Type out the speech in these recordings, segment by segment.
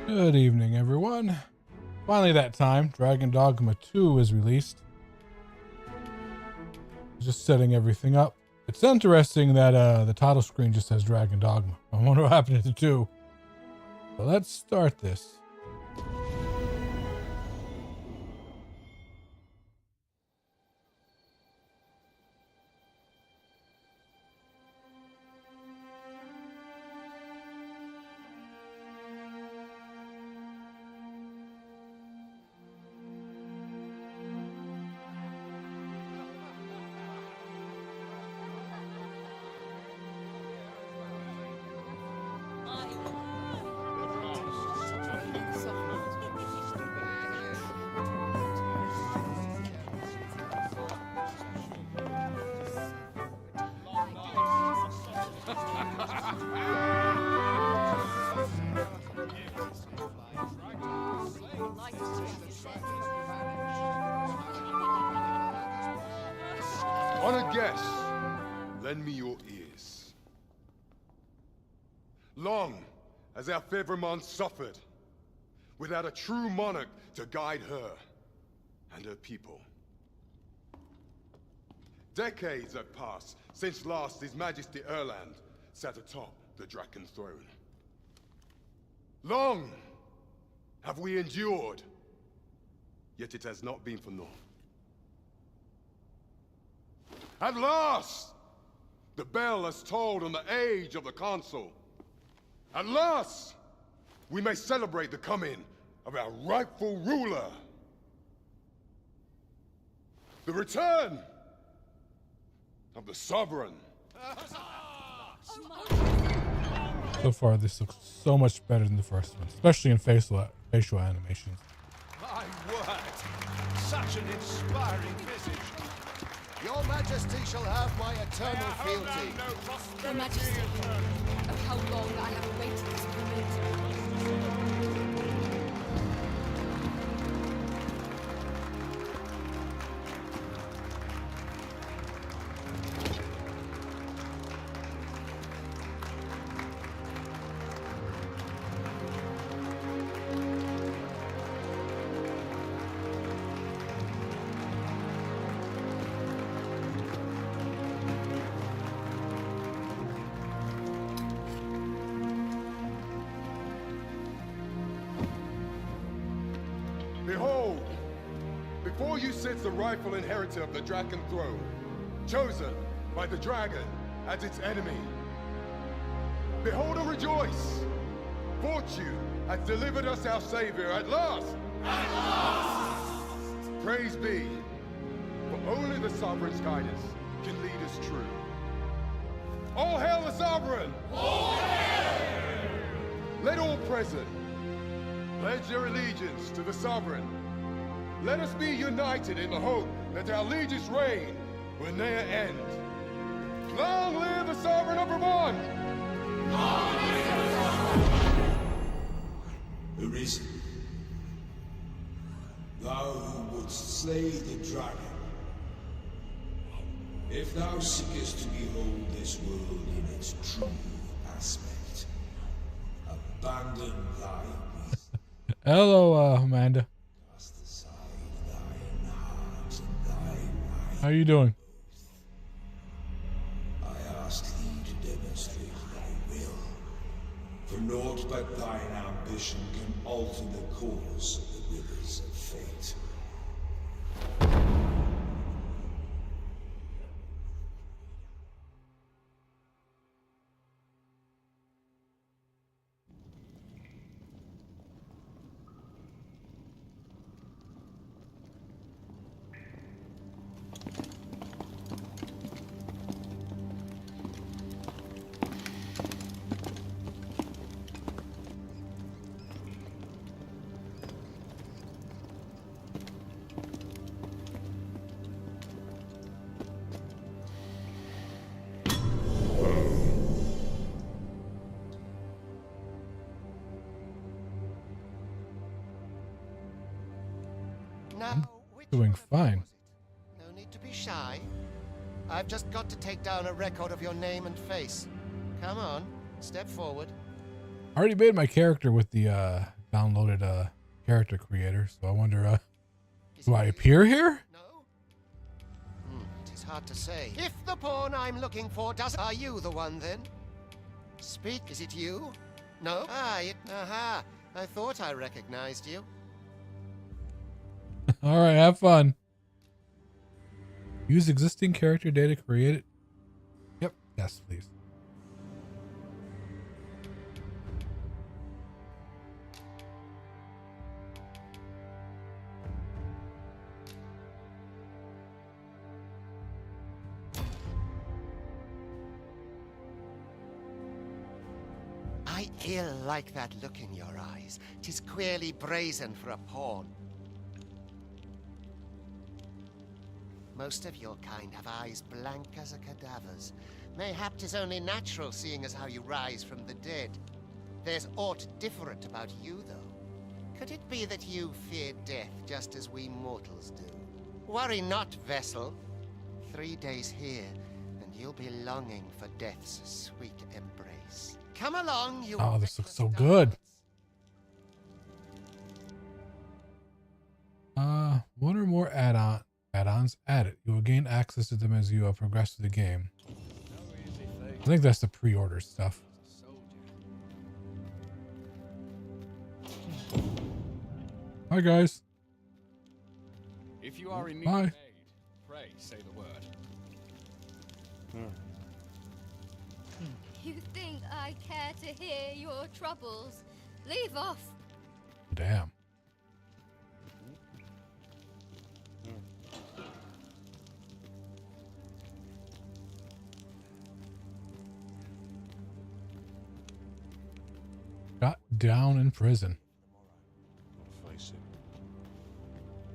Good evening, everyone. Finally that time, Dragon Dogma 2 is released. Just setting everything up. It's interesting that the title screen just says Dragon Dogma. I wonder what happened to the 2. So let's start this. On a guess, lend me your ears. Long has our Fevrimon suffered, without a true monarch to guide her and her people. Decades have passed since last His Majesty Erland sat atop the Draken throne. Long have we endured, yet it has not been for naught. At last, the bell has tolled on the age of the Council. At last, we may celebrate the coming of our rightful ruler. The return of the Sovereign. So far, this looks so much better than the first one, especially in facial animations. My word! Such an inspiring visage! Your Majesty shall have my eternal fealty. Your Majesty, oh, how long I have awaited this moment. Behold, before you sits the rightful inheritor of the Draken throne, chosen by the dragon as its enemy. Behold and rejoice! Fortune has delivered us our savior at last! At last! Praise be, for only the Sovereign's guidance can lead us true. All hail the Sovereign! All hail! Let all present pledge their allegiance to the Sovereign. Let us be united in the hope that our liege's reign will ne'er end. Long live the Sovereign of Vermont! Long live the Sovereign! Arisen, thou who wouldst slay the dragon, if thou seekest to behold this world in its true aspect, abandon thy Hello, Amanda. How are you doing? I ask thee to demonstrate thy will, for naught but thine ambition can alter the course of the rivers of fate. Now, which Doing one fine. was it? No need to be shy. I've just got to take down a record of your name and face. Come on, step forward. I already made my character with the downloaded a character creator, so I wonder, Is do it I you? appear here? No? It is hard to say. If the pawn I'm looking for does... Are you the one, then? Speak, is it you? No? Aha. I thought I recognized you. All right, have fun. Use existing character data created. Yep. Yes, please. I ill like that look in your eyes. 'Tis queerly brazen for a pawn. Most of your kind have eyes blank as a cadaver's. Mayhap 'tis only natural, seeing as how you rise from the dead. There's aught different about you, though. Could it be that you fear death just as we mortals do? Worry not, vessel. 3 days here, and you'll be longing for death's sweet embrace. Come along, you... Oh, this looks reckless so good. darlings. One or more add-ons added. You will gain access to them as you progress through the game. I think that's the pre-order stuff. Hi guys. If you are in need Hi. of aid, pray say the word. You think I care to hear your troubles? Leave off. Damn. Got down in prison. Face it.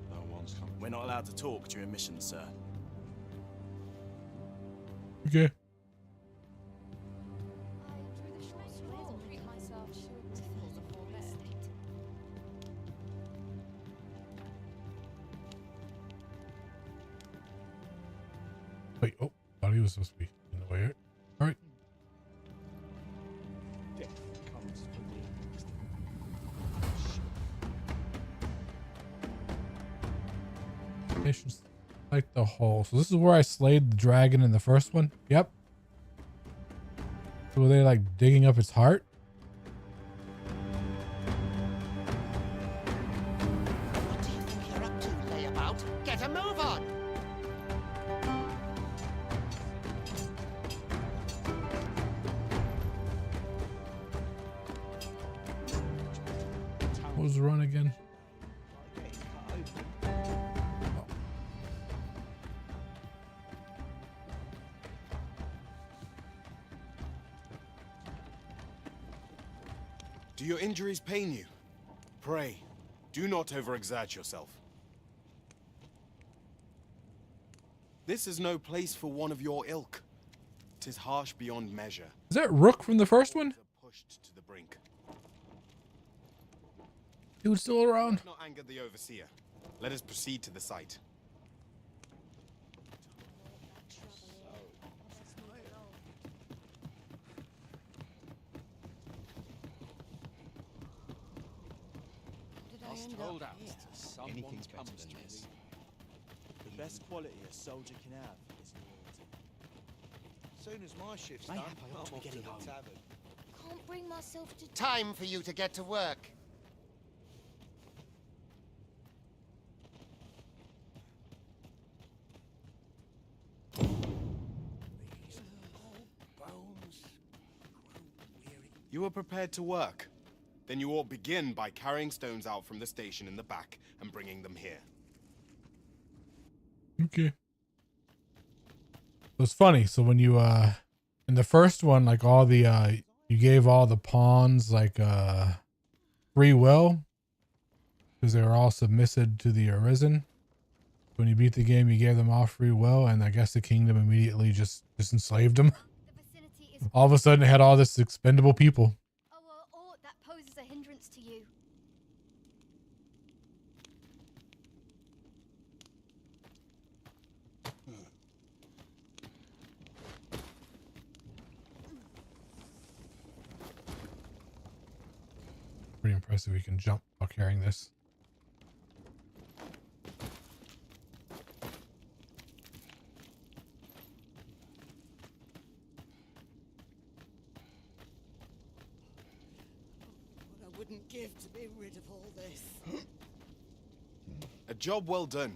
No one's coming. We're not allowed to talk during missions, sir. Okay. Wait, oh, thought he was supposed to be in the way. All right. Death comes for me. Nations like the hole. So this is where I slayed the dragon in the first one. Yep. So were they like digging up its heart? What do you think you're up to, layabout? Get a move on! What was the run again? Do your injuries pain you? Pray, do not overexert yourself. This is no place for one of your ilk. 'Tis harsh beyond measure. Is that Rook from the first one? Pushed to the brink. Dude's still around. Not anger the overseer. Let us proceed to the site. Lost holdouts to someone Anything's better comes than to this. me. The best quality a soldier can have is loyalty. Soon as my shift's Mayhap done, I ought to be I'm off getting the home. tavern. Can't bring myself to... Time for you to get to work. You are prepared to work. Then you ought begin by carrying stones out from the station in the back and bringing them here. Okay. It was funny. So when you in the first one, like all the you gave all the pawns like free will because they were all submissive to the Arisen. When you beat the game, you gave them all free will, and I guess the kingdom immediately just enslaved them. The vicinity is... All of a sudden, it had all this expendable people. Or that poses a hindrance to you. Pretty impressive. You can jump while carrying this. What I wouldn't give to be rid of all this. A job well done.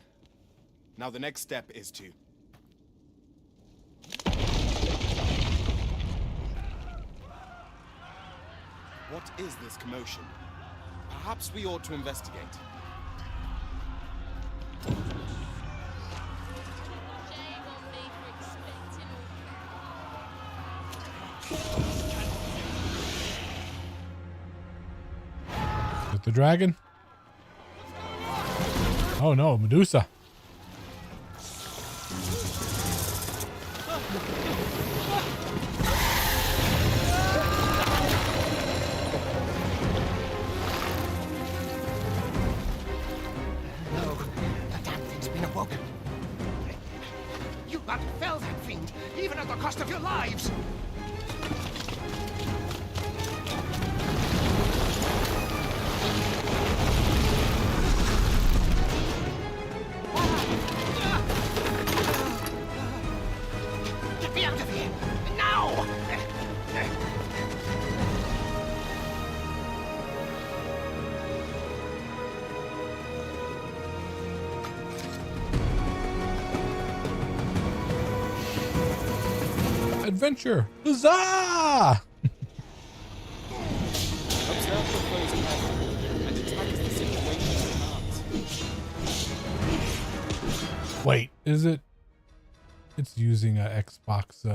Now the next step is to... What is this commotion? Perhaps we ought to investigate. Is it the dragon? Oh no, Medusa. No, the damn thing's been awoken. You must fell that fiend, even at the cost of your lives. Get me out of here! Now! Adventure! Huzzah! Observe the foes carefully and attack as the situation demands. Wait, is it? It's using Xbox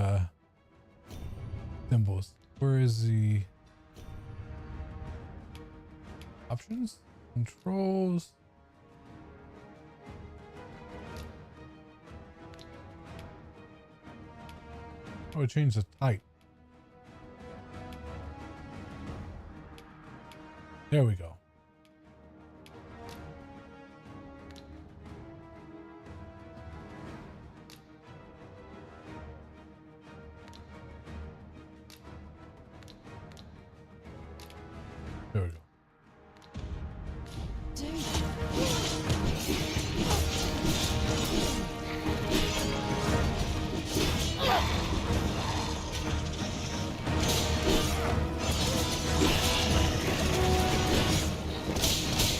symbols. Where is the options? Controls. Oh, it changed the type. There we go. There we go.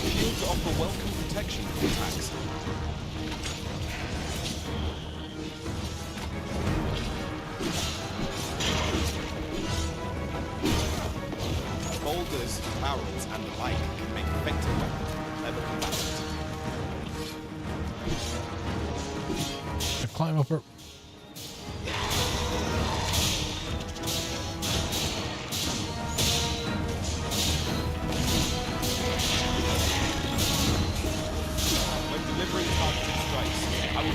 Shields offer welcome protection from attacks. Boulders, barrels, and the like can make effective weapons for clever combatants. I climb up her. When delivering targeted strikes, I will...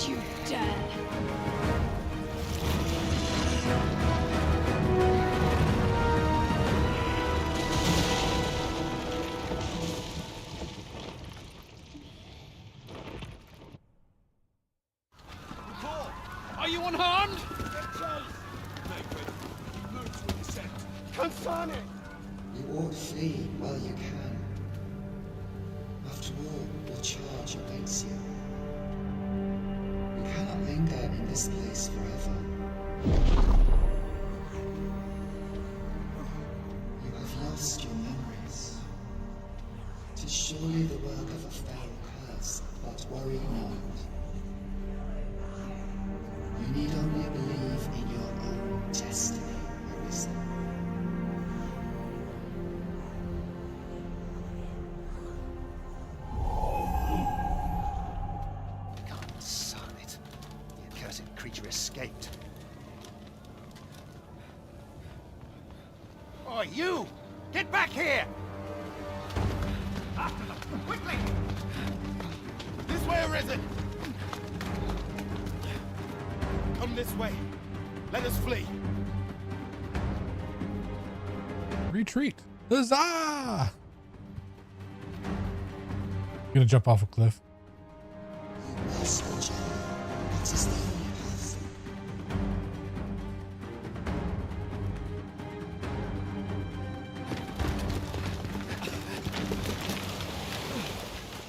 You dare! Are you unharmed? Consane! You ought flee while you can. After all, your charge awaits you. You cannot linger in this place forever. You have lost your memories. 'Tis surely the work of a foul curse, but worry not. You need only believe in your own destiny, Marisa. Sonnet. The accursed creature escaped. Oh, you! Get back here! After them! Quickly! This way, Arisen! Come this way. Let us flee. Retreat. Huzzah! Gonna jump off a cliff.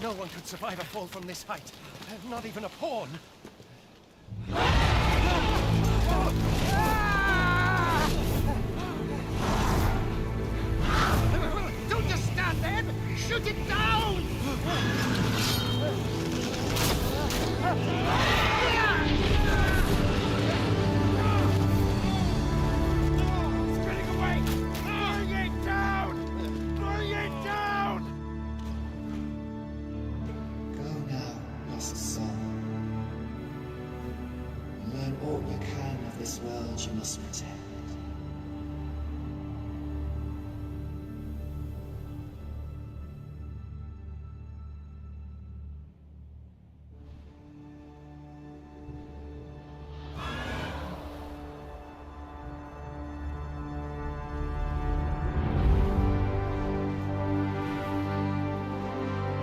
No one could survive a fall from this height. Not even a pawn. Don't just stand there! Shoot it down! It's getting away! Bring it down! Bring it down! Go now, lost soul. Learn all you can of this world you must protect.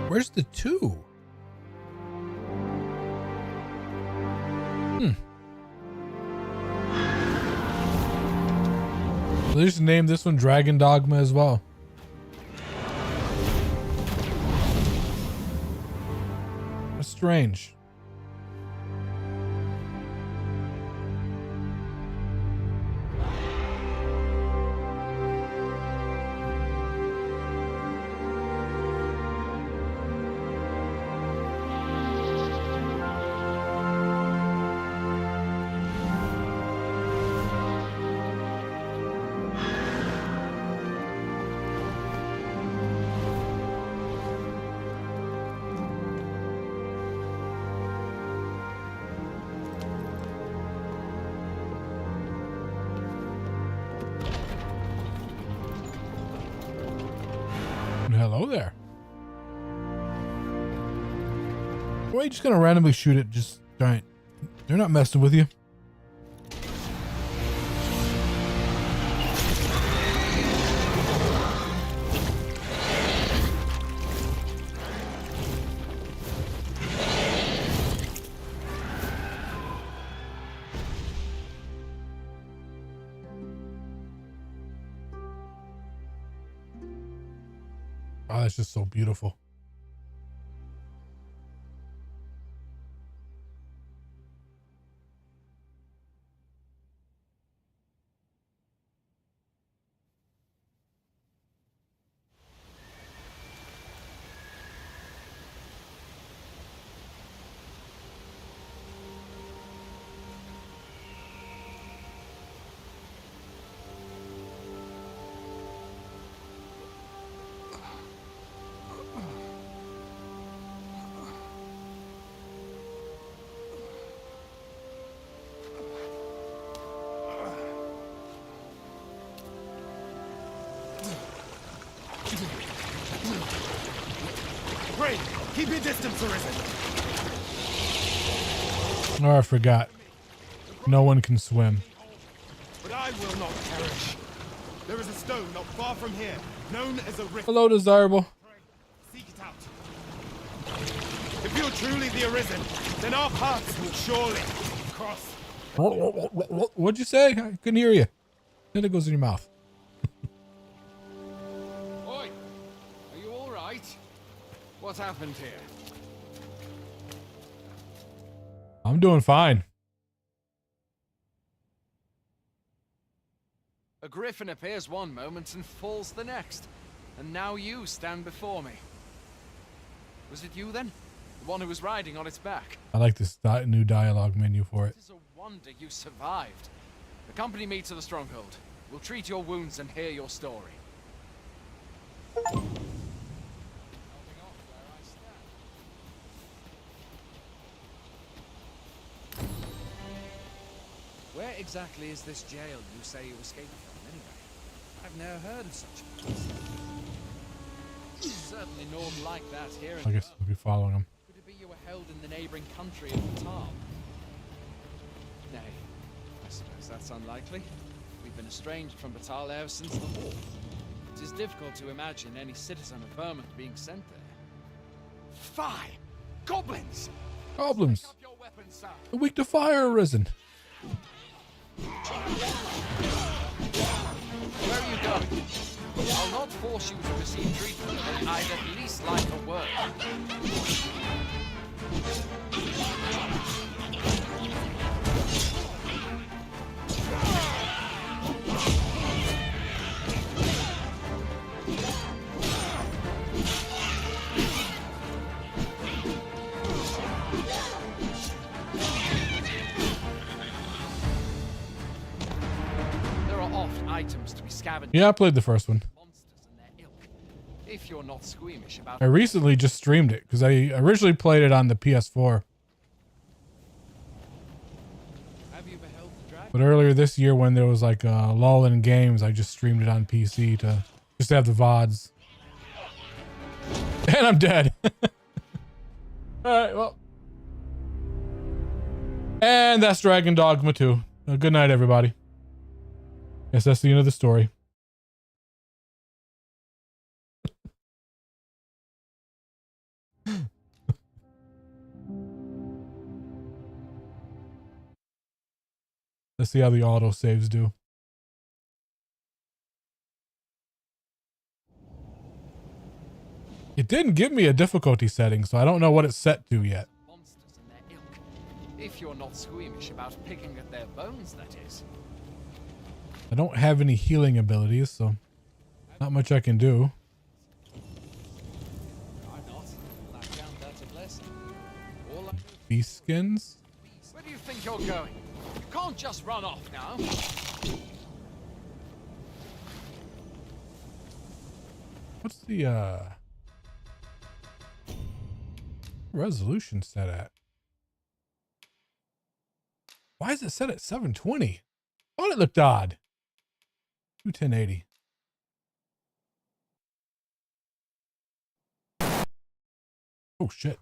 Where's the 2? They just named this one Dragon Dogma as well. That's strange. Hello there. Why are you just gonna randomly shoot it? Just giant. They're not messing with you. Oh, that's just so beautiful. Great! Keep your distance, Arisen! Oh, I forgot. No one can swim. But I will not perish. There is a stone not far from here, known as a rift. Hello, Desirable. Seek it out. If you're truly the Arisen, then our paths will surely cross. What'd you say? I couldn't hear you. Then it goes in your mouth. Oi! Are you all right? What happened here? I'm doing fine. A griffin appears one moment and falls the next. And now you stand before me. Was it you then? The one who was riding on its back? I like this new dialogue menu for it. It is a wonder you survived. Accompany me to the stronghold. We'll treat your wounds and hear your story. Where exactly is this jail you say you escaped from, anyway? I've never heard of such a place. Certainly not like that here in I guess we'll be following him. Could it be you were held in the neighboring country of Batal? Nay, I suppose that's unlikely. We've been estranged from Batal ever since the war. It is difficult to imagine any citizen of Vermont being sent there. Fie! Goblins! Goblins. Pick up your weapons, sir. The weak to fire arisen. Where are you going? I'll not force you to receive treatment, but I'd at least like a word. There are oft items to be scavenged. Yeah, I played the first one. Monsters and their ilk. If you're not squeamish about I recently just streamed it because I originally played it on the PS4. Have you beheld the dragon? But earlier this year when there was like a lull in games, I just streamed it on PC to just have the VODs. And I'm dead. Alright, well. And that's Dragon Dogma 2. Good night, everybody. Guess that's the end of the story. Let's see how the auto saves do. It didn't give me a difficulty setting, so I don't know what it's set to yet. Monsters and their ilk. If you're not squeamish about picking at their bones, that is. I don't have any healing abilities, so not much I can do. I'm not. I count that a blessing. All I know. Beast skins? Where do you think you're going? You can't just run off now. What's the resolution set at? Why is it set at 720? Oh, it looked odd. 1080. Oh shit.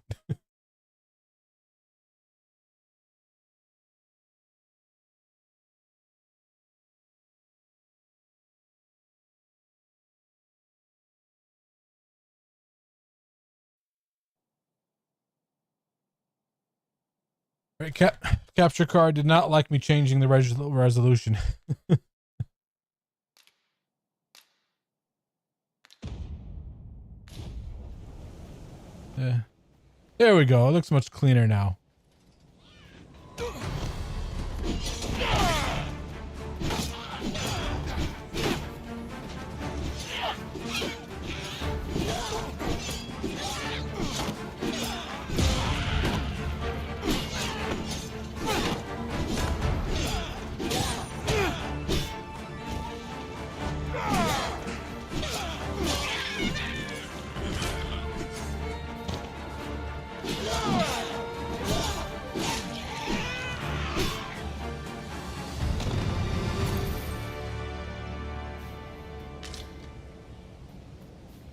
Right, capture card did not like me changing the resolution. Yeah. There we go. It looks much cleaner now.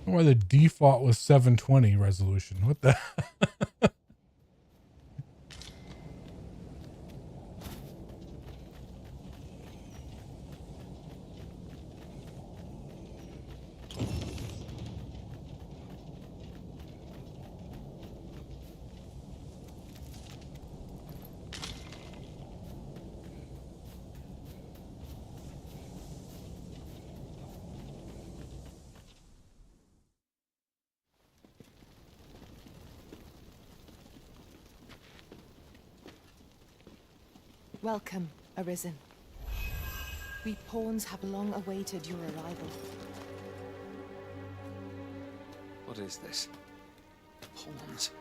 Why the default was 720 resolution? What the? Welcome, Arisen. We pawns have long awaited your arrival. What is this? Pawns.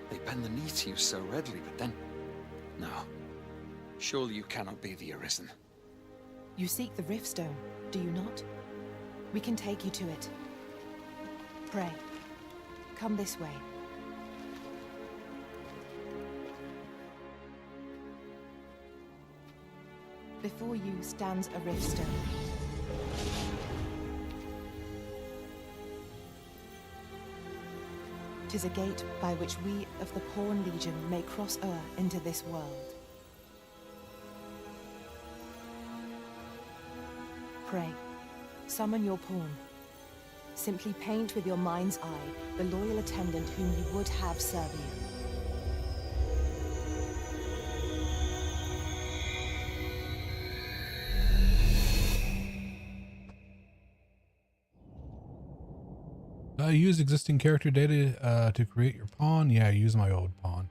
They bend the knee to you so readily, but then... No. Surely you cannot be the Arisen. You seek the Riftstone, do you not? We can take you to it. Pray. Come this way. Before you stands a Riftstone. Tis a gate by which we of the Pawn Legion may cross o'er into this world. Pray, summon your pawn. Simply paint with your mind's eye the loyal attendant whom you would have serve you. Use existing character data to create your pawn. Yeah, use my old pawn.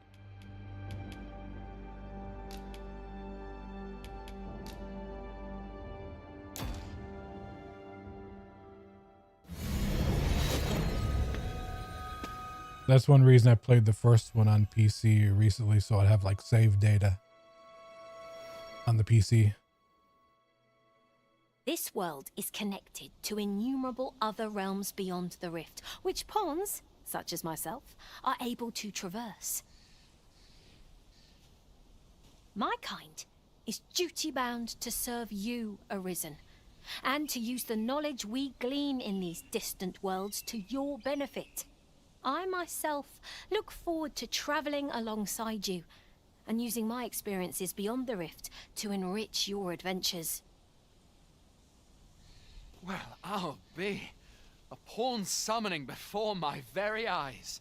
That's one reason I played the first one on PC recently, so I'd have like save data on the PC. This world is connected to innumerable other realms beyond the rift, which pawns, such as myself, are able to traverse. My kind is duty-bound to serve you, Arisen, and to use the knowledge we glean in these distant worlds to your benefit. I myself look forward to travelling alongside you and using my experiences beyond the rift to enrich your adventures. Well, I'll be. A pawn summoning before my very eyes.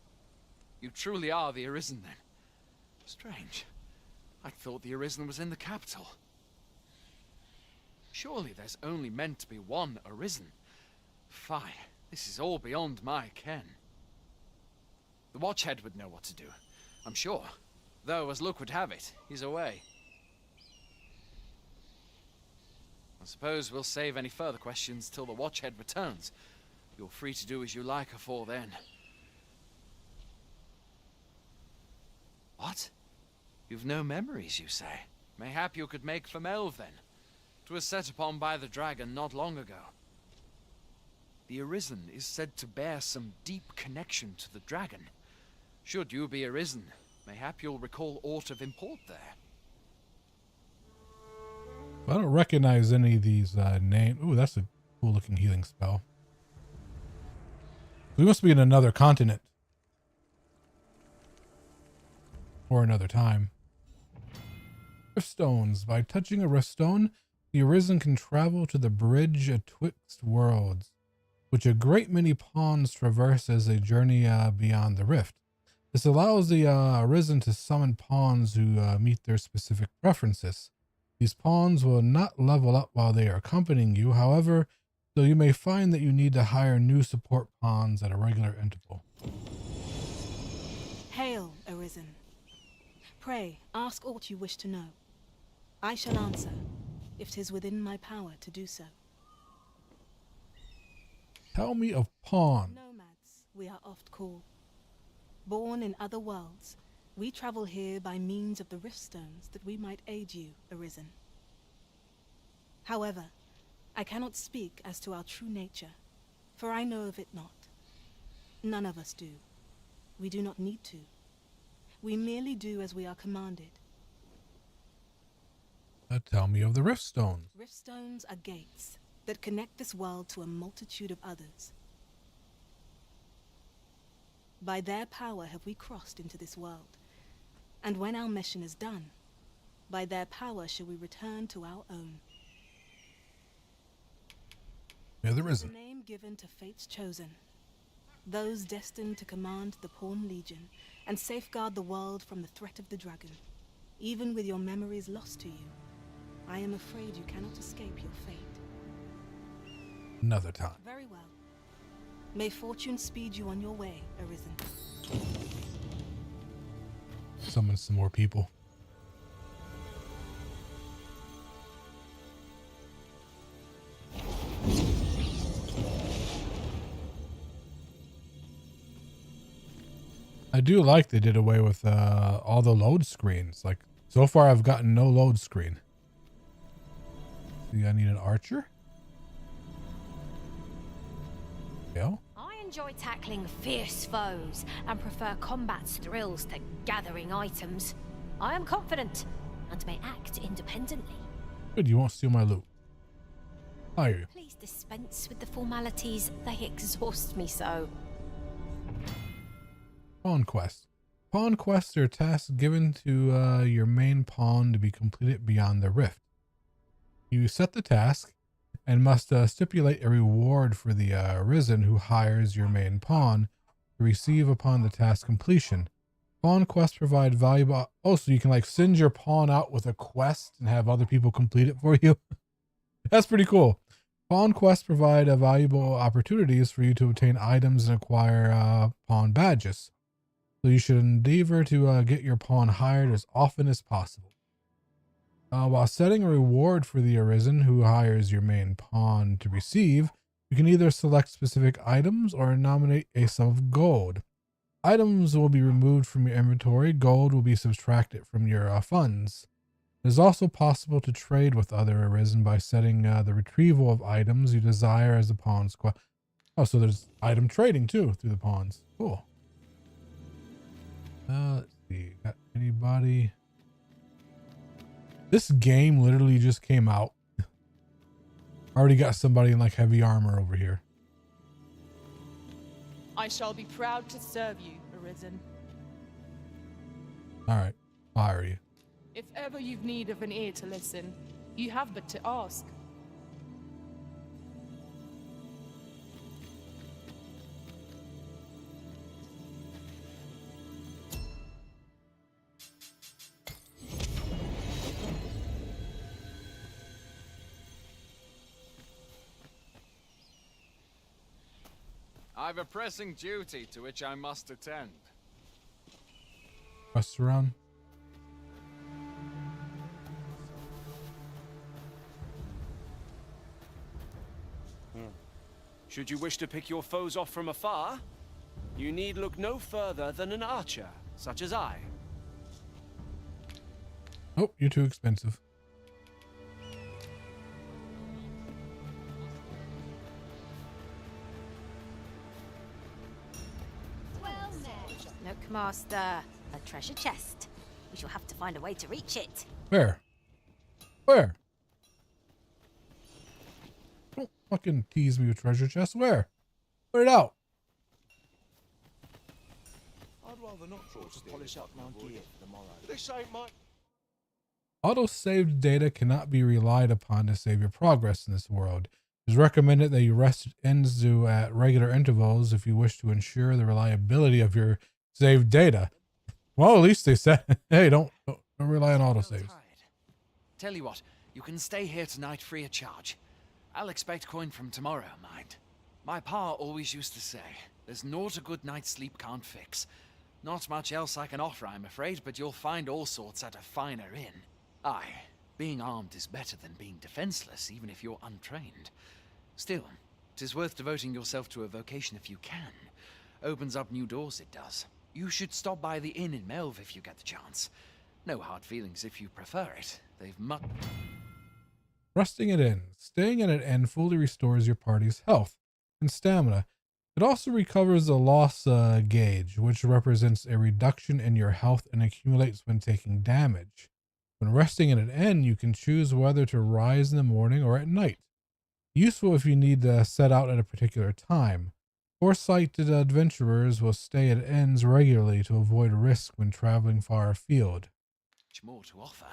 You truly are the Arisen, then. Strange. I thought the Arisen was in the capital. Surely there's only meant to be one Arisen. Fie, this is all beyond my ken. The Watchhead would know what to do, I'm sure. Though, as luck would have it, he's away. I suppose we'll save any further questions till the Watchhead returns. You're free to do as you like afore then. What? You've no memories, you say? Mayhap you could make for Melve, then. 'Twas set upon by the dragon not long ago. The Arisen is said to bear some deep connection to the dragon. Should you be Arisen, mayhap you'll recall aught of import there. I don't recognize any of these names. Ooh, that's a cool looking healing spell. We must be in another continent. Or another time. Riftstones. By touching a riftstone, the Arisen can travel to the bridge atwixt worlds, which a great many pawns traverse as they journey beyond the rift. This allows the Arisen to summon pawns who meet their specific preferences. These pawns will not level up while they are accompanying you, however, so you may find that you need to hire new support pawns at a regular interval. Hail, Arisen. Pray, ask aught you wish to know. I shall answer, if 'tis within my power to do so. Tell me of pawns. Nomads, we are oft called. Born in other worlds, we travel here by means of the riftstones that we might aid you, Arisen. However, I cannot speak as to our true nature, for I know of it not. None of us do. We do not need to. We merely do as we are commanded. Tell me of the riftstones. Riftstones are gates that connect this world to a multitude of others. By their power have we crossed into this world, and when our mission is done, by their power shall we return to our own. Yeah, there isn't. The name given to fates chosen, those destined to command the Pawn Legion and safeguard the world from the threat of the dragon. Even with your memories lost to you, I am afraid you cannot escape your fate. Another time. Very well. May fortune speed you on your way, Arisen. Summon some more people. I do like they did away with all the load screens. Like, so far I've gotten no load screen. See, I need an archer. Yeah. I enjoy tackling fierce foes and prefer combat's thrills to gathering items. I am confident and may act independently. Good, you won't steal my loot. I hear you. Please dispense with the formalities. They exhaust me so. Pawn quest. Pawn quests are tasks given to your main pawn to be completed beyond the rift. You set the task, and must stipulate a reward for the Arisen who hires your main pawn to receive upon the task completion. Pawn quests provide valuable... Oh, so you can like send your pawn out with a quest and have other people complete it for you? That's pretty cool. Pawn quests provide valuable opportunities for you to obtain items and acquire pawn badges. So you should endeavor to get your pawn hired as often as possible. While setting a reward for the Arisen who hires your main pawn to receive, you can either select specific items or nominate a sum of gold. Items will be removed from your inventory. Gold will be subtracted from your funds. It is also possible to trade with other Arisen by setting the retrieval of items you desire as the pawn's quest. Oh, so there's item trading too through the pawns. Cool. Let's see. Got anybody? This game literally just came out. Already got somebody in like heavy armor over here. I shall be proud to serve you, Arisen. All right, I'll hire you. If ever you've need of an ear to listen, you have but to ask. I've a pressing duty to which I must attend. Restaurant. Should you wish to pick your foes off from afar, you need look no further than an archer, such as I. Oh, you're too expensive. Well met. Look, Master, a treasure chest. We shall have to find a way to reach it. Where? Where? Don't fucking tease me with treasure chest. Where? Put it out. I'd rather not draw to polish up my gear for the morrow. This ain't my... Auto-saved data cannot be relied upon to save your progress in this world. It is recommended that you rest ends to at regular intervals if you wish to ensure the reliability of your saved data. Well, at least they said, hey, don't rely on autosaves. Tell you what, you can stay here tonight free of charge. I'll expect coin from tomorrow, mind. My pa always used to say, there's naught a good night's sleep can't fix. Not much else I can offer, I'm afraid, but you'll find all sorts at a finer inn. Aye, being armed is better than being defenseless, even if you're untrained. Still, 'tis worth devoting yourself to a vocation if you can. Opens up new doors, it does. You should stop by the inn in Melve if you get the chance. No hard feelings if you prefer it. They've much... Resting at inn. Staying at an inn fully restores your party's health and stamina. It also recovers the loss gauge, which represents a reduction in your health and accumulates when taking damage. When resting at an inn, you can choose whether to rise in the morning or at night. Useful if you need to set out at a particular time. Foresighted adventurers will stay at inns regularly to avoid risk when traveling far afield. Much more to offer.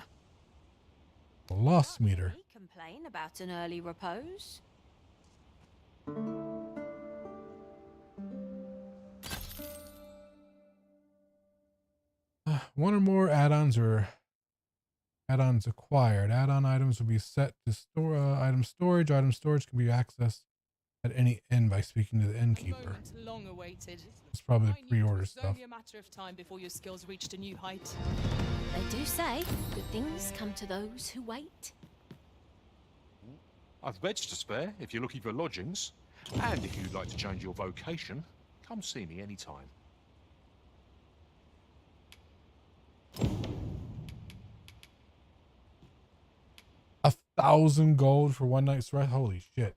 A loss meter. Any complain about an early repose? One or more add-ons or add-ons acquired. Add-on items will be set to store item storage. Item storage can be accessed at any inn by speaking to the innkeeper. Long awaited. It's probably the pre-order stuff. Only a matter of time before your skills reached a new height. They do say good things come to those who wait. I've beds to spare if you're looking for lodgings. And if you'd like to change your vocation, come see me anytime. $1,000 gold for one night's rest. Holy shit.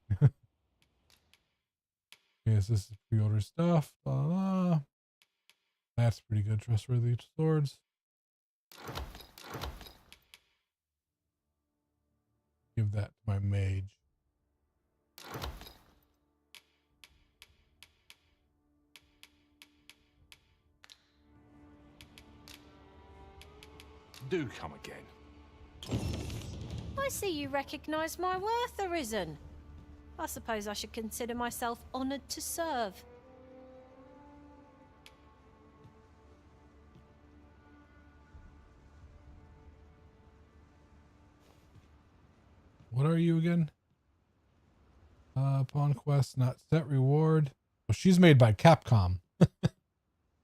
Yes, this is pre-order stuff. Blah, blah, blah. That's pretty good. Trustworthy swords. Give that to my mage. Do come again. I see you recognize my worth, Arisen. I suppose I should consider myself honored to serve. What are you again? Pawn quest, not set reward. Well, she's made by Capcom.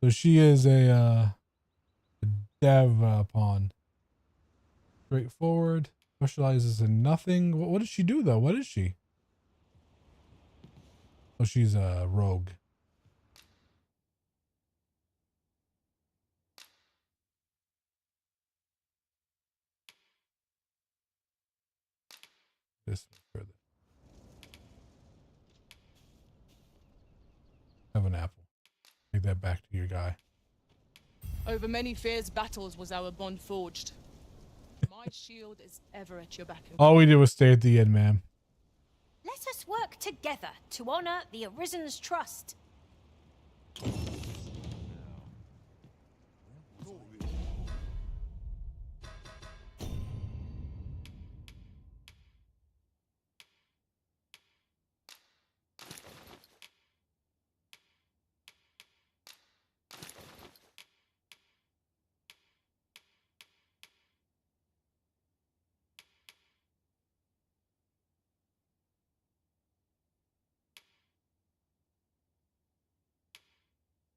So she is a dev pawn. Straightforward. Specializes in nothing. What does she do though? What is she? Oh, she's a rogue. This further. Have an apple. Take that back to your guy. Over many fierce battles was our bond forged. My shield is ever at your back. All we did was stay at the end, ma'am. Let us work together to honor the Arisen's trust.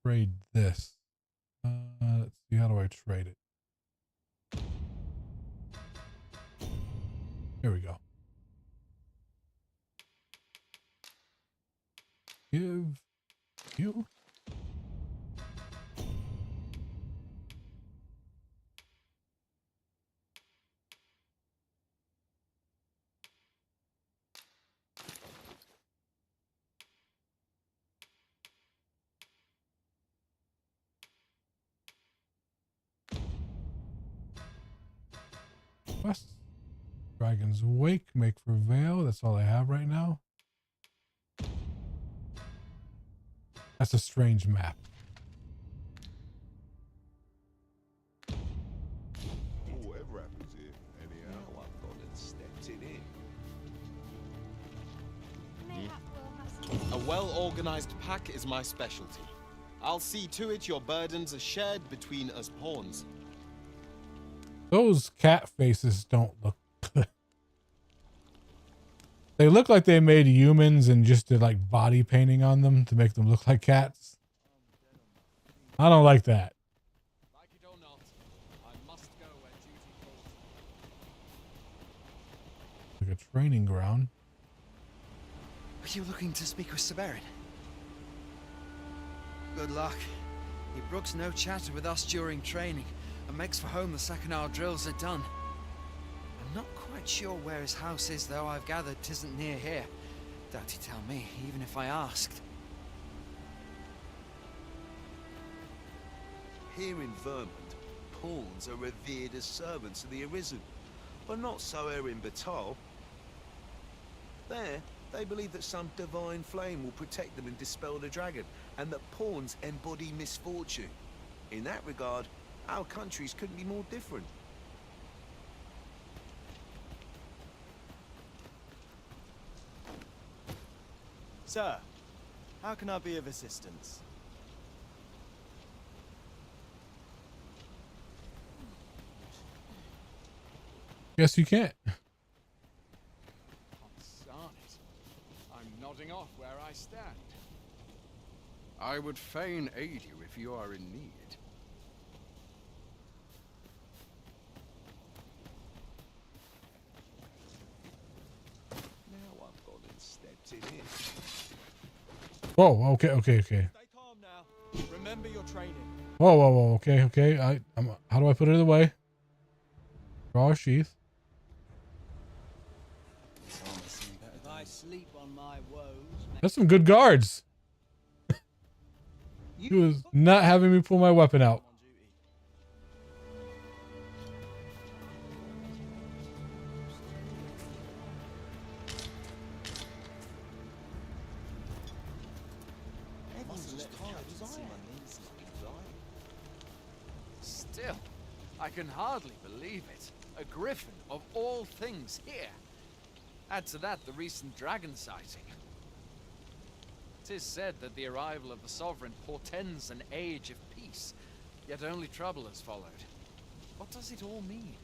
Trade this. Let's see. How do I trade it? Here we go. Give you. Quest. Dragon's Wake, make for Veil. That's all I have right now. That's a strange map. Whatever happens here, anyhow, I've gone and stepped it in. A well-organized pack is my specialty. I'll see to it your burdens are shared between us pawns. Those cat faces don't look good. They look like they made humans and just did like body painting on them to make them look like cats. I don't like that. Like it or not, I must go where duty calls. Like a training ground. Are you looking to speak with Severin? Good luck. He brooks no chatter with us during training and makes for home the second our drills are done. I'm not quite sure where his house is, though. I've gathered 'tisn't near here. Doubt he'd tell me, even if I asked. Here in Vermont, pawns are revered as servants of the Arisen, but not so here in Batal. There, they believe that some divine flame will protect them and dispel the dragon, and that pawns embody misfortune. In that regard, our countries couldn't be more different. Sir, how can I be of assistance? Guess you can't. Sonnet. I'm nodding off where I stand. I would fain aid you if you are in need. Now I've gone and stepped it in. Whoa. Okay. Stay calm now. Remember your training. Whoa. Okay. How do I put it away? Draw a sheath. If I sleep on my woes... That's some good guards. He was not having me pull my weapon out. Still, I can hardly believe it. A griffin of all things here. Add to that the recent dragon sighting. It is said that the arrival of the Sovereign portends an age of peace, yet only trouble has followed. What does it all mean?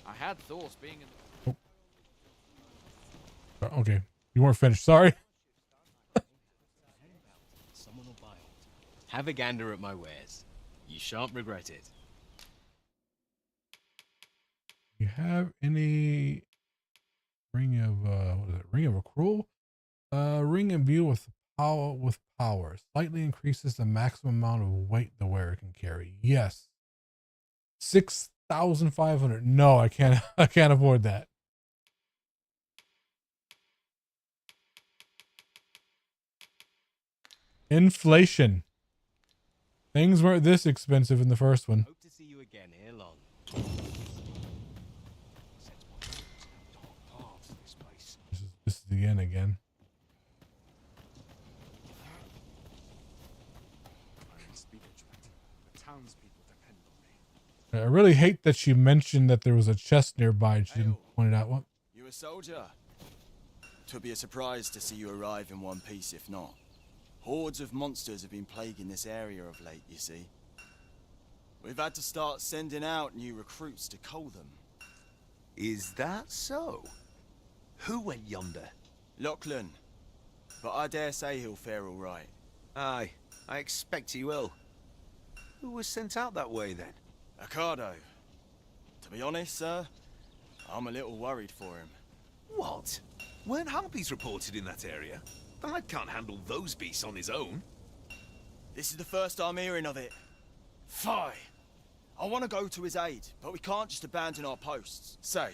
I had thought being in the... Okay, you weren't finished. Sorry. Someone will buy it. Have a gander at my wares. You shan't regret it. You have any ring of what is it? Ring of accrual? Ring imbued with power slightly increases the maximum amount of weight the wearer can carry. Yes. 6,500. No, I can't I can't afford that. Inflation. Things weren't this expensive in the first one. Hope to see you again ere long. This is the end again. I really hate that she mentioned that there was a chest nearby and she didn't point it out. What? You a soldier? Twould be a surprise to see you arrive in one piece, if not. Hordes of monsters have been plaguing this area of late, you see. We've had to start sending out new recruits to cull them. Is that so? Who went yonder? Lachlan. But I dare say he'll fare all right. Aye, I expect he will. Who was sent out that way, then? Ricardo. To be honest, sir, I'm a little worried for him. What? Weren't harpies reported in that area? The lad can't handle those beasts on his own. This is the first I'm hearing of it. Fie! I want to go to his aid, but we can't just abandon our posts. Say,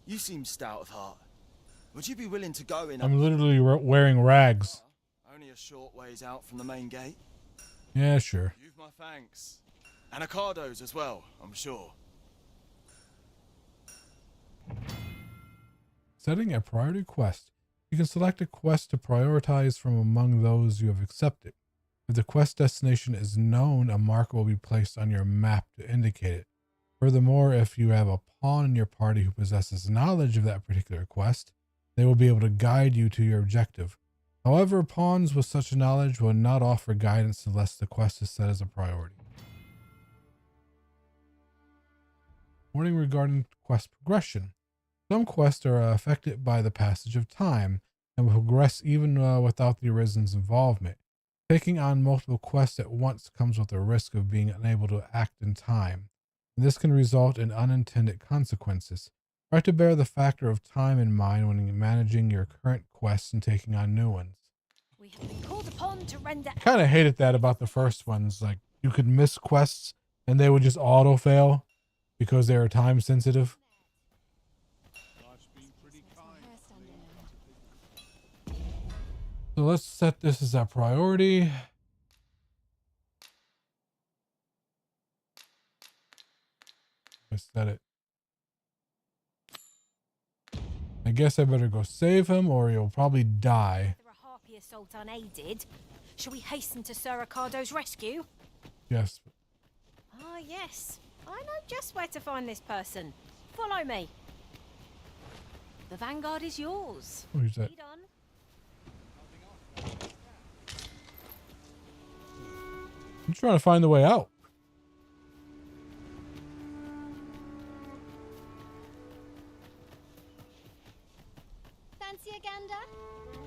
you seem stout of heart. Would you be willing to go in? I'm literally wearing rags. Only a short ways out from the main gate. Yeah, sure. You've my thanks. And Ricardo's as well, I'm sure. Setting a priority quest. You can select a quest to prioritize from among those you have accepted. If the quest destination is known, a marker will be placed on your map to indicate it. Furthermore, if you have a pawn in your party who possesses knowledge of that particular quest, they will be able to guide you to your objective. However, pawns with such knowledge will not offer guidance unless the quest is set as a priority. Warning regarding quest progression. Some quests are affected by the passage of time and will progress even without the Arisen's involvement. Taking on multiple quests at once comes with the risk of being unable to act in time, and this can result in unintended consequences. Try to bear the factor of time in mind when managing your current quests and taking on new ones. We have been called upon to render. I kind of hated that about the first ones. Like, you could miss quests and they would just auto fail because they were time sensitive. So let's set this as a priority. I set it. I guess I better go save him or he'll probably die. A harpy assault unaided. Shall we hasten to Sir Ricardo's rescue? Yes. Ah, yes. I know just where to find this person. Follow me. The vanguard is yours. Who's that? Lead on. I'm trying to find the way out. Fancy a gander?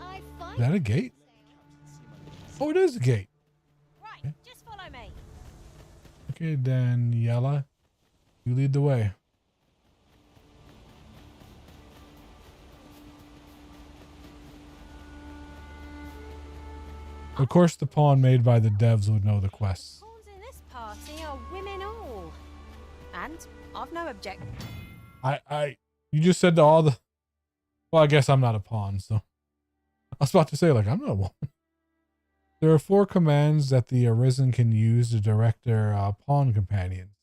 I find Is that a gate? Oh, it is a gate. Right, okay. Just follow me. Okay, Daniela, you lead the way. Of course, the pawn made by the devs would know the quests. Pawns in this party are women all. And I've no objection. You just said to all the... Well, I guess I'm not a pawn, so... I was about to say, like, I'm not a woman. There are 4 commands that the Arisen can use to direct their pawn companions,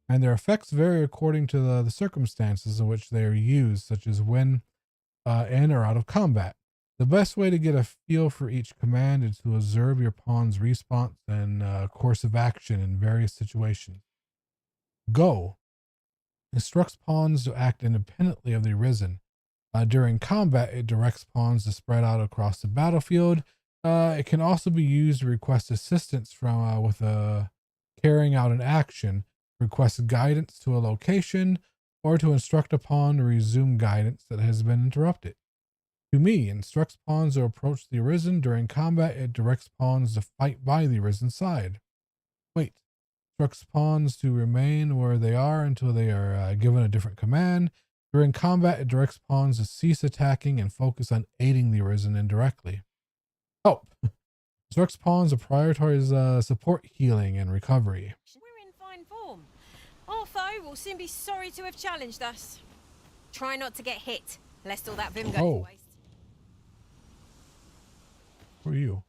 and their effects vary according to the circumstances in which they are used, such as when in or out of combat. The best way to get a feel for each command is to observe your pawn's response and course of action in various situations. Go instructs pawns to act independently of the Arisen. During combat, it directs pawns to spread out across the battlefield. It can also be used to request assistance from with carrying out an action, request guidance to a location, or to instruct a pawn to resume guidance that has been interrupted. To me, instructs pawns to approach the Arisen. During combat, it directs pawns to fight by the Arisen side. Wait. Instructs pawns to remain where they are until they are given a different command. During combat, it directs pawns to cease attacking and focus on aiding the Arisen indirectly. Oh. Instructs pawns to prioritize support, healing, and recovery. We're in fine form. Our foe will soon be sorry to have challenged us. Try not to get hit, lest all that vim goes to waste. Who are you?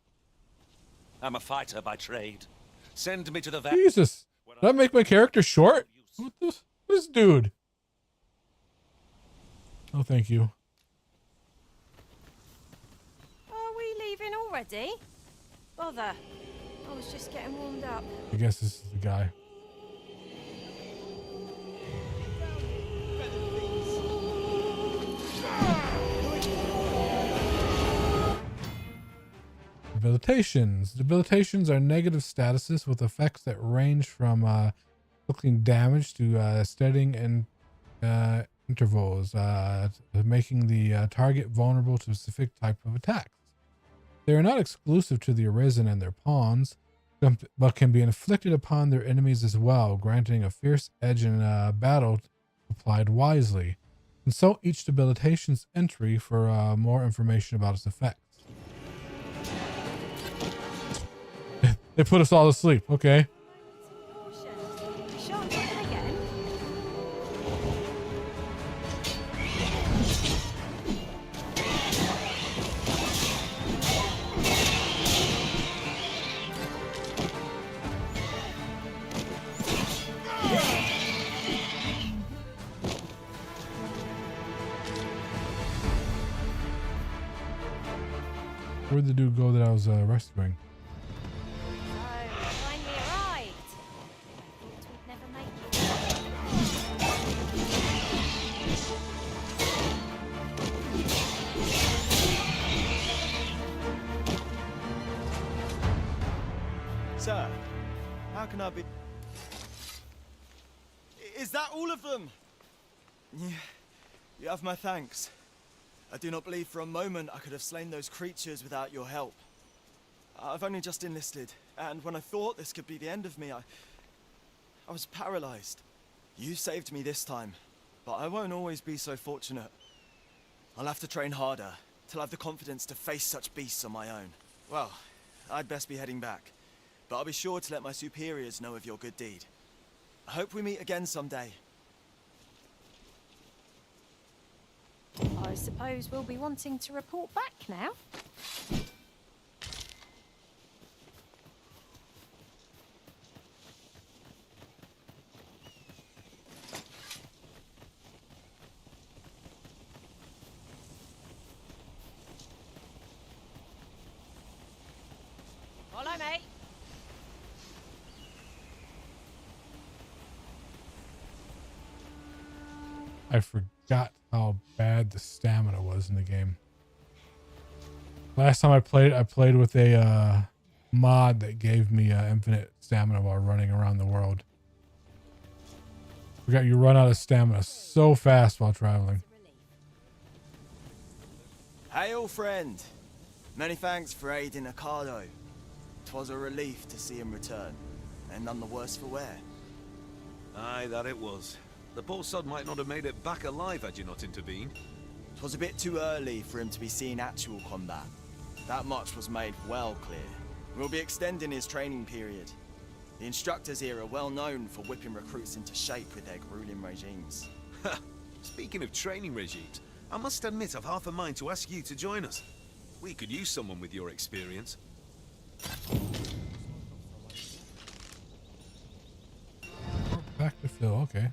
I'm a fighter by trade. Send me to the Jesus. Did I make my character short? What this dude? Oh, thank you. Are we leaving already? Bother. I was just getting warmed up. I guess this is the guy. Debilitations. Debilitations are negative statuses with effects that range from inflicting damage to steadying and intervals, making the target vulnerable to a specific type of attacks. They are not exclusive to the Arisen and their pawns, but can be inflicted upon their enemies as well, granting a fierce edge in battle applied wisely. Consult each debilitation's entry for more information about its effects. They put us all to sleep. Okay. Where'd the dude go that I was rescuing? Sir, how can I be... Is that all of them? Yeah, you have my thanks. I do not believe for a moment I could have slain those creatures without your help. I've only just enlisted, and when I thought this could be the end of me, I was paralyzed. You saved me this time, but I won't always be so fortunate. I'll have to train harder, till I have the confidence to face such beasts on my own. Well, I'd best be heading back. But I'll be sure to let my superiors know of your good deed. I hope we meet again someday. I suppose we'll be wanting to report back now. Follow me. I forgot how bad the stamina was in the game. Last time I played with a mod that gave me infinite stamina while running around the world. Forgot you run out of stamina so fast while traveling. Hail, friend. Many thanks for aiding Ocado. 'Twas a relief to see him return, and none the worse for wear. Aye, that it was. The poor sod might not have made it back alive had you not intervened. 'Twas a bit too early for him to be seeing actual combat. That much was made well clear. We'll be extending his training period. The instructors here are well known for whipping recruits into shape with their grueling regimes. Speaking of training regimes, I must admit I've half a mind to ask you to join us. We could use someone with your experience. Back to Phil, okay.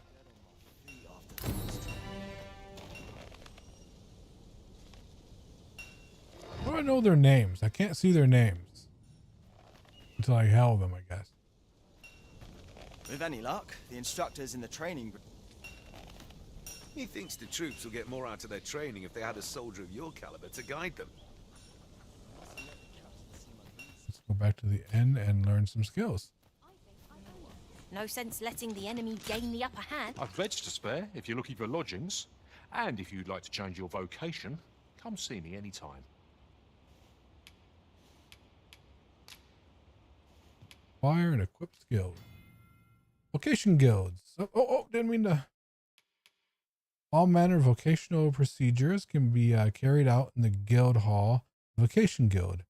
How do I know their names? I can't see their names until I hail them, I guess. With any luck, the instructors in the training... He thinks the troops will get more out of their training if they had a soldier of your caliber to guide them. Let's go back to the end and learn some skills. No sense letting the enemy gain the upper hand. I've beds to spare if you're looking for lodgings. And if you'd like to change your vocation, come see me anytime. Acquire and equip skills. Vocation guilds. Didn't mean to. All manner of vocational procedures can be carried out in the guild hall vocation guild.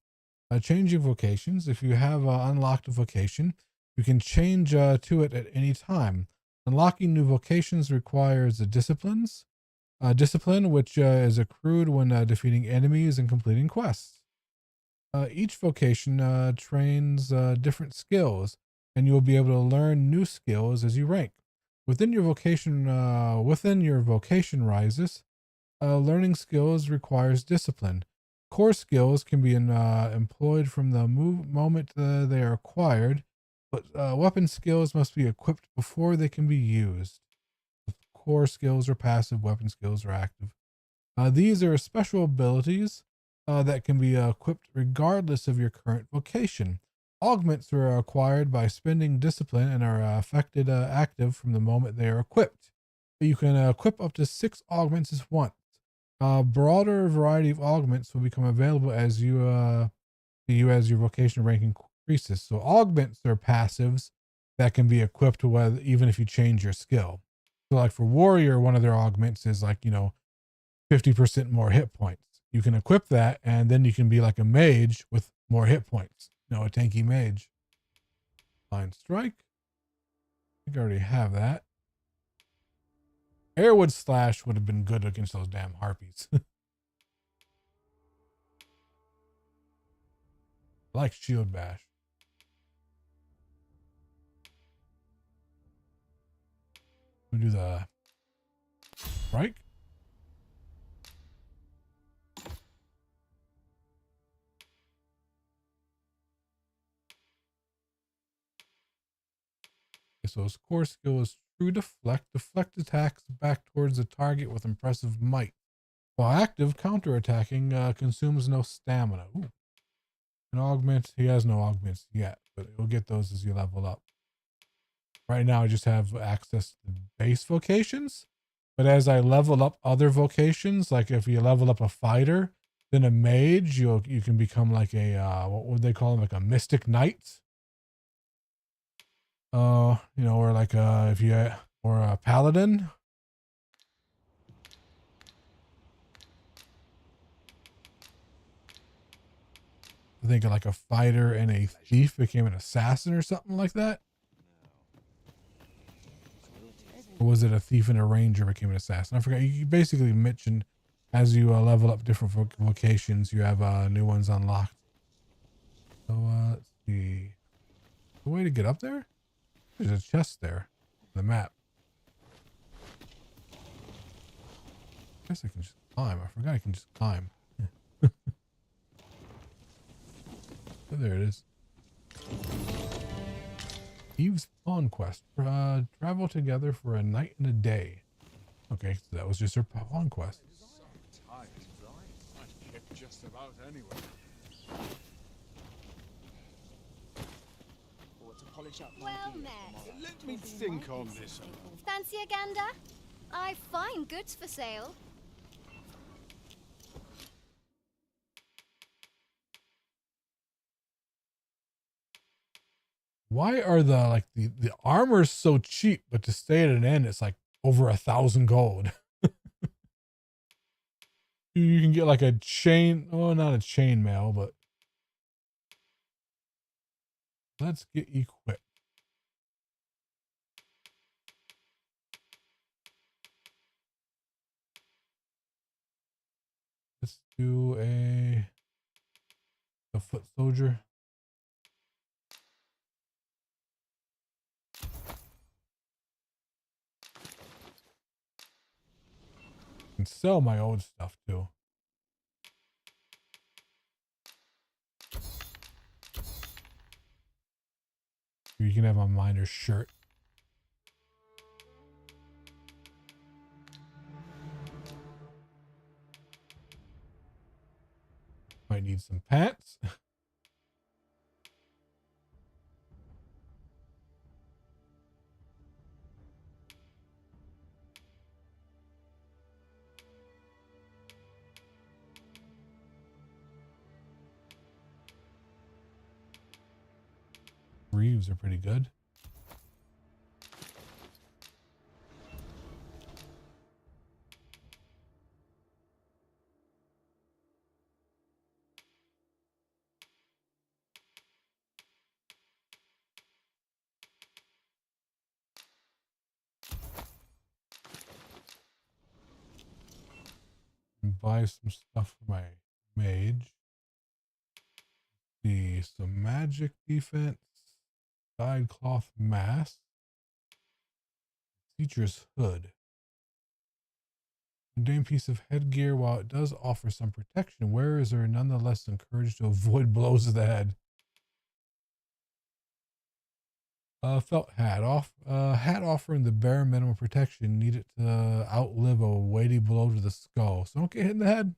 Changing vocations. If you have unlocked a vocation, you can change to it at any time. Unlocking new vocations requires discipline, which is accrued when defeating enemies and completing quests. Each vocation trains different skills, and you will be able to learn new skills as you rank. Within your vocation rises, learning skills requires discipline. Core skills can be employed from the moment they are acquired, but weapon skills must be equipped before they can be used. Core skills are passive, weapon skills are active. These are special abilities that can be equipped regardless of your current vocation. Augments are acquired by spending discipline and are affected active from the moment they are equipped. You can equip up to 6 augments at once. A broader variety of augments will become available as your vocation rank increases. So augments are passives that can be equipped with even if you change your skill. So like for warrior, one of their augments is 50% more hit points. You can equip that, and then you can be like a mage with more hit points. A tanky mage. Fine strike. I think I already have that. Airwood slash would have been good against those damn harpies. I like shield bash. We do the strike. So his core skill is true deflect. Deflect attacks back towards the target with impressive might. While active, counterattacking consumes no stamina. Ooh. An augment, he has no augments yet, but you'll get those as you level up. Right now I just have access to base vocations, but as I level up other vocations, like if you level up a fighter, then a mage, you can become like a, what would they call them? Like a mystic knight. Or like or a paladin. I think like a fighter and a thief became an assassin or something like that. Or was it a thief and a ranger became an assassin? I forgot. You basically mentioned as you level up different vocations, you have new ones unlocked. So let's see. The way to get up there? There's a chest there. The map. I guess I can just climb. I forgot I can just climb. Oh, there it is. Eve's Pawn Quest. Travel together for a night and a day. Okay, so that was just her pawn quest. Just about anywhere. Well met. Let me think on this. Fancy a gander? I've fine goods for sale. Why are the armors so cheap, but to stay at an end, it's like over 1,000 gold. You can get like a chain. Oh, not a chain mail, but let's get equipped. Let's do a foot soldier. I can sell my old stuff too. You can have a miner's shirt. Might need some pants. Reeves are pretty good. And buy some stuff for my mage. See some magic defense. Dyed cloth mask. Teacher's hood. Mundane piece of headgear. While it does offer some protection, wearers are nonetheless encouraged to avoid blows to the head. Felt hat hat offering the bare minimum protection needed to outlive a weighty blow to the skull. So don't get hit in the head.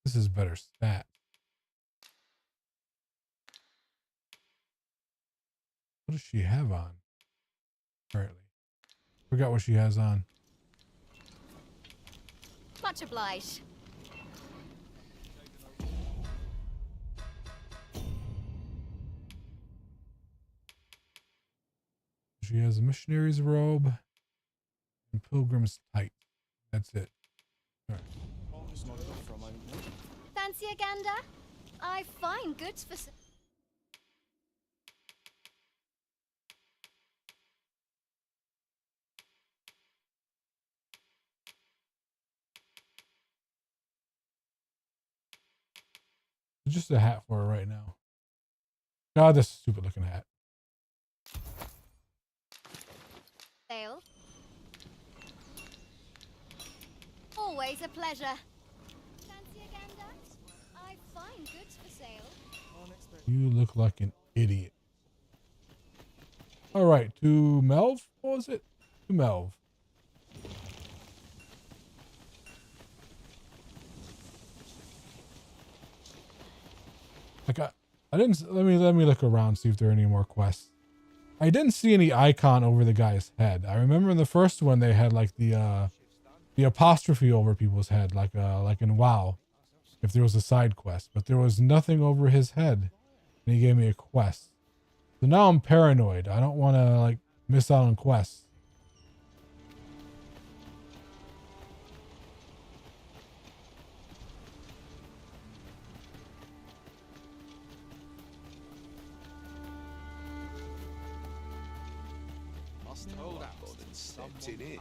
This is better stat. What does she have on? Apparently. Forgot what she has on. Much obliged. She has a missionary's robe and pilgrim's tight. That's it. All right. Fancy a gander? I find goods for... It's just a hat for her right now. God, this stupid looking hat. Sale. Always a pleasure. Fancy a gander? I find goods for sale. You look like an idiot. All right, to Melv. What was it? To Melv. Like I didn't. Let me look around, see if there are any more quests. I didn't see any icon over the guy's head. I remember in the first one they had like the apostrophe over people's head, like in WoW, if there was a side quest, but there was nothing over his head, and he gave me a quest. So now I'm paranoid. I don't want to like miss out on quests. Must hold out and stepped in it.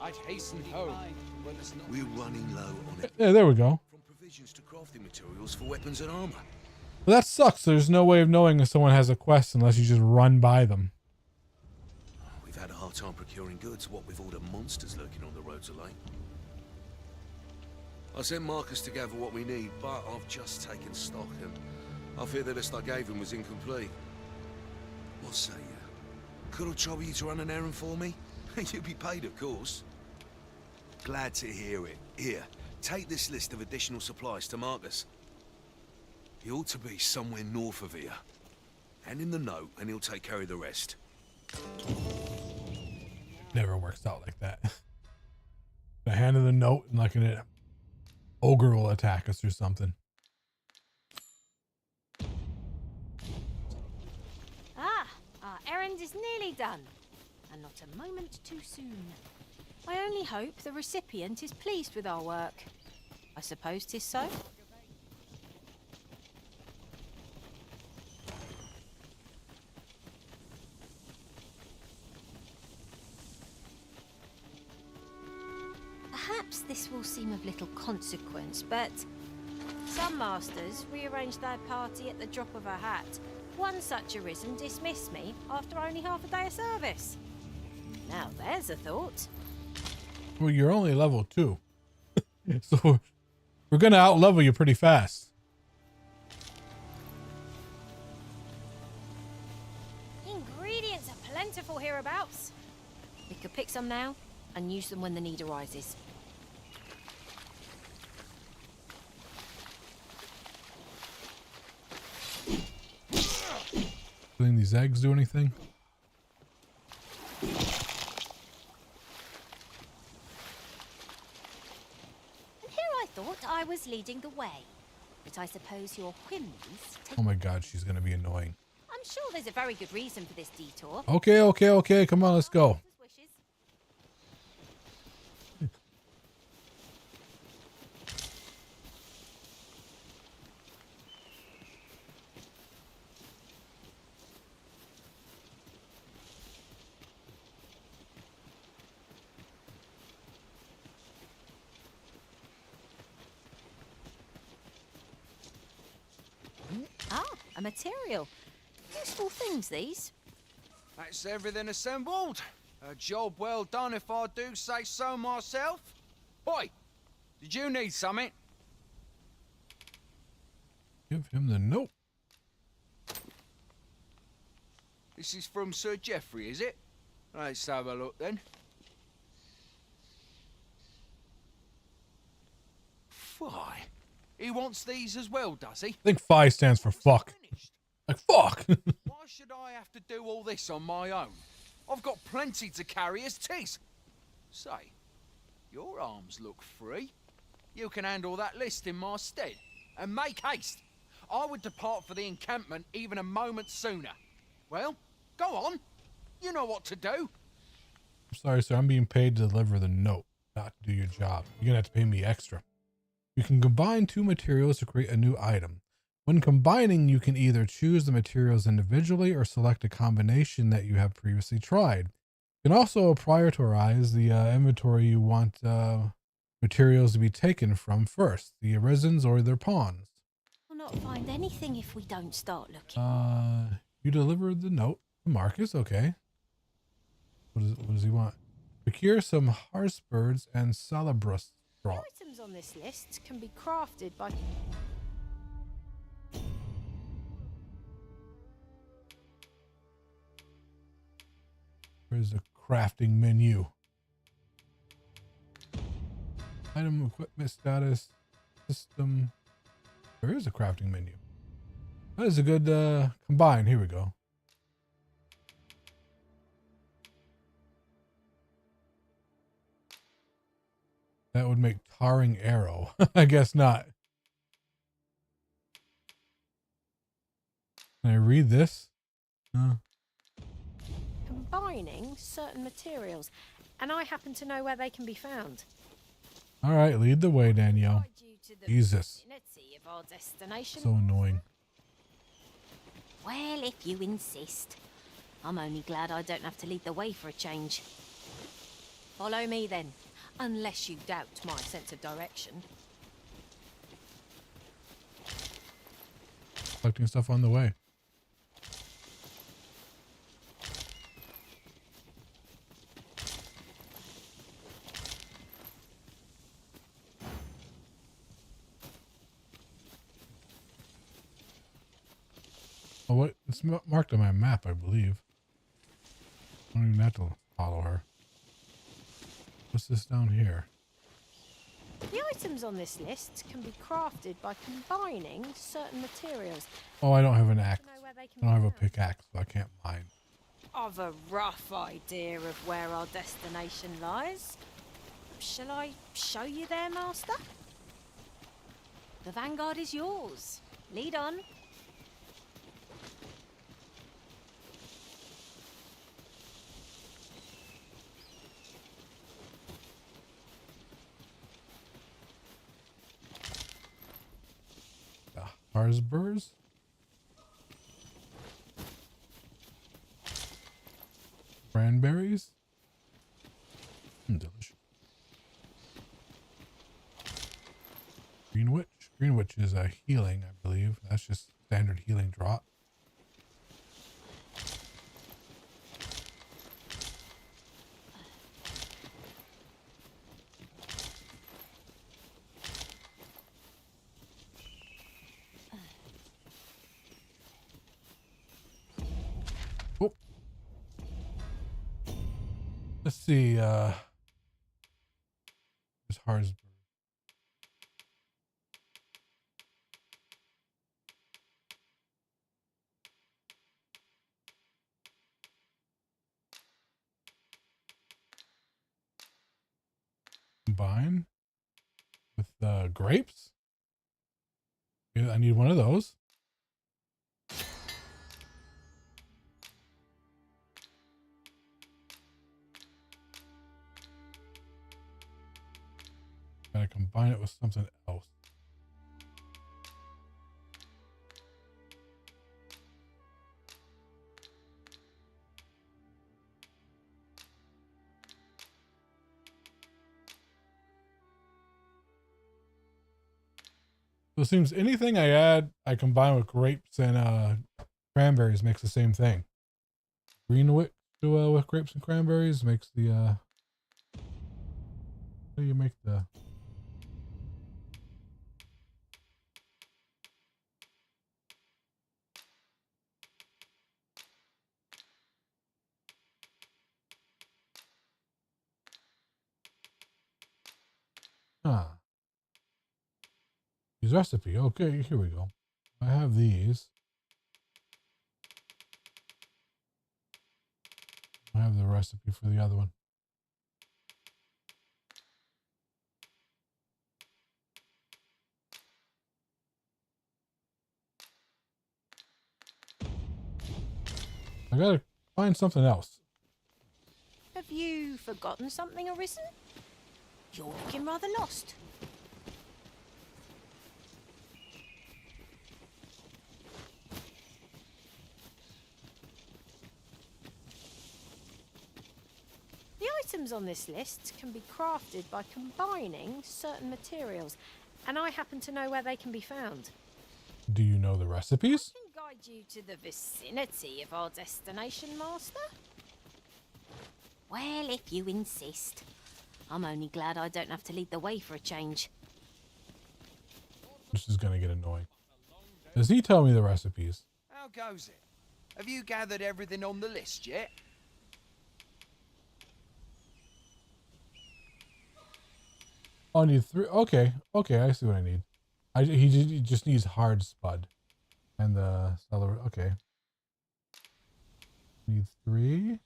I'd hasten home when there's not. We're running low on it. Yeah, there we go. From provisions to crafting materials for weapons and armor. Well, that sucks. There's no way of knowing if someone has a quest unless you just run by them. We've had a hard time procuring goods, what with all the monsters lurking on the roads of late. I sent Marcus to gather what we need, but I've just taken stock and I fear the list I gave him was incomplete. What say you? Could I trouble you to run an errand for me? You'll be paid, of course. Glad to hear it. Here, take this list of additional supplies to Marcus. He ought to be somewhere north of here. Hand him the note and he'll take care of the rest. Never works out like that. The hand of the note and like an ogre will attack us or something. Ah, our errand is nearly done, and not a moment too soon. I only hope the recipient is pleased with our work. I suppose 'tis so? Perhaps this will seem of little consequence, but some masters rearrange their party at the drop of a hat. One such arisen dismissed me after only half a day of service. Now there's a thought. Well, you're only level 2. So we're gonna out-level you pretty fast. Ingredients are plentiful hereabouts. We could pick some now and use them when the need arises. Think these eggs do anything? And here I thought I was leading the way. But I suppose your whims take... Oh my god, she's gonna be annoying. I'm sure there's a very good reason for this detour. Okay. Come on, let's go. Ah, a material. Useful things, these. That's everything assembled. A job well done if I do say so myself. Boy, did you need something? Give him the note. This is from Sir Geoffrey, is it? Let's have a look then. Why? He wants these as well, does he? I think phi stands for fuck. Like fuck. Why should I have to do all this on my own? I've got plenty to carry as tis. Say, your arms look free. You can handle that list in my stead. And make haste. I would depart for the encampment even a moment sooner. Well, go on. You know what to do. I'm sorry, sir. I'm being paid to deliver the note, not to do your job. You're gonna have to pay me extra. You can combine 2 materials to create a new item. When combining, you can either choose the materials individually or select a combination that you have previously tried. You can also prioritize the inventory you want materials to be taken from first, the arisons or their pawns. We'll not find anything if we don't start looking. You delivered the note to Marcus, okay. What does he want? Procure some harpsbirds and salabrus straw. Items on this list can be crafted by... Where's the crafting menu? Item, equipment status, system. There is a crafting menu. That is a good combine. Here we go. That would make tarring arrow. I guess not. Can I read this? Combining certain materials, and I happen to know where they can be found. All right, lead the way, Danielle. Jesus. Of our destination. So annoying. Well, if you insist. I'm only glad I don't have to lead the way for a change. Follow me then, unless you doubt my sense of direction. Collecting stuff on the way. Oh, what? It's marked on my map, I believe. I don't even have to follow her. What's this down here? The items on this list can be crafted by combining certain materials. Oh, I don't have an axe. I don't have a pickaxe, so I can't mine. I've a rough idea of where our destination lies. Shall I show you there, Master? The vanguard is yours. Lead on. Harpsbirds? Cranberries? Delicious. Greenwich? Greenwich is a healing, I believe. That's just standard healing drop. Let's see. There's Harsburg. Combine with grapes. Yeah, I need one of those. Gotta combine it with something else. So it seems anything I add, I combine with grapes and cranberries makes the same thing. Green wick with grapes and cranberries makes the how do you make the use recipe. Okay, here we go. I have these. I have the recipe for the other one. I gotta find something else. Have you forgotten something, Arisen? You're looking rather lost. The items on this list can be crafted by combining certain materials, and I happen to know where they can be found. Do you know the recipes? I can guide you to the vicinity of our destination, Master. Well, if you insist. I'm only glad I don't have to lead the way for a change. This is gonna get annoying. Does he tell me the recipes? How goes it? Have you gathered everything on the list yet? Oh, I need 3. Okay, okay, I see what I need. He just needs hard spud and the celery. Okay, need 3.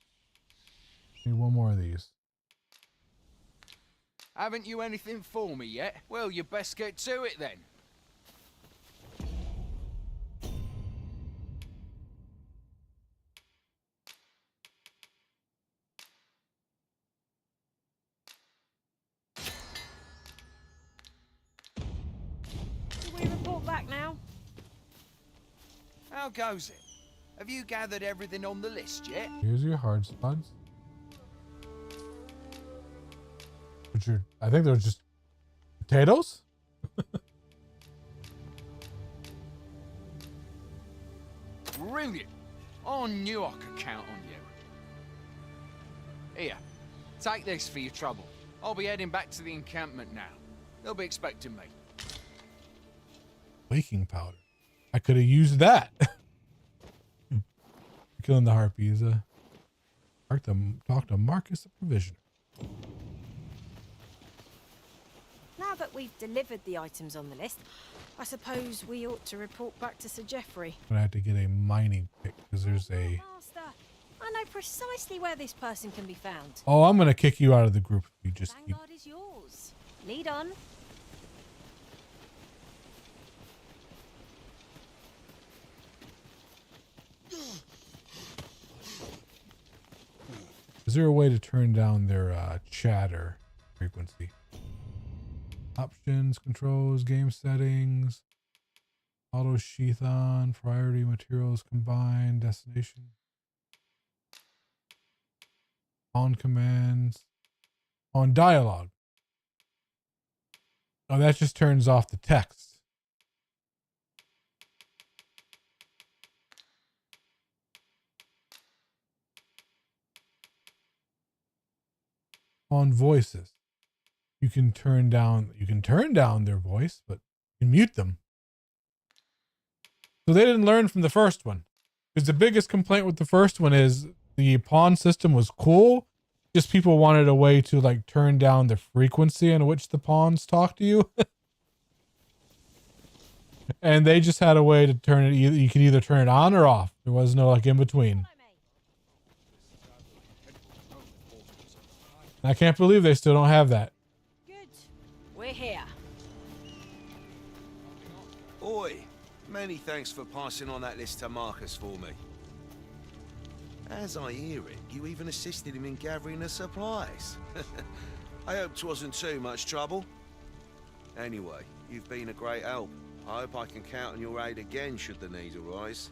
Need 1 more of these. Haven't you anything for me yet? Well, you best get to it then. Do we report back now? How goes it? Have you gathered everything on the list yet? Here's your hard spuds. Which are, I think they're just potatoes. Brilliant. I knew I could count on you. Here, take this for your trouble. I'll be heading back to the encampment now. They'll be expecting me. Waking powder. I could have used that. Killing the harpies. Talk to Marcus the Provisioner. Now that we've delivered the items on the list, I suppose we ought to report back to Sir Geoffrey. But I have to get a mining pick because there's a. Master, I know precisely where this person can be found. Oh, I'm gonna kick you out of the group if you just keep. Vanguard is yours. Lead on. Is there a way to turn down their chatter frequency? Options, controls, game settings, auto sheath on, priority materials combined, destination, on commands, on dialogue. Oh, that just turns off the text. On voices, you can turn down their voice, but you can mute them. So they didn't learn from the first one, because the biggest complaint with the first one is the pawn system was cool, Just people wanted a way to like turn down the frequency in which the pawns talk to you. And they just had a way to turn it. You could either turn it on or off. There was no like in between. And I can't believe they still don't have that. Good. We're here. Oi, many thanks for passing on that list to Marcus for me. As I hear it, you even assisted him in gathering the supplies. I hope 'twasn't too much trouble. Anyway, you've been a great help. I hope I can count on your aid again should the need arise.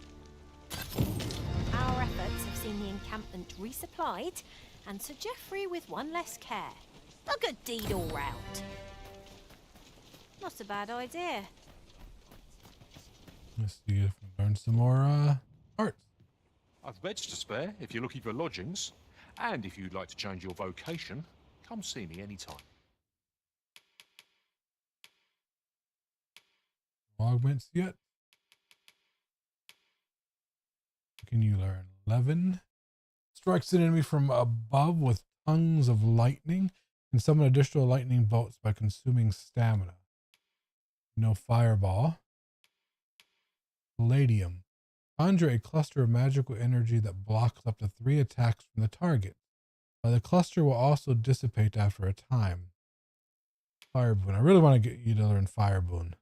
Our efforts have seen the encampment resupplied, and Sir Geoffrey with one less care. A good deed all round. Not a bad idea. Let's see if we learn some more arts. I've beds to spare if you're looking for lodgings. And if you'd like to change your vocation, come see me anytime. Augments yet? What can you learn? 11. Strikes an enemy from above with tongues of lightning and summon additional lightning bolts by consuming stamina. No fireball. Palladium. Conjure a cluster of magical energy that blocks up to 3 attacks from the target. The cluster will also dissipate after a time. Fire boon. I really want to get you to learn fire boon.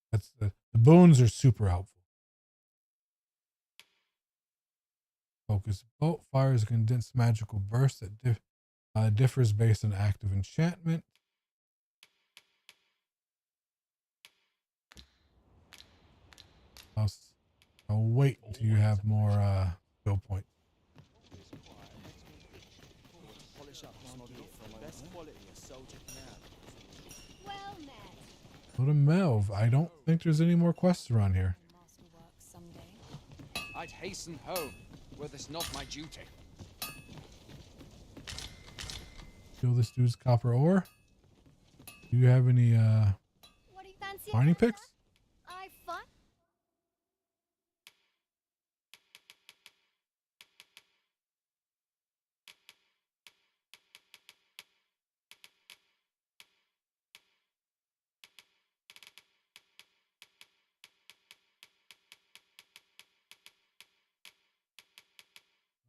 That's the boons are super helpful. Focus bolt fires a condensed magical burst that differs based on active enchantment. I'll wait until you have more skill points. Well met. Go to Melv. I don't think there's any more quests around here. I'd hasten home, were this not my duty. Kill this dude's copper ore. Do you have any What do you fancy? mining picks? I find.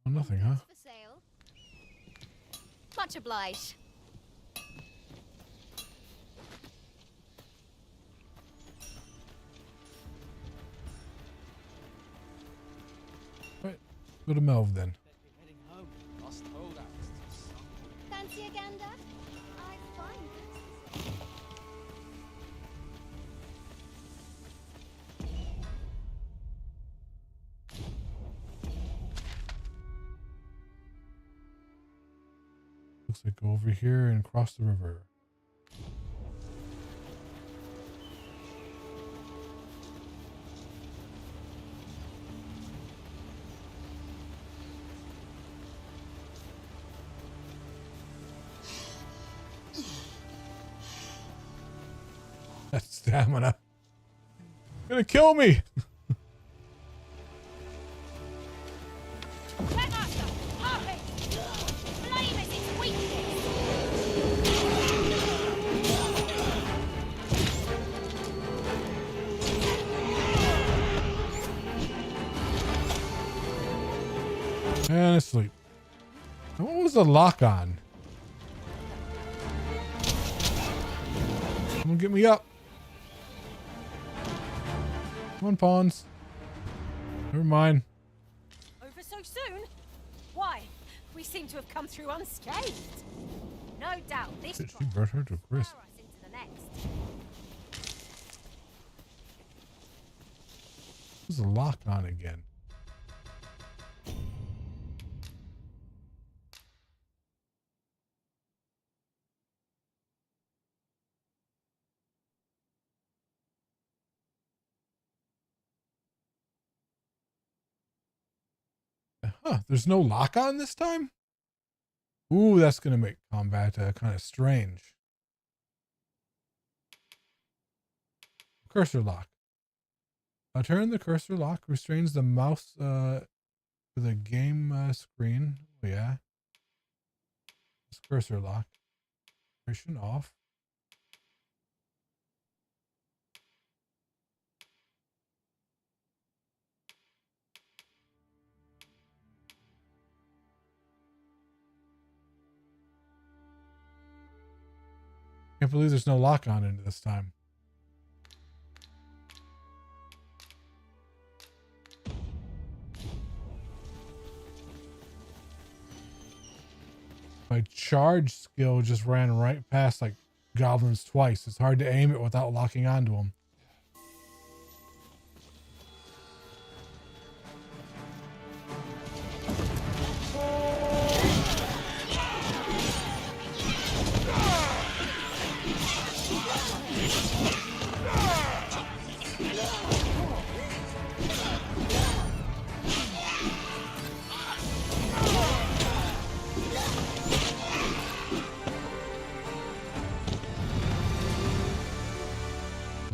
Oh, nothing, huh? For sale. Much obliged. Right. Go to Melv then. Fancy a gander? I find. Looks like go over here and cross the river. That stamina. Gonna kill me. And asleep. And what was the lock on? Come on, get me up. Come on, pawns. Never mind. Over so soon? Why? We seem to have come through unscathed. No doubt this She trial burnt her to a will crisp. spur us into the next. What's the lock on again? Huh, there's no lock on this time? Ooh, that's going to make combat kind of strange. Cursor lock. Turn the cursor lock restrains the mouse to the game screen. Oh, yeah. Mouse cursor lock. Mission off. Can't believe there's no lock on into this time. My charge skill just ran right past like goblins twice. It's hard to aim it without locking onto them.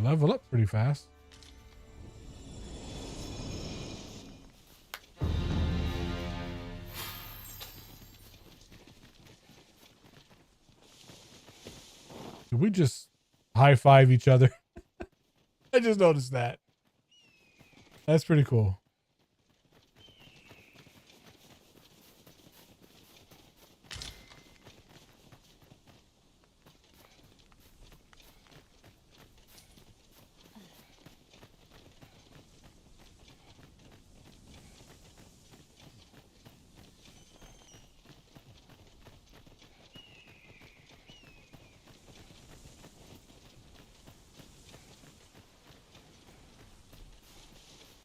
Level up pretty fast. Did we just high five each other? I just noticed that. That's pretty cool.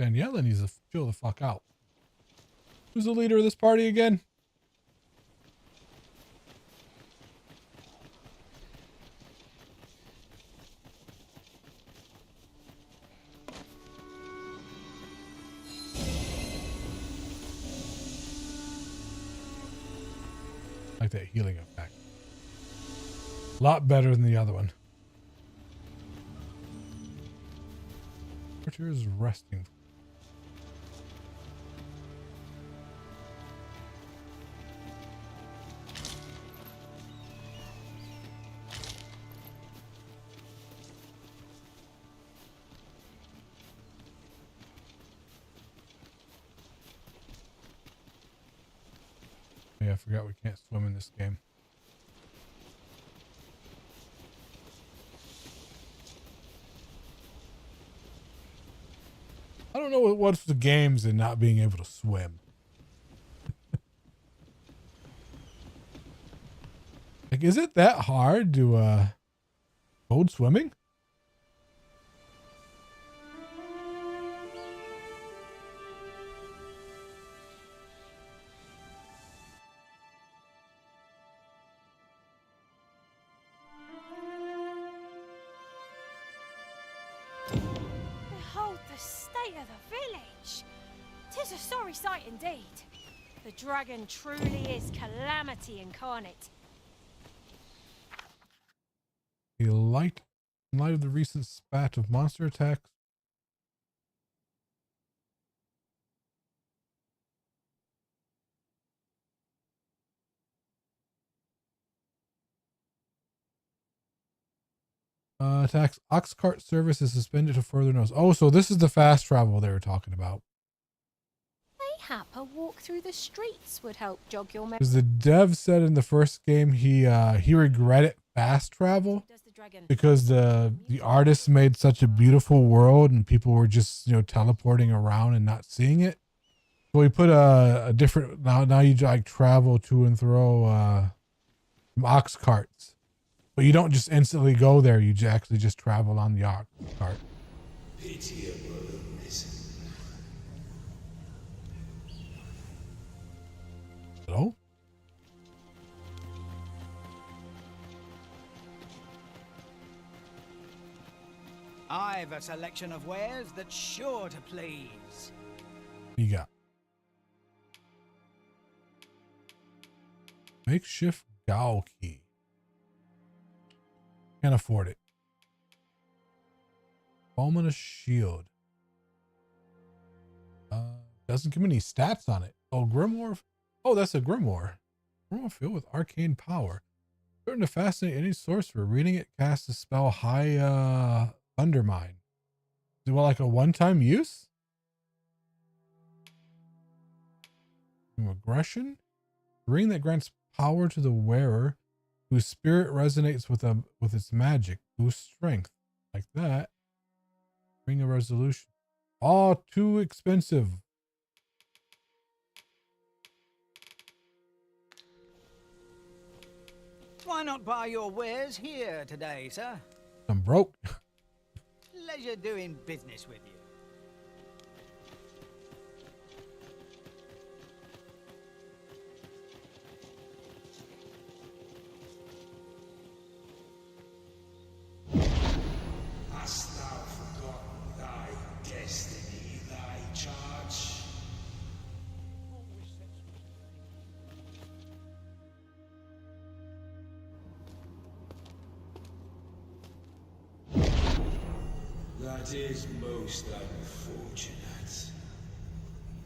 Daniela needs to chill the fuck out. Who's the leader of this party again? Like that healing effect. A lot better than the other one. Archer is resting. Yeah, I forgot we can't swim in this game. I don't know what's the games and not being able to swim. Like, is it that hard to code swimming? Behold the state of the village. 'Tis a sorry sight indeed. The dragon truly is calamity incarnate. In light of the recent spat of monster attacks. Attacks ox cart service is suspended to further notice. Oh, so this is the fast travel they were talking about. Mayhap a walk through the streets would help jog your memory. Because the dev said in the first game he regretted fast travel because the artists made such a beautiful world and people were just teleporting around and not seeing it. So we put a different now you like travel to and fro ox carts. But you don't just instantly go there. You actually just travel on the ox cart. Hello? I've a selection of wares that's sure to please. You got makeshift Gao key. Can't afford it. Fulminous shield. Doesn't give me any stats on it. Oh, grimoire. Oh, that's a grimoire. Scroll filled with arcane power. Certain to fascinate any sorcerer. Reading it casts the spell High Undermine. Is it like a one-time use? Aggression? Ring that grants power to the wearer whose spirit resonates with its magic. Boost strength. Like that. Ring of resolution. All too expensive. Why not buy your wares here today, sir? I'm broke. Pleasure doing business with you. Hast thou forgotten thy destiny, thy charge? That is most unfortunate,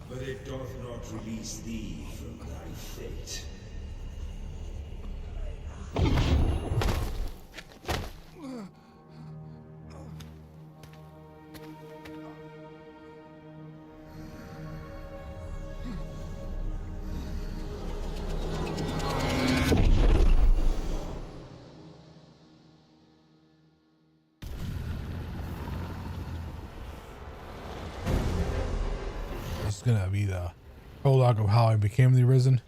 but it doth not release thee from thy fate. This is gonna be the prologue of how I became the Arisen.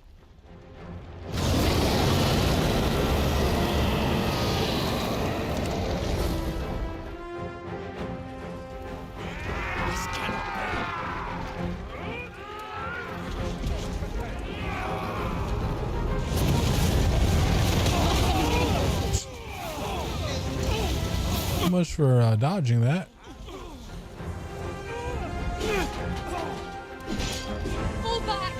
So much for dodging that. Fall back!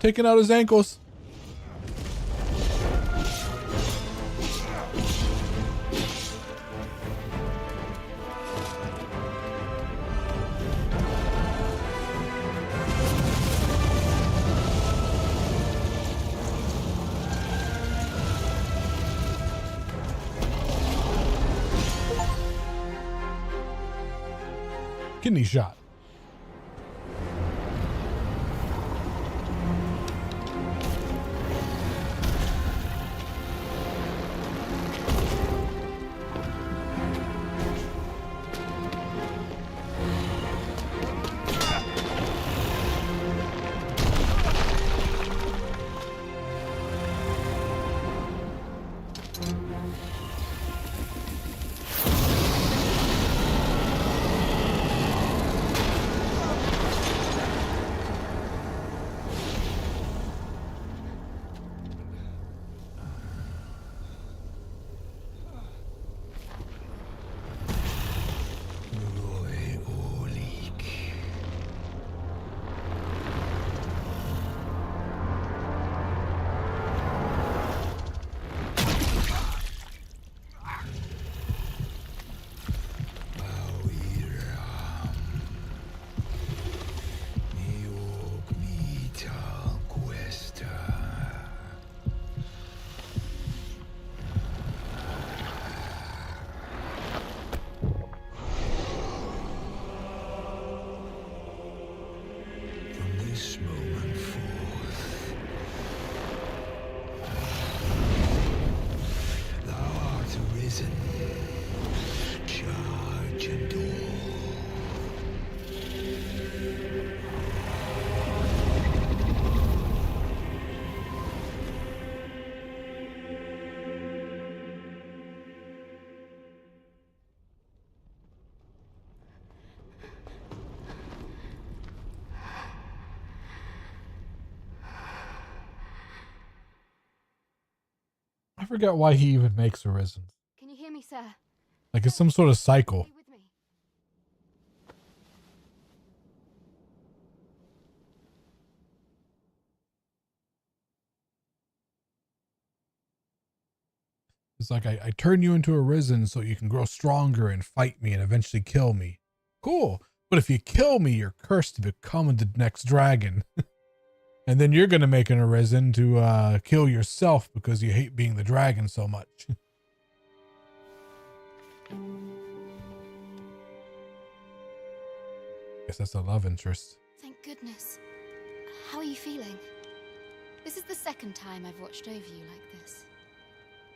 Taking out his ankles. Kidney shot. This moment forth, thou art arisen. Charge and all. I forgot why he even makes Arisen. Can you hear me, sir? Like it's some sort of cycle. Stay with me. It's like I turn you into Arisen so you can grow stronger and fight me and eventually kill me. Cool. But if you kill me, you're cursed to become the next dragon. And then you're going to make an arisen to kill yourself because you hate being the dragon so much. Guess that's a love interest. Thank goodness. How are you feeling? This is the second time I've watched over you like this,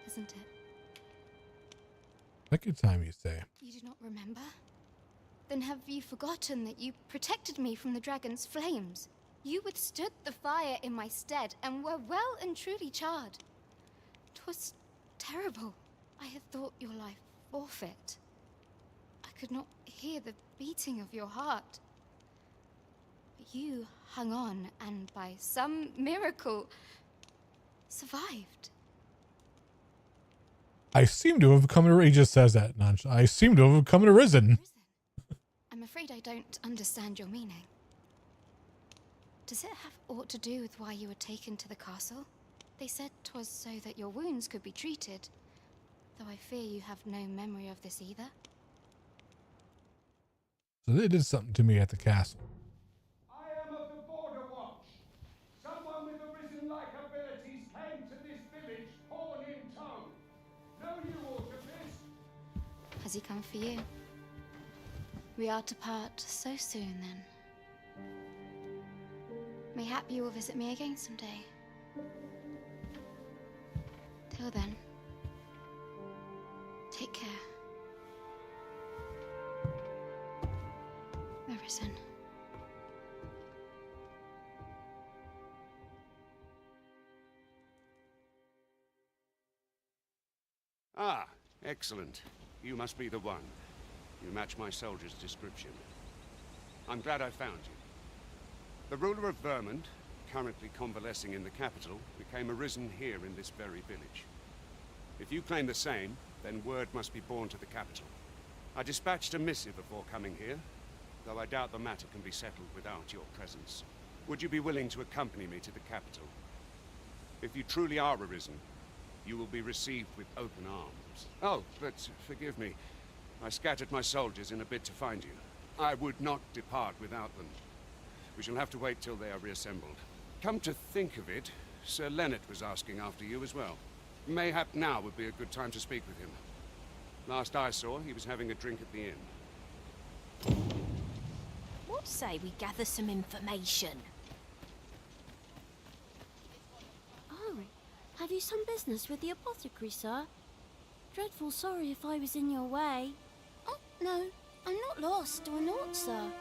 isn't it? Second time, you say. You do not remember? Then have you forgotten that you protected me from the dragon's flames? You withstood the fire in my stead and were well and truly charred. 'Twas terrible. I had thought your life forfeit. I could not hear the beating of your heart. But you hung on and by some miracle survived. I seem to have become an. He just says that. I seem to have become an arisen. I'm afraid I don't understand your meaning. Does it have aught to do with why you were taken to the castle? They said 'twas so that your wounds could be treated, though I fear you have no memory of this either. So they did something to me at the castle. I am of the Border Watch. Someone with arisen-like abilities came to this village, horn in tow. Know you aught of this? Has he come for you? We are to part so soon, then. Mayhap you will visit me again someday. Till then, take care. Arisen. Ah, excellent. You must be the one. You match my soldier's description. I'm glad I found you. The ruler of Vermont, currently convalescing in the capital, became arisen here in this very village. If you claim the same, then word must be borne to the capital. I dispatched a missive before coming here, though I doubt the matter can be settled without your presence. Would you be willing to accompany me to the capital? If you truly are arisen, you will be received with open arms. Oh, but forgive me. I scattered my soldiers in a bid to find you. I would not depart without them. We shall have to wait till they are reassembled. Come to think of it, Sir Leonard was asking after you as well. Mayhap now would be a good time to speak with him. Last I saw, he was having a drink at the inn. What say we gather some information? Oh, have you some business with the apothecary, sir? Dreadful sorry if I was in your way. Oh, no, I'm not lost or naught, sir.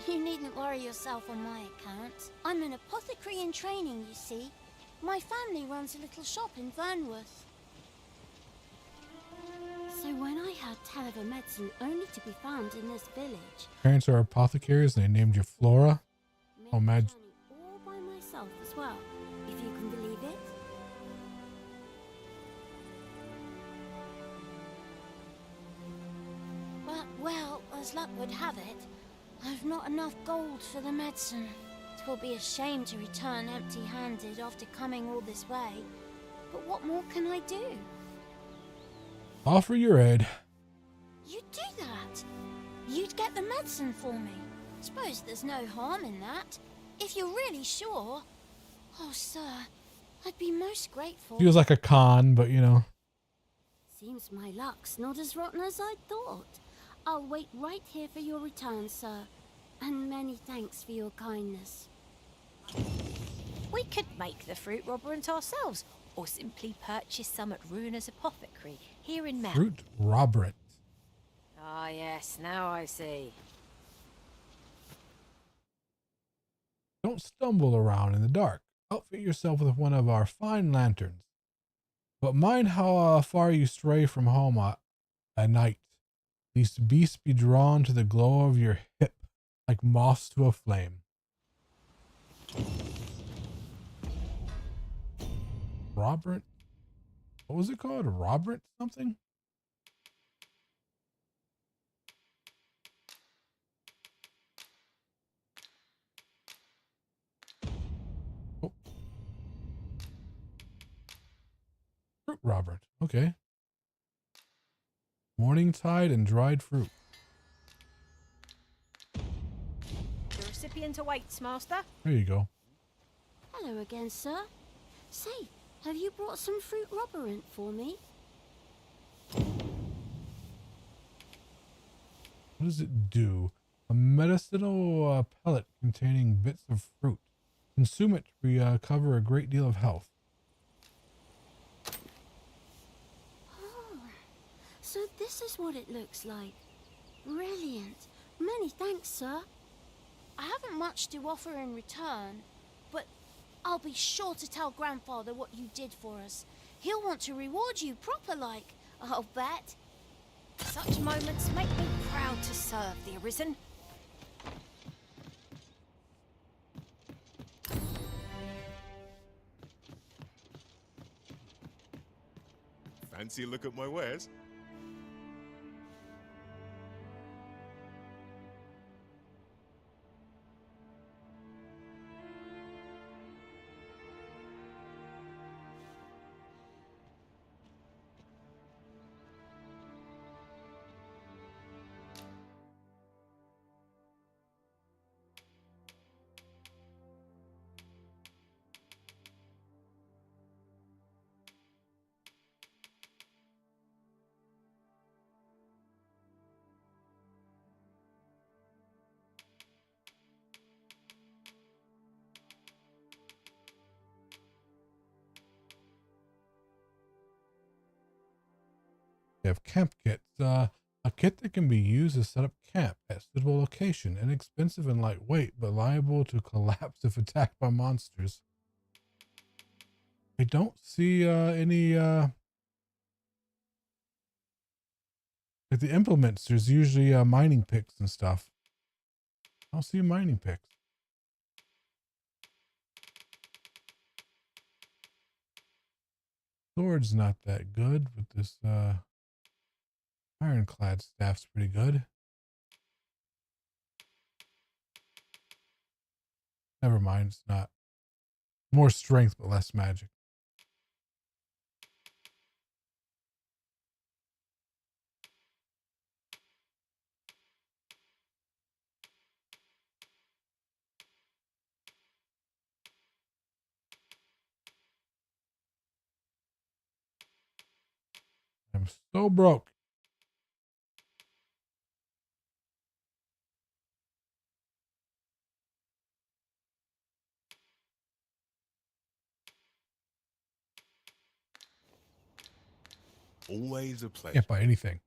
You needn't worry yourself on my account. I'm an apothecary in training, you see. My family runs a little shop in Vernworth. So when I heard tell of a medicine only to be found in this village... Parents are apothecaries and they named you Flora. Oh, imagine. All by myself as well, if you can believe it. But, well, as luck would have it, I've not enough gold for the medicine. 'Twill be a shame to return empty-handed after coming all this way. But what more can I do? Offer your aid. You'd do that? You'd get the medicine for me? Suppose there's no harm in that. If you're really sure. Oh, sir, I'd be most grateful. Feels like a con, but you know. Seems my luck's not as rotten as I thought. I'll wait right here for your return, sir. And many thanks for your kindness. We could make the fruit robberant ourselves, or simply purchase some at Runa's apothecary here in Mel. Fruit Robert. Ah, yes, now I see. Don't stumble around in the dark. Outfit yourself with one of our fine lanterns. But mind how far you stray from home at night, lest beasts be drawn to the glow of your hip like moths to a flame. Robert? What was it called? Robert something? Oh. Fruit Robert. Okay. Morning tide and dried fruit. recipient awaits, Master. There you go. Hello again, sir. Say, have you brought some fruit robberant for me? What does it do? A medicinal pellet containing bits of fruit. Consume it to recover a great deal of health. Oh, so this is what it looks like. Brilliant. Many thanks, sir. I haven't much to offer in return, but I'll be sure to tell Grandfather what you did for us. He'll want to reward you proper like, I'll bet. Such moments make me proud to serve the Arisen. Fancy a look at my wares? They have camp kits. A kit that can be used to set up camp at suitable location. Inexpensive and lightweight, but liable to collapse if attacked by monsters. I don't see any like the implements. There's usually mining picks and stuff. I don't see mining picks. Sword's not that good, but this ironclad staff's pretty good. Never mind, it's not. More strength, but less magic. I'm so broke. Always a pleasure. Can't buy anything.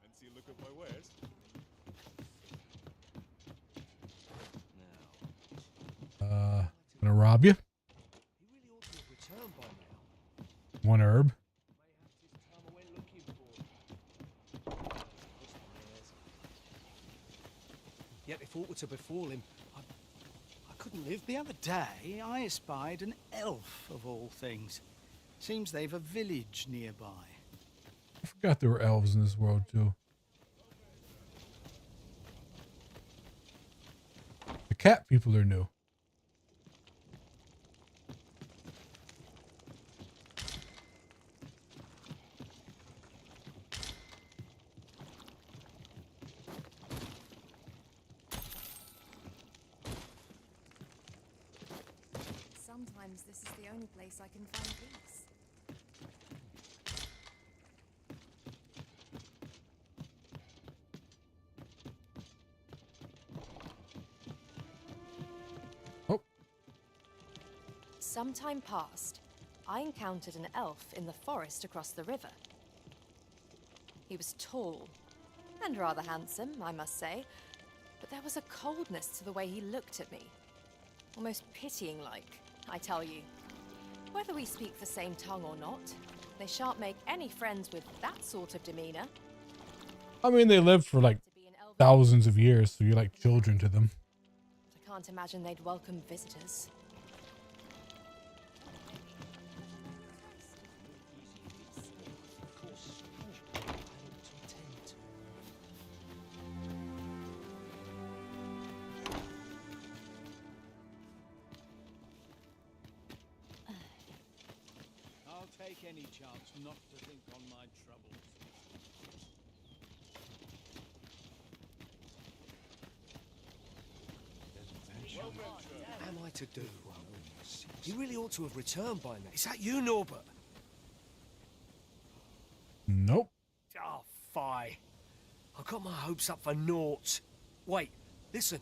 Fancy a look at my wares? Gonna rob you. One herb. Yet if aught were to befall him, I couldn't live. The other day, I espied an elf of all things. Seems they've a village nearby. I forgot there were elves in this world too. The cat people are new. Sometimes this is the only place I can find peace. Oh. Some time passed. I encountered an elf in the forest across the river. He was tall and rather handsome, I must say, but there was a coldness to the way he looked at me. Almost pitying-like, I tell you. Whether we speak the same tongue or not, they shan't make any friends with that sort of demeanor. I mean, they lived for like thousands of years, so you're like children to them. I can't imagine they'd welcome visitors. I'll take any chance not to think on my troubles. am I to do? You really ought to have returned by now. Is that you, Norbert? Nope. Oh, fie. I got my hopes up for naught. Wait, listen.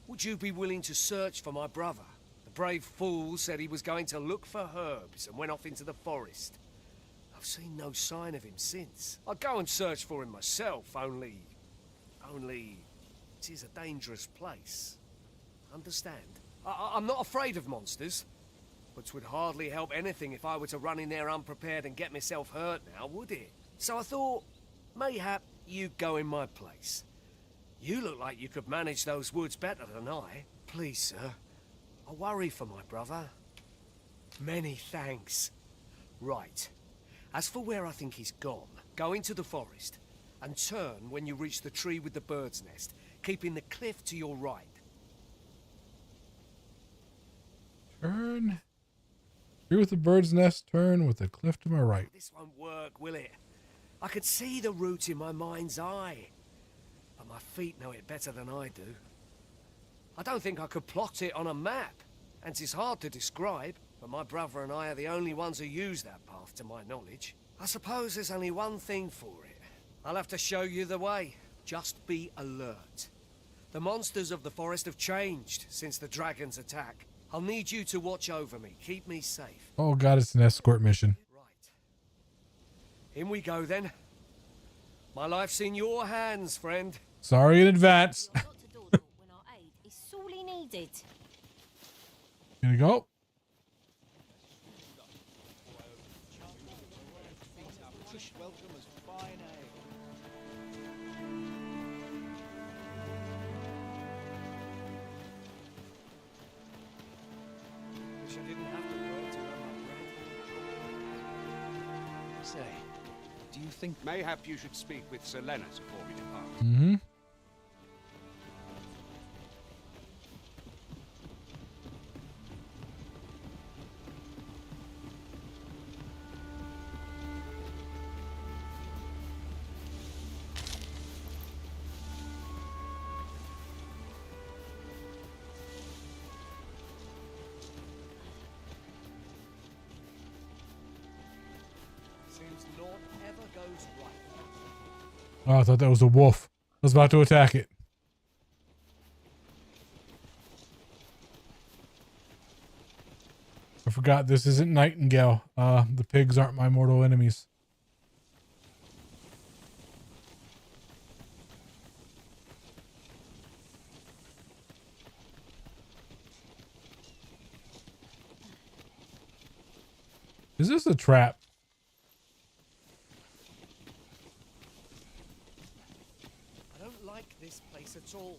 Would you be willing to search for my brother? The brave fool said he was going to look for herbs and went off into the forest. I've seen no sign of him since. I'd go and search for him myself, only... it is a dangerous place. Understand? I'm not afraid of monsters, but 'twould hardly help anything if I were to run in there unprepared and get myself hurt now, would it? So I thought, mayhap you'd go in my place. You look like you could manage those woods better than I. Please, sir, I worry for my brother. Many thanks. Right. As for where I think he's gone, go into the forest and turn when you reach the tree with the bird's nest, keeping the cliff to your right. Turn. Here with the bird's nest, turn with the cliff to my right. This won't work, will it? I could see the route in my mind's eye, but my feet know it better than I do. I don't think I could plot it on a map, and it's hard to describe, but my brother and I are the only ones who use that path to my knowledge. I suppose there's only one thing for it. I'll have to show you the way. Just be alert. The monsters of the forest have changed since the dragon's attack. I'll need you to watch over me, keep me safe. Oh god, it's an escort mission. In we go then. My life's in your hands, friend. Sorry in advance. It's sorely needed. Here we go. Wish I didn't have to work to earn my bread. Say, do you think mayhap you should speak with Sir Leonard before we depart? Mm-hmm. Seems naught ever goes right. Oh, I thought that was a wolf. I was about to attack it. I forgot this isn't Nightingale. The pigs aren't my mortal enemies. Is this a trap? I don't like this place at all.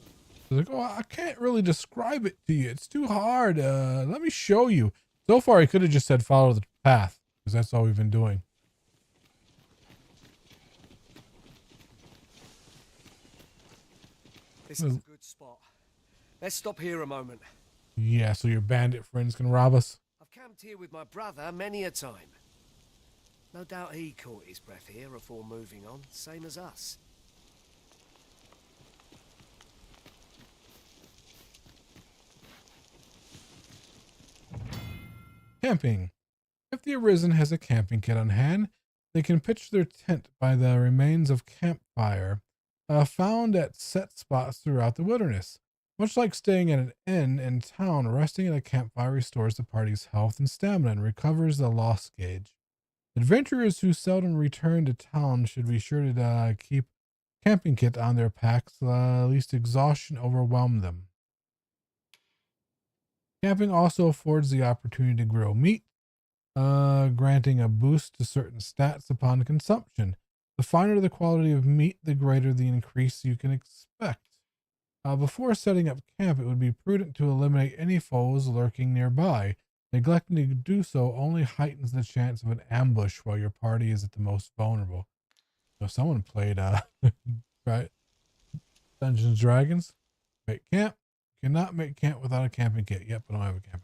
I was like, oh, I can't really describe it to you. It's too hard. Let me show you. So far, he could have just said follow the path, because that's all we've been doing. This is a good spot. Let's stop here a moment. Yeah, so your bandit friends can rob us. I've camped here with my brother many a time. No doubt he caught his breath here before moving on, same as us. Camping. If the Arisen has a camping kit on hand, they can pitch their tent by the remains of campfire found at set spots throughout the wilderness. Much like staying at an inn in town, resting at a campfire restores the party's health and stamina and recovers the loss gauge. Adventurers who seldom return to town should be sure to keep camping kit on their packs, lest exhaustion overwhelm them. Camping also affords the opportunity to grow meat, granting a boost to certain stats upon consumption. The finer the quality of meat, the greater the increase you can expect. Before setting up camp, it would be prudent to eliminate any foes lurking nearby. Neglecting to do so only heightens the chance of an ambush while your party is at the most vulnerable. So someone played right, Dungeons & Dragons. Make camp. You cannot make camp without a camping kit. Yep, I don't have a camping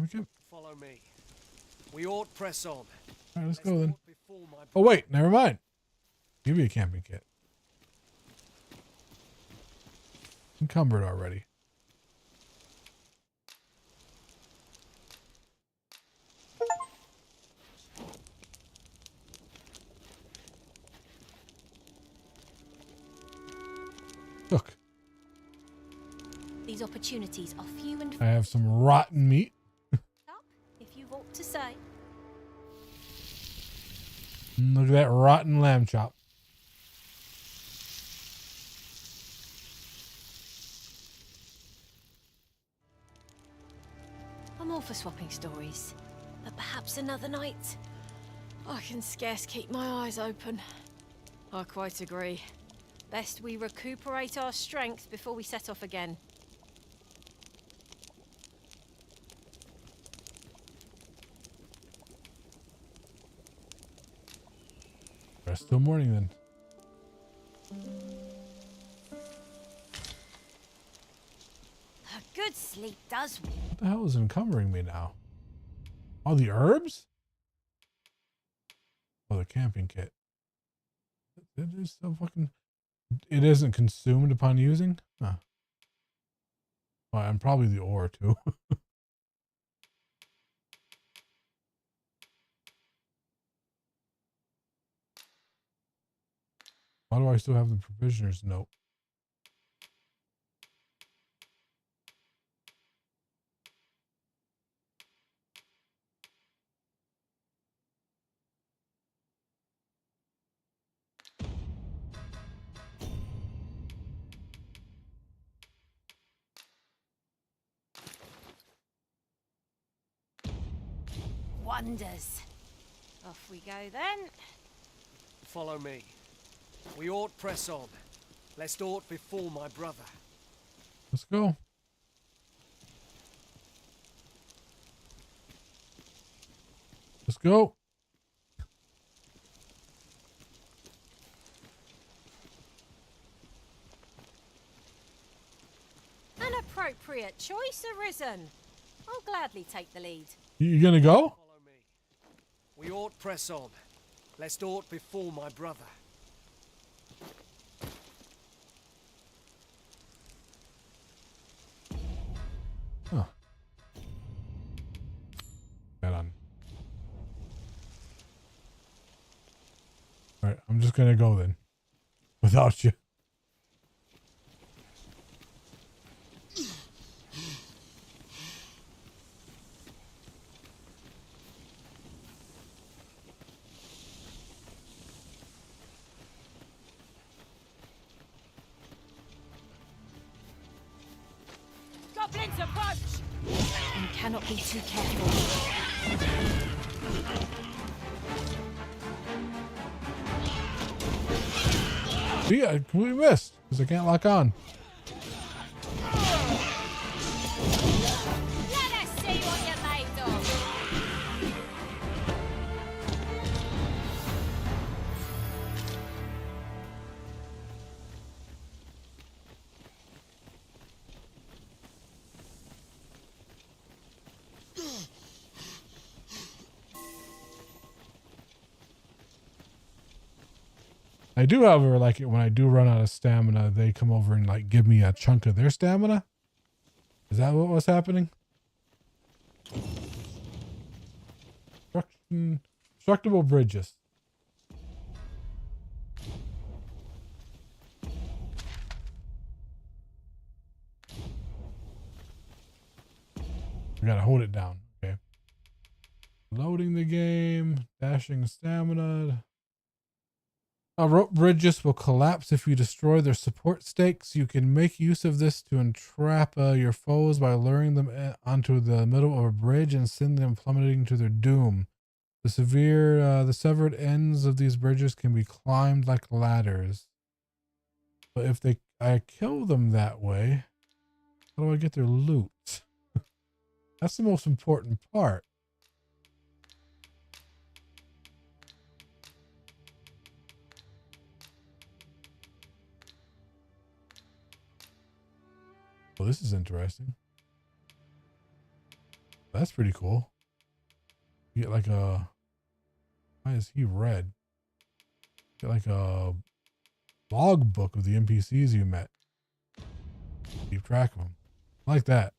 kit. Follow me. We ought press on. All right, let's go then. Oh wait, never mind. Give me a camping kit. Encumbered already. Look, These opportunities are few and I have some rotten meat. if you've aught to say. Look at that rotten lamb chop. I'm all for swapping stories, but perhaps another night. I can scarce keep my eyes open. I quite agree. Best we recuperate our strength before we set off again. Rest till morning then. A good sleep does. What the hell is encumbering me now? All the herbs? Oh, the camping kit. It is so fucking... It isn't consumed upon using? Huh. Well, and probably the ore too. Why do I still have the provisioner's note? Wonders. Off we go then. Follow me. We ought press on, lest aught befall my brother. Let's go. Let's go. An appropriate choice arisen. I'll gladly take the lead. You gonna go? We ought press on, lest aught befall my brother. Huh. Got on. Alright, I'm just gonna go then. Without you. Goblins approach! You cannot be too careful. See, I completely missed because I can't lock on. Let us see what you're made of. I do, however, like it when I do run out of stamina, they come over and like give me a chunk of their stamina. Is that what was happening? Constructible bridges. I gotta hold it down. Okay. Loading the game, dashing stamina. Rope bridges will collapse if you destroy their support stakes. You can make use of this to entrap your foes by luring them onto the middle of a bridge and send them plummeting to their doom. The severed ends of these bridges can be climbed like ladders. But if I kill them that way, how do I get their loot? That's the most important part. Well, this is interesting. That's pretty cool. You get like a Why is he red? Get like a log book of the NPCs you met. Keep track of them. I like that.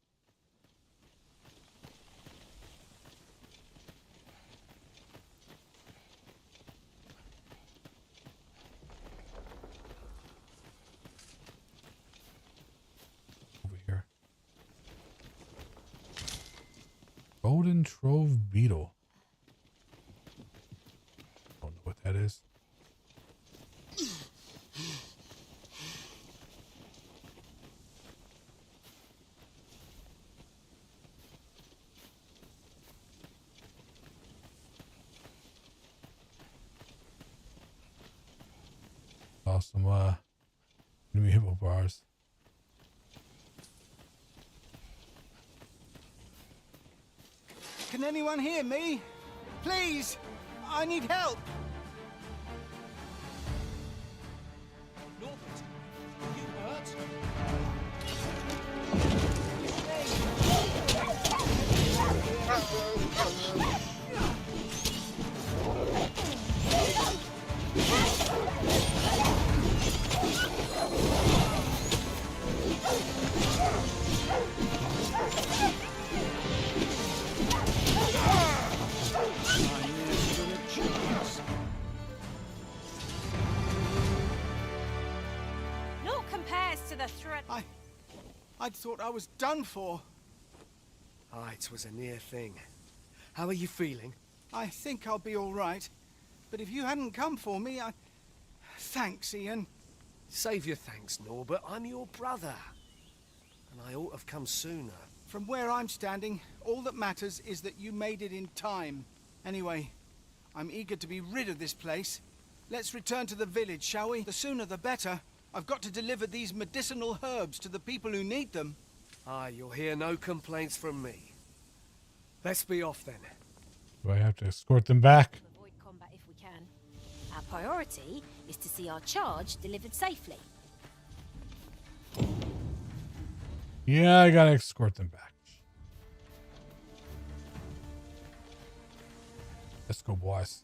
Over here. Golden Trove Beetle. Don't know what that is. Awesome. Enemy hippo bars. Can anyone hear me? Please! I need help! Norbert, you hurt? Naught compares to the threat. I'd thought I was done for. Ah, it was a near thing. How are you feeling? I think I'll be all right. But if you hadn't come for me, Thanks, Ian. Save your thanks, Norbert. I'm your brother. And I ought to have come sooner. From where I'm standing, all that matters is that you made it in time. Anyway, I'm eager to be rid of this place. Let's return to the village, shall we? The sooner the better. I've got to deliver these medicinal herbs to the people who need them. Ah, you'll hear no complaints from me. Let's be off then. Do I have to escort them back? Avoid combat if we can. Our priority is to see our charge delivered safely. Yeah, I gotta escort them back. Let's go, boys.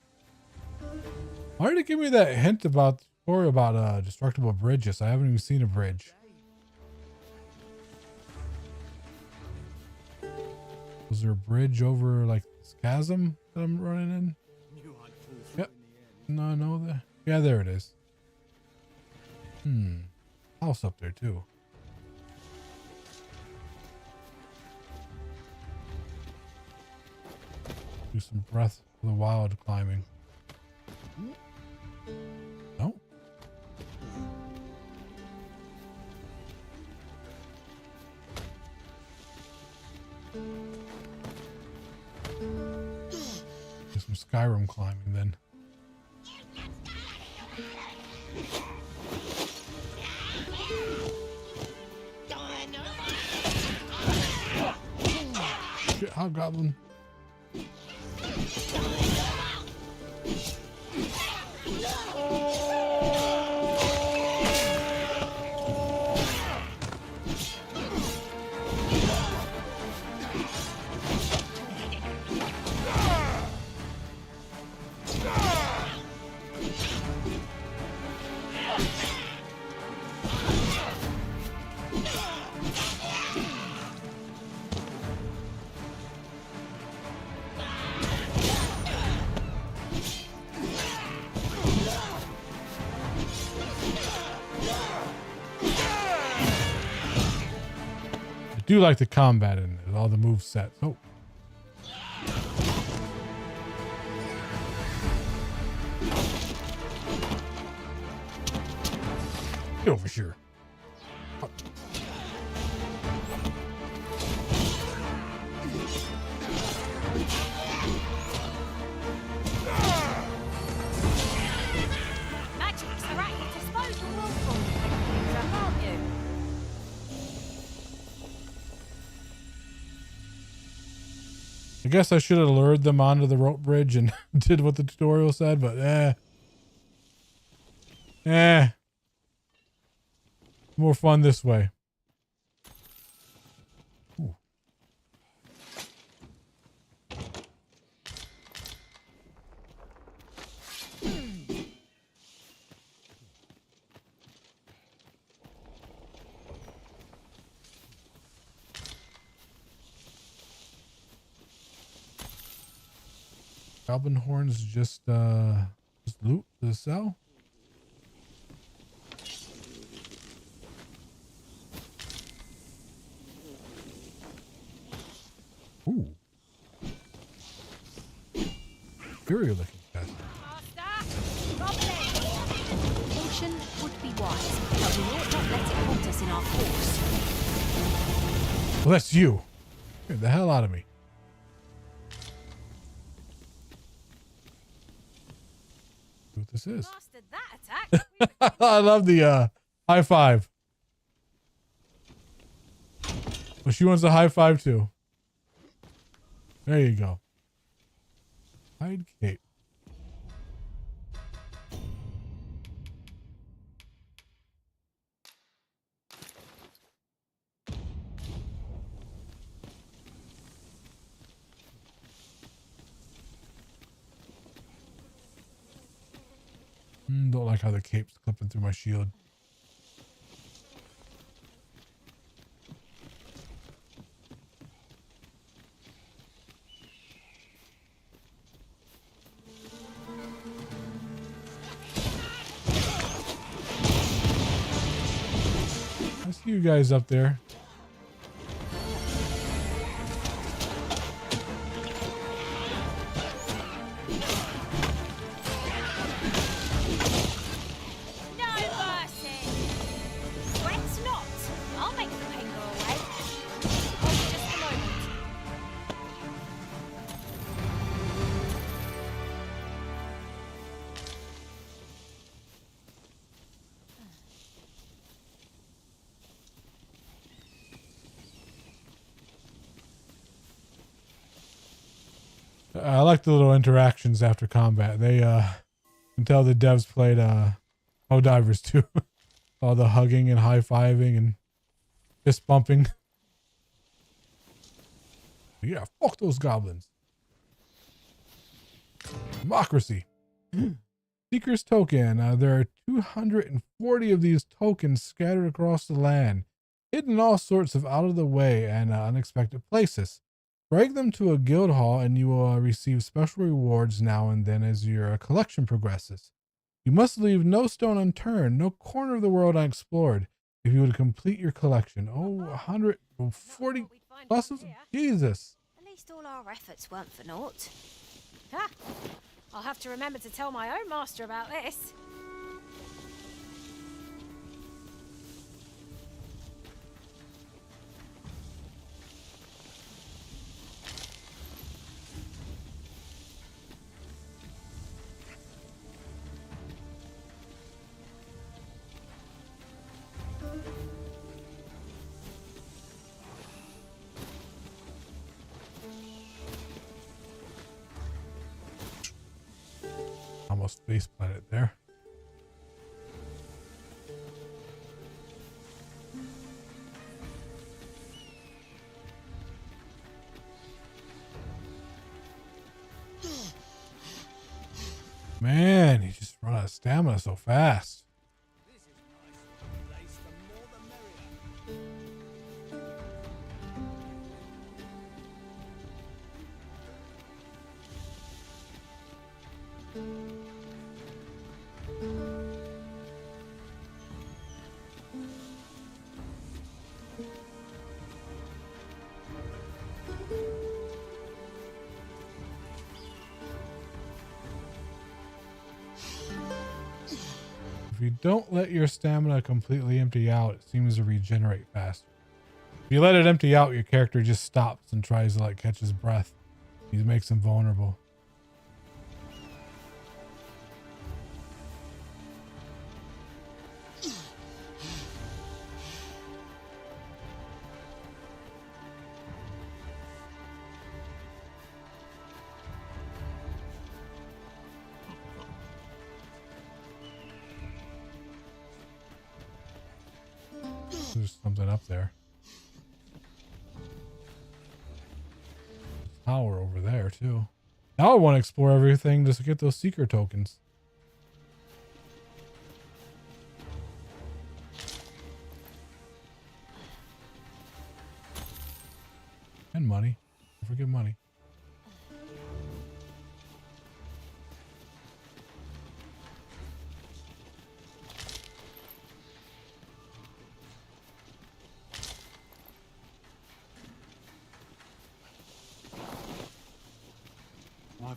Why did it give me that hint about the story about destructible bridges? I haven't even seen a bridge. Was there a bridge over like this chasm that I'm running in? Yep. No, no, yeah, there it is. House up there too. Do some Breath of the Wild climbing. No. Do some Skyrim climbing then. Shit, hobgoblin. I do like the combat in it, all the move sets. Oh. Get over here. Oh. Magic's the right to dispose of willful. So can't you? I guess I should have lured them onto the rope bridge and did what the tutorial said, but more fun this way. Ooh. Goblin horns just loot to sell. Ooh. Superior looking chest. Caution would be wise, but we ought not let it halt us in our course. Well, that's you. Get the hell out of me. See what this is. Mastered that attack. I love the high five. Well, she wants a high five too. There you go. Hide cape. Don't like how the cape's clipping through my shield. I see you guys up there. I like the little interactions after combat. They can tell the devs played Divers too. All the hugging and high-fiving and fist bumping. Yeah, fuck those goblins. Democracy. Seeker's token. There are 240 of these tokens scattered across the land, hidden in all sorts of out-of-the-way and unexpected places. Break them to a guild hall and you will receive special rewards now and then as your collection progresses. You must leave no stone unturned, no corner of the world unexplored if you would complete your collection. Oh, 140 plus of Jesus. At least all our efforts weren't for naught. Ha! I'll have to remember to tell my own master about this. Almost face planted there. Man, he just run out of stamina so fast. If you don't let your stamina completely empty out, it seems to regenerate faster. If you let it empty out, your character just stops and tries to like catch his breath. He makes him vulnerable. There's something up there. Tower over there too. Now I want to explore everything just to get those seeker tokens. And money. Don't forget money.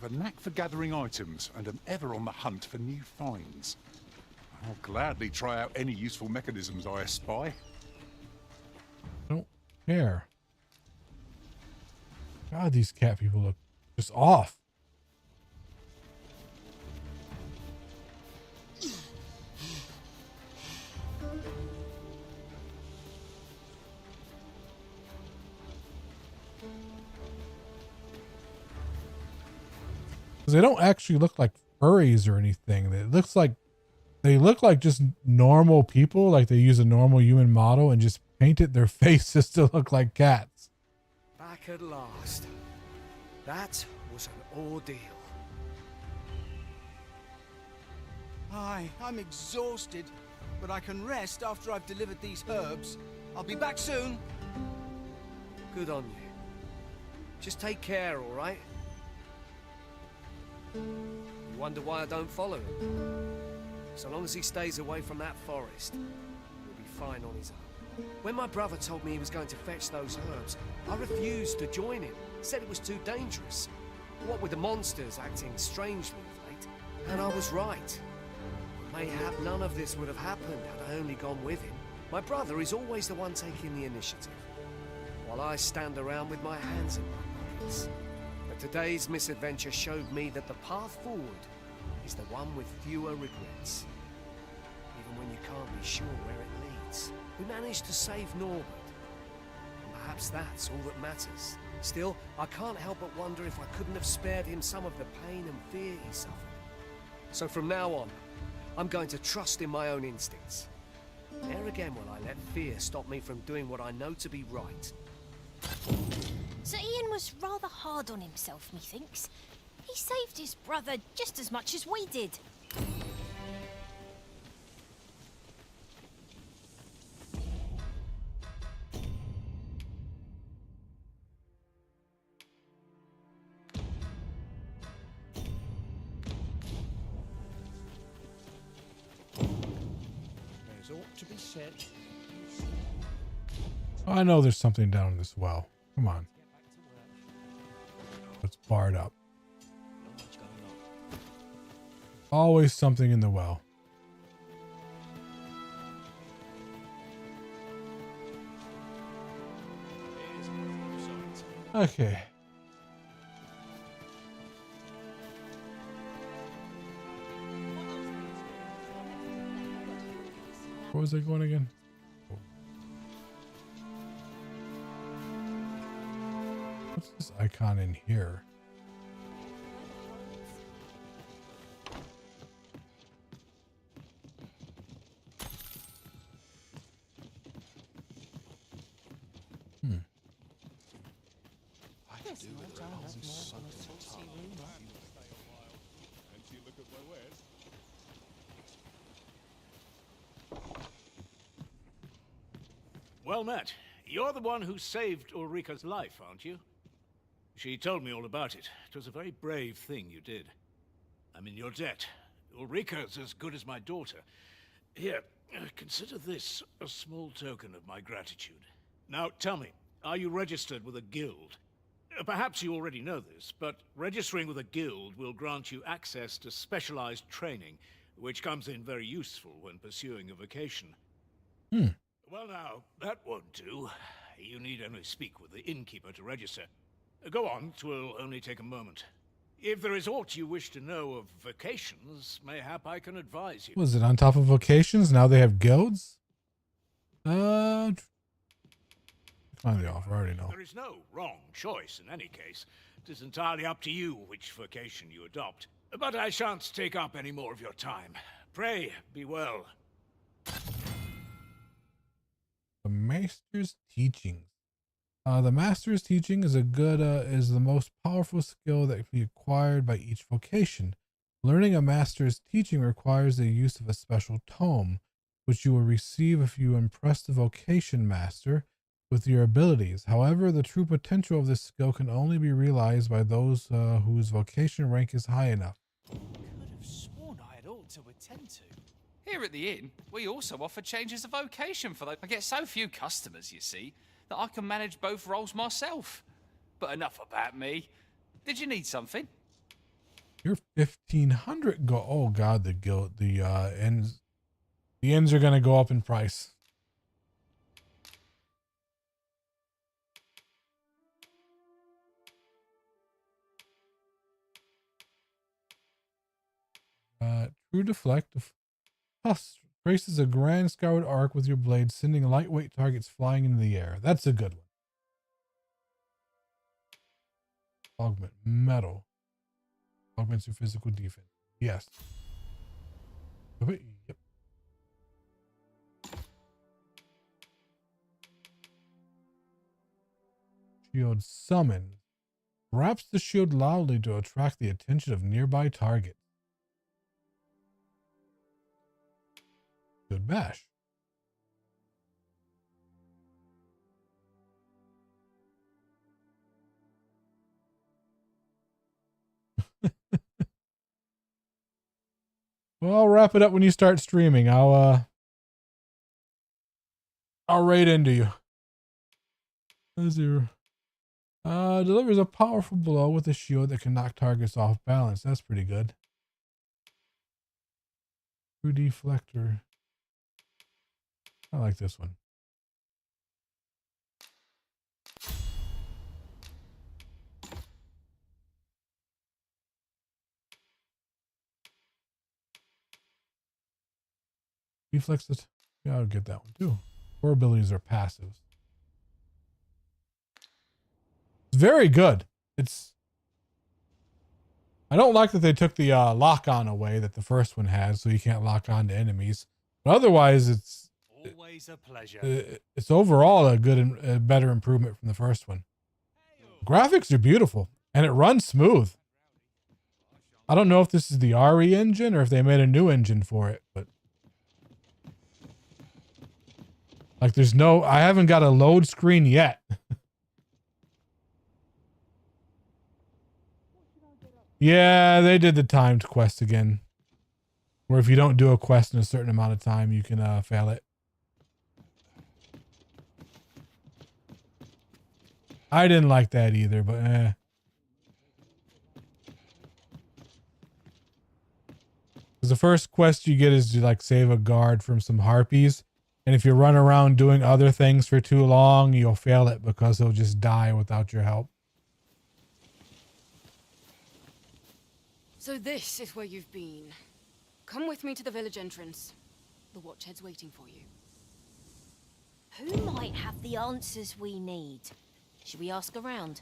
have a knack for gathering items and am ever on the hunt for new finds. I'll gladly try out any useful mechanisms I espy. Don't care. God, these cat people look just off. They don't actually look like furries or anything. They look like just normal people, like they use a normal human model and just painted their faces to look like cats. Back at last. That was an ordeal. Aye, I'm exhausted, but I can rest after I've delivered these herbs. I'll be back soon. Good on you. Just take care, all right? You wonder why I don't follow him? So long as he stays away from that forest, he'll be fine on his own. When my brother told me he was going to fetch those herbs, I refused to join him. Said it was too dangerous. What with the monsters acting strangely of late. And I was right. But mayhap none of this would have happened had I only gone with him. My brother is always the one taking the initiative, while I stand around with my hands in my pockets. But today's misadventure showed me that the path forward is the one with fewer regrets. Even when you can't be sure where it leads. We managed to save Norbert. And perhaps that's all that matters. Still, I can't help but wonder if I couldn't have spared him some of the pain and fear he suffered. So from now on, I'm going to trust in my own instincts. Ne'er again will I let fear stop me from doing what I know to be right. Sir Ian was rather hard on himself, methinks. He saved his brother just as much as we did. There's ought to be said. Oh, I know there's something down in this well. Come on. It's barred up. Always something in the well. Okay. Where was I going again? Oh. What's this icon in here? Well met. You're the one who saved Ulrika's life, aren't you? She told me all about it. It was a very brave thing you did. I'm in your debt. Ulrika's as good as my daughter. Here, consider this a small token of my gratitude. Now, tell me, are you registered with a guild? Perhaps you already know this, but registering with a guild will grant you access to specialized training, which comes in very useful when pursuing a vocation. Well now, that won't do. You need only speak with the innkeeper to register. Go on, 'twill only take a moment. If there is aught you wish to know of vocations, mayhap I can advise you. Was it on top of vocations? Now they have guilds? Find the offer, I already know. There is no wrong choice in any case. It is entirely up to you which vocation you adopt. But I shan't take up any more of your time. Pray, be well. The Master's Teachings. The Master's Teaching is is the most powerful skill that can be acquired by each vocation. Learning a Master's Teaching requires the use of a special tome, which you will receive if you impress the vocation master with your abilities. However, the true potential of this skill can only be realized by those whose vocation rank is high enough. Could have sworn I had ought to attend to. Here at the inn, we also offer changes of vocation for those. I get so few customers, you see, that I can manage both roles myself. But enough about me. Did you need something? You're 1,500 gold. Oh god, the ends. The ends are gonna go up in price. True deflect. Traces a grand skyward arc with your blade, sending lightweight targets flying into the air. That's a good one. Augment metal. Augments your physical defense. Yes. Yep. Shield summon. Raps the shield loudly to attract the attention of nearby targets. Good bash. Well, I'll wrap it up when you start streaming. I'll raid into you. Delivers a powerful blow with a shield that can knock targets off balance. That's pretty good. True deflector. I like this one. Deflects it. Yeah, I'll get that one too. Core abilities are passives. It's very good. I don't like that they took the lock on away that the first one had, so you can't lock on to enemies. But otherwise, it's always a pleasure. It's overall a good and a better improvement from the first one. Graphics are beautiful and it runs smooth. I don't know if this is the RE engine or if they made a new engine for it, but like I haven't got a load screen yet. Yeah, they did the timed quest again. Where if you don't do a quest in a certain amount of time, you can fail it. I didn't like that either, but Because the first quest you get is to like save a guard from some harpies. And if you run around doing other things for too long, you'll fail it because he'll just die without your help. So this is where you've been. Come with me to the village entrance. The Watchhead's waiting for you. Who might have the answers we need? Should we ask around?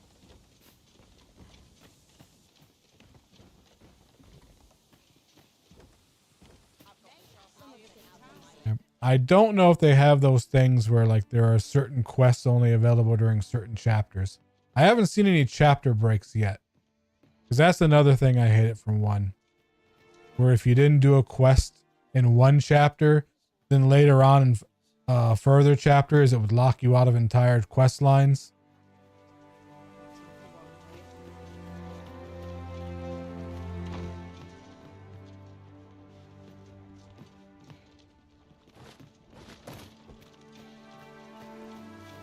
I don't know if they have those things where like there are certain quests only available during certain chapters. I haven't seen any chapter breaks yet. Because that's another thing I hated from 1. Where if you didn't do a quest in one chapter, then later on in further chapters, it would lock you out of entire quest lines.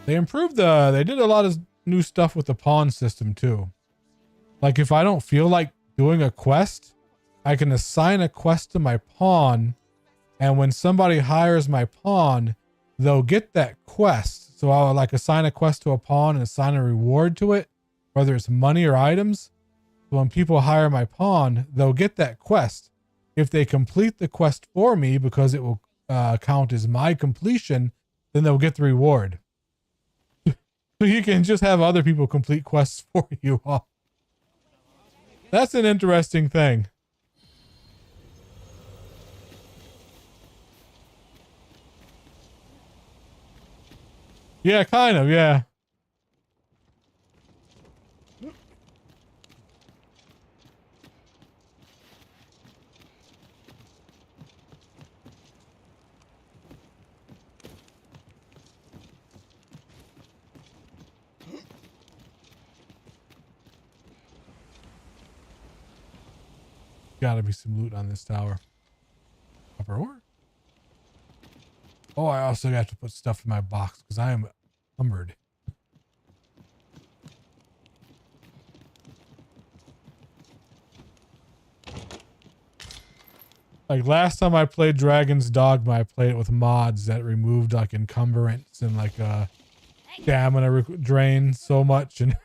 They did a lot of new stuff with the pawn system too. Like if I don't feel like doing a quest, I can assign a quest to my pawn, and when somebody hires my pawn, they'll get that quest. So I'll like assign a quest to a pawn and assign a reward to it, whether it's money or items. So when people hire my pawn, they'll get that quest. If they complete the quest for me, because it will count as my completion, then they'll get the reward. So you can just have other people complete quests for you. That's an interesting thing. Yeah, kind of, yeah. Gotta be some loot on this tower. Upper ore? Oh, I also got to put stuff in my box because I am encumbered. Like last time I played Dragon's Dogma, I played it with mods that removed like encumbrance and like stamina drain so much, and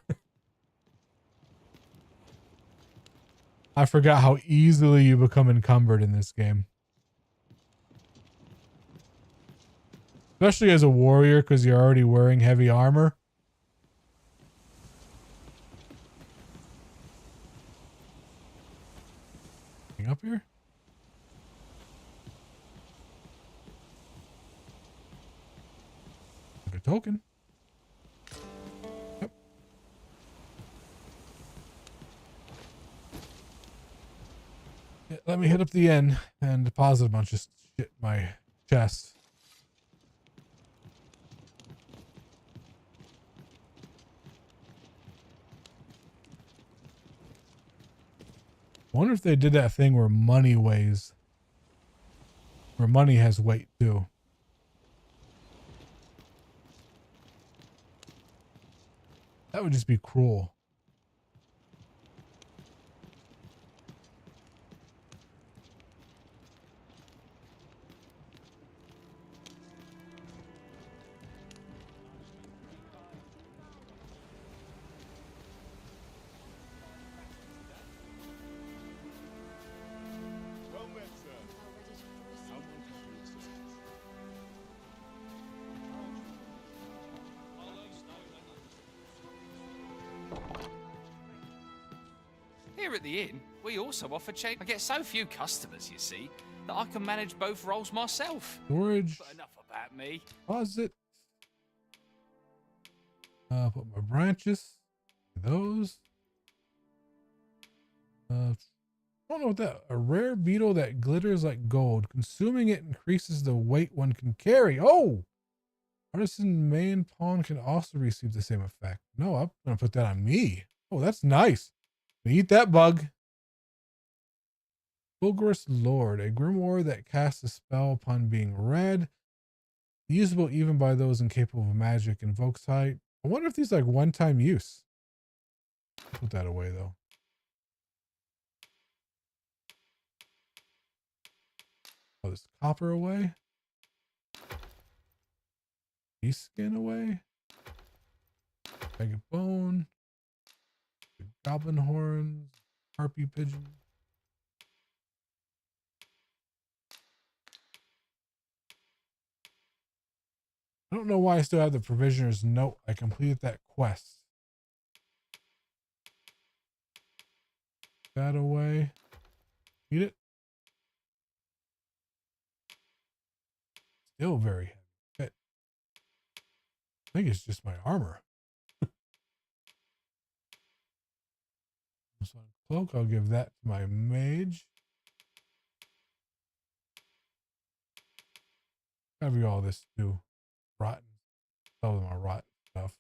I forgot how easily you become encumbered in this game. Especially as a warrior, because you're already wearing heavy armor. Up here? Like a token. Yep. Yeah, let me hit up the end and deposit a bunch of shit in my chest. I wonder if they did that thing where money weighs. Where money has weight too. That would just be cruel. Here at the inn, we also offer change. I get so few customers, you see, that I can manage both roles myself. Storage. But enough about me. Deposit. Put my branches. Those. I don't know what that. A rare beetle that glitters like gold. Consuming it increases the weight one can carry. Oh! Artisan main pawn can also receive the same effect. No, I'm gonna put that on me. Oh, that's nice. Eat that bug. Fulgurous Lord, a grimoire that casts a spell upon being read. Usable even by those incapable of magic. Invokes height. I wonder if these like one-time use. Put that away though. Oh, this copper away. Beast skin away. Bag of bone. Goblin horns. Harpy pigeon. I don't know why I still have the provisioner's note. I completed that quest. That away. Eat it. Still very heavy. Shit. I think it's just my armor. This one cloak, I'll give that to my mage. Gotta be all this too. Rotten. Tell them my rotten stuff.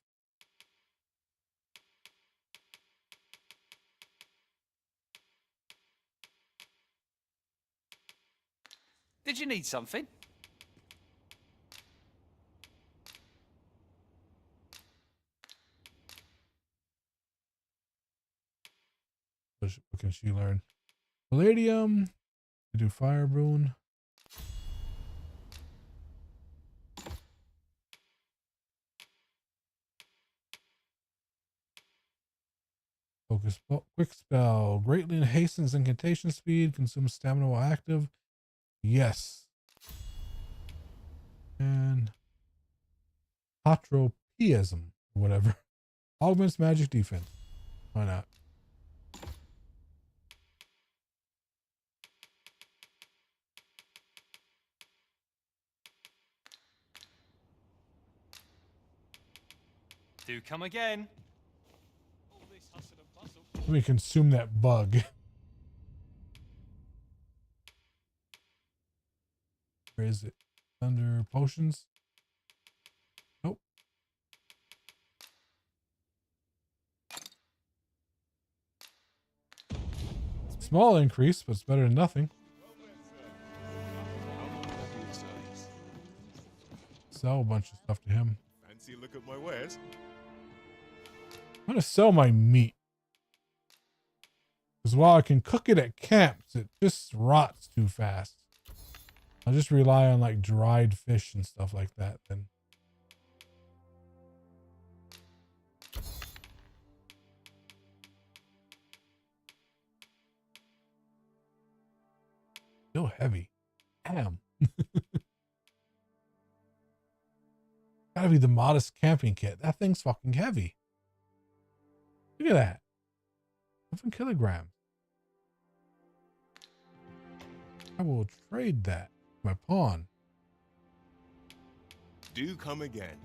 Did you need something? What can she learn? Palladium. To do fire boon. Focus quick spell. Greatly hastens incantation speed. Consumes stamina while active. Yes. And Hotropism. Whatever. Augments magic defense. Why not? Do come again. Let me consume that bug. Where is it? Under potions? Nope. Small increase, but it's better than nothing. Sell a bunch of stuff to him. Fancy a look at my wares? I'm gonna sell my meat. Because while I can cook it at camps, it just rots too fast. I'll just rely on like dried fish and stuff like that then. Still heavy. Damn. Gotta be the modest camping kit. That thing's fucking heavy. Look at that. 7 kilograms. I will trade that. My pawn. Do come again.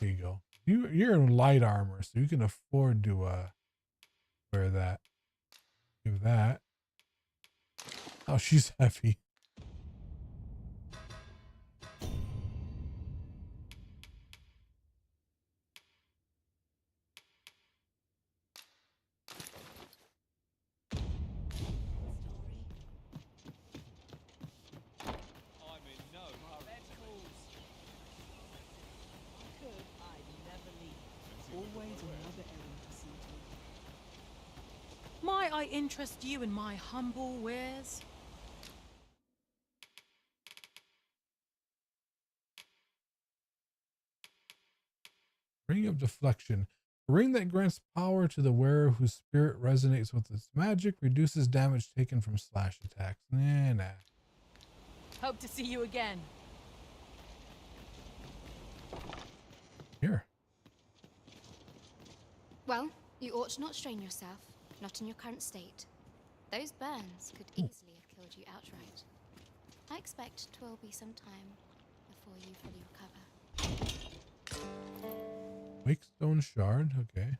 There you go. You're in light armor, so you can afford to wear that. Give that. Oh, she's heavy. Might I interest you in my humble wares? Ring of Deflection. A ring that grants power to the wearer whose spirit resonates with its magic, reduces damage taken from slash attacks. Nah. Hope to see you again. Here. Well, you ought to not strain yourself, not in your current state. Those burns could easily have killed you outright. I expect 'twill be some time before you fully recover. Wakestone Shard, okay.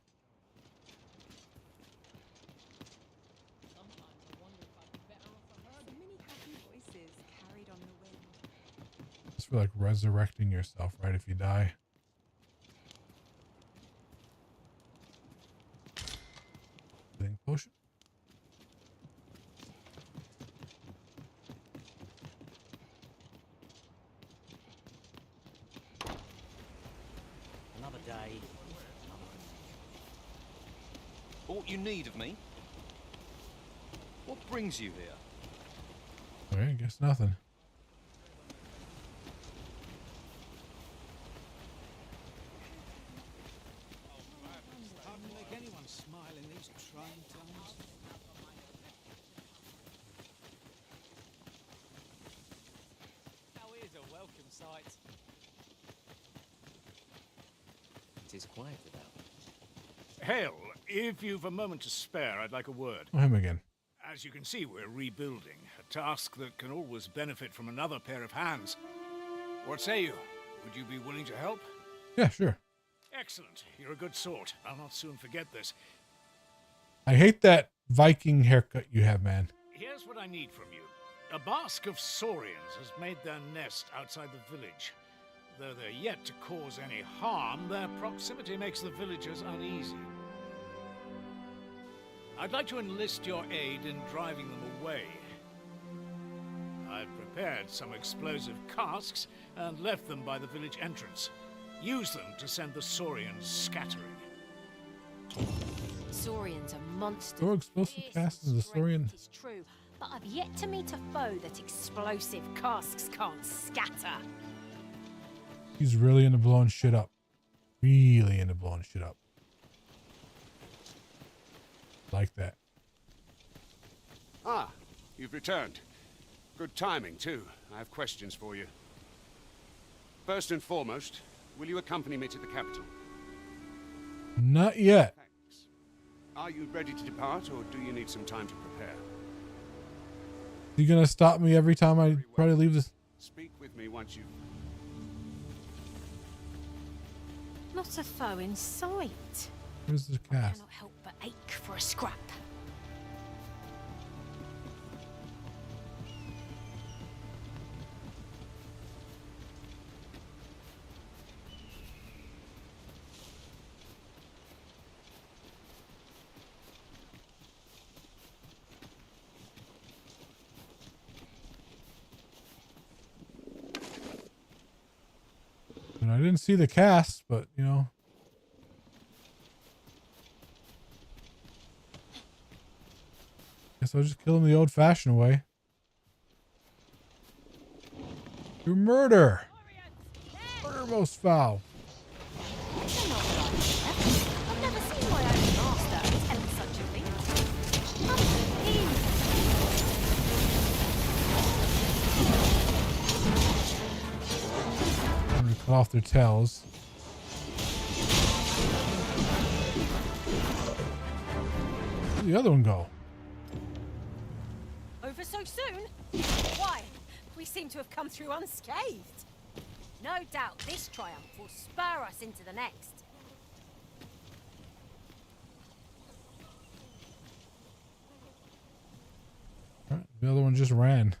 It's for like resurrecting yourself, right? If you die. Healing potion. Another day. Aught you need of me? What brings you here? Alright, I guess nothing. Hardly make anyone smile in these trying times. Now here's a welcome sight. It is quiet about. Hale, if you've a moment to spare, I'd like a word. Oh, him again. As you can see, we're rebuilding, a task that can always benefit from another pair of hands. What say you? Would you be willing to help? Yeah, sure. Excellent. You're a good sort. I'll not soon forget this. I hate that Viking haircut you have, man. Here's what I need from you. A bask of saurians has made their nest outside the village. Though they're yet to cause any harm, their proximity makes the villagers uneasy. I'd like to enlist your aid in driving them away. I've prepared some explosive casks and left them by the village entrance. Use them to send the saurians scattering. Saurians are monsters. Throw explosive casts as a saurian. It's true, but I've yet to meet a foe that explosive casks can't scatter. He's really into blowing shit up. Really into blowing shit up. Like that. Ah, you've returned. Good timing, too. I have questions for you. First and foremost, will you accompany me to the capital? Not yet. Are you ready to depart, or do you need some time to prepare? You gonna stop me every time I try to leave this? Speak with me once you've... Not a foe in sight. Where's the I cast? cannot help but ache for a scrap. can see the cast, but you know. Guess I'll just kill him the old-fashioned way. Through murder. Murder most foul. I've never seen my own master attempt such a feat. I'm gonna cut off their tails. Where'd the other one go? Over so soon? Why? We seem to have come through unscathed. No doubt this triumph will spur us into the next. Right, the other one just ran.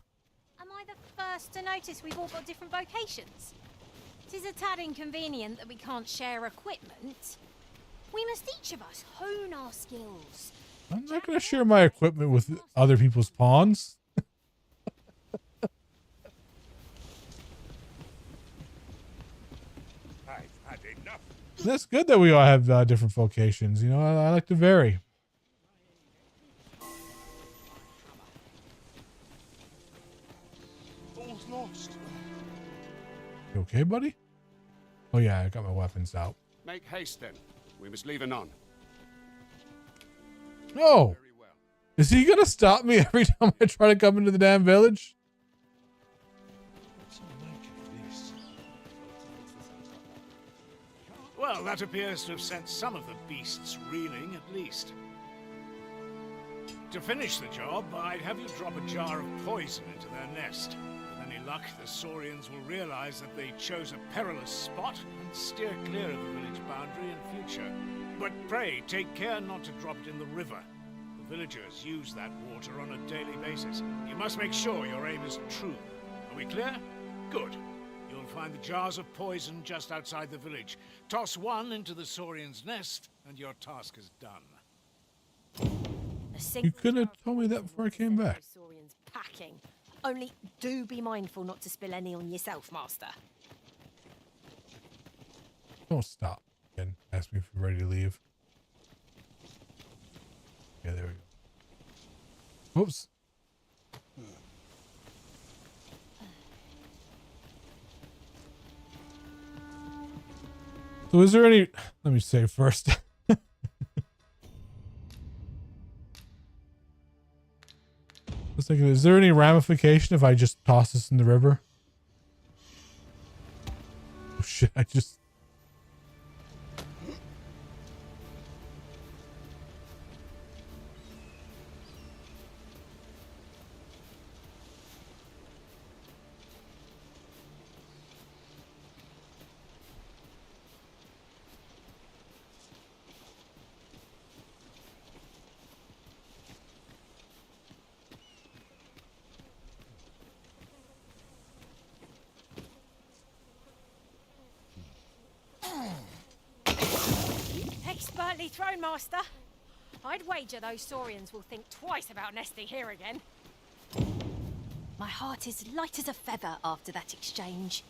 Am I the first to notice we've all got different vocations? It is a tad inconvenient that we can't share equipment. We must each of us hone our skills. I'm not gonna share my equipment with other people's pawns. I've had enough. That's good that we all have different vocations. You know, I like to vary. All's lost. You okay, buddy? Oh yeah, I got my weapons out. Make haste then. We must leave anon. No! Is he gonna stop me every time I try to come into the damn village? Well, that appears to have sent some of the beasts reeling, at least. To finish the job, I'd have you drop a jar of poison into their nest. With any luck, the Saurians will realize that they chose a perilous spot and steer clear of the village boundary in future. But pray, take care not to drop it in the river. The villagers use that water on a daily basis. You must make sure your aim is true. Are we clear? Good. You'll find the jars of poison just outside the village. Toss one into the Saurian's nest, and your task is done. You could have told me that before I came back. Saurians packing. Only do be mindful not to spill any on yourself, Master. Don't stop. Again, ask me if you're ready to leave. Yeah, there we go. Oops. So is there any... Let me say first. I was thinking, is there any ramification if I just toss this in the river? Oh shit, I just... Expertly thrown, Master. I'd wager those Saurians will think twice about nesting here again. My heart is light as a feather after that exchange.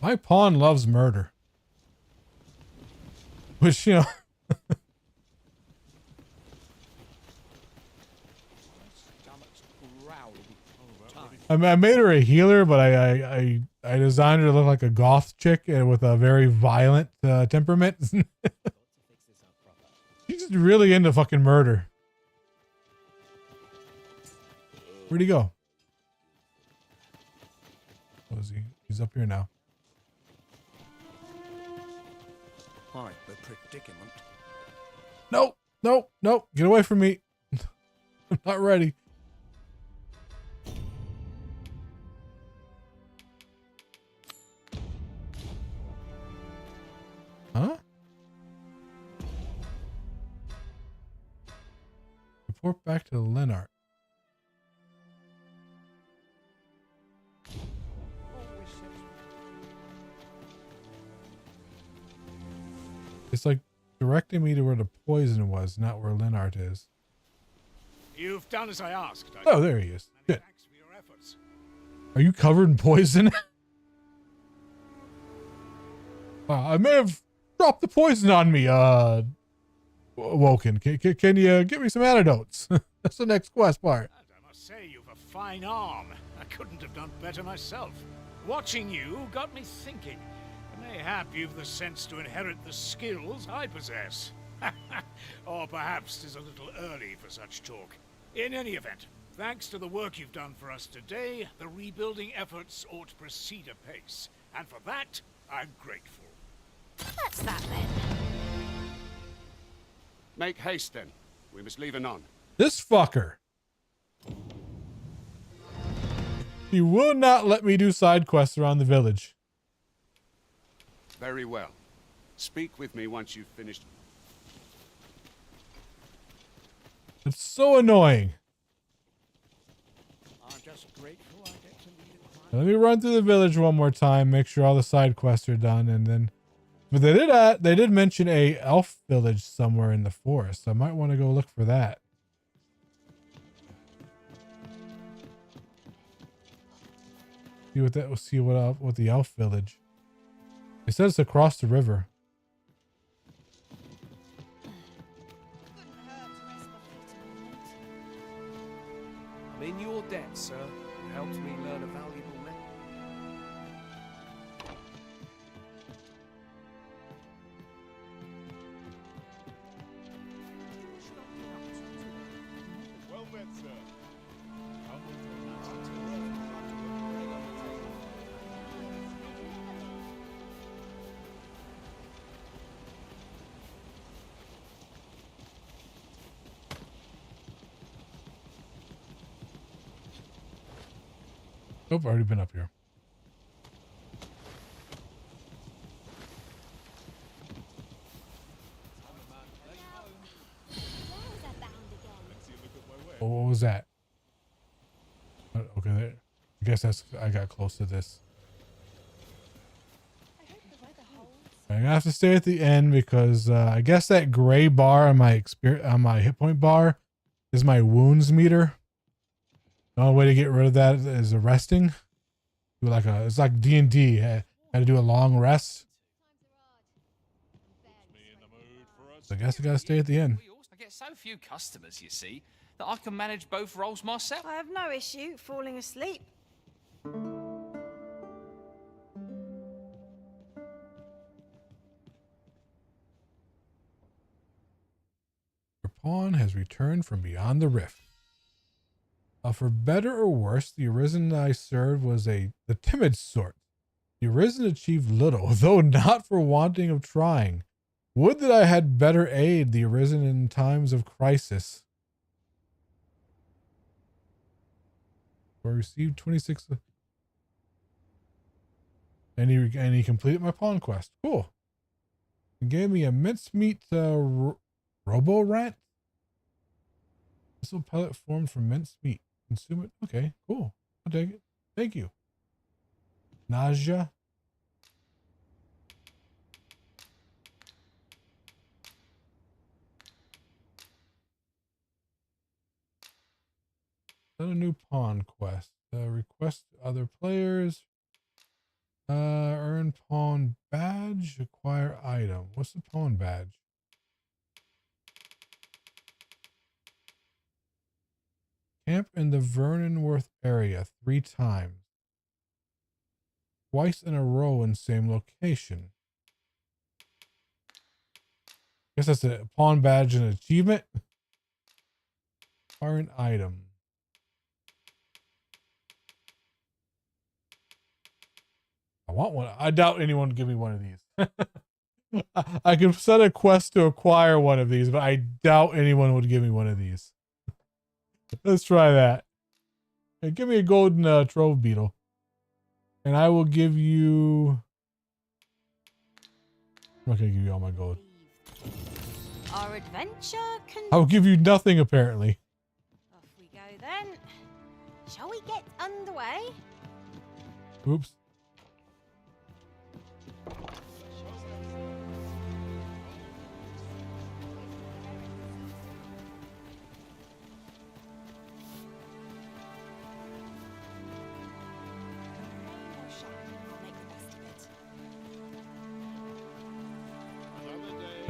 My pawn loves murder. Which, you know... I made her a healer, but I designed her to look like a goth chick with a very violent temperament. She's really into fucking murder. Where'd he go? Oh, is he? He's up here now. Quite the predicament. No, no, no. Get away from me. I'm not ready. Huh? Report back to Lennart. It's like directing me to where the poison was, not where Lennart is. You've done as I asked. Oh, there he is. Shit. Thanks for your efforts. Are you covered in poison? I may have dropped the poison on me, Woken. Can you give me some antidotes? That's the next quest part. I must say, you've a fine arm. I couldn't have done better myself. Watching you got me thinking. Mayhap you've the sense to inherit the skills I possess. Or perhaps 'tis a little early for such talk. In any event, thanks to the work you've done for us today, the rebuilding efforts ought to proceed apace. And for that, I'm grateful. That's that then. Make haste then. We must leave anon. This fucker. He will not let me do side quests around the village. Very well. Speak with me once you've finished. It's so annoying. I'm just grateful I get to lead a crime. Let me run through the village one more time, make sure all the side quests are done, and then. But they did mention a elf village somewhere in the forest. So I might want to go look for that. See what the elf village. It says it's across the river. I'm in your debt, sir. You helped me learn a valuable lesson. Well met, sir. Nope, already been up here. Oh, what was that? Okay, there. I guess I got close to this. I'm gonna have to stay at the end because I guess that gray bar on my hit point bar is my wounds meter. The only way to get rid of that is resting. Do it's like D&D. Had to do a long rest. So I guess I gotta stay at the end. I get so few customers, you see, that I can manage both roles myself. I have no issue falling asleep. Your pawn has returned from beyond the rift. For better or worse, the Arisen I served was the timid sort. The Arisen achieved little, though not for wanting of trying. Would that I had better aid the Arisen in times of crisis. I received 26. And he completed my pawn quest. Cool. He gave me a mincemeat robo-rat. Missile pellet formed from mincemeat. Consume it. Okay, cool. I'll take it. Thank you. Nausea. Done a new pawn quest. Request other players. Earn pawn badge. Acquire item. What's the pawn badge? Camp in the Vernonworth area 3 times. Twice in a row in same location. Guess that's a pawn badge and achievement. Acquire an item. I want one. I doubt anyone would give me one of these. I could set a quest to acquire one of these, but I doubt anyone would give me one of these. Let's try that. Hey, give me a golden trove beetle. And I will give you... I'm not going to give you all my gold. Our adventure can... I will give you nothing, apparently. Off we go then. Shall we get underway? Oops.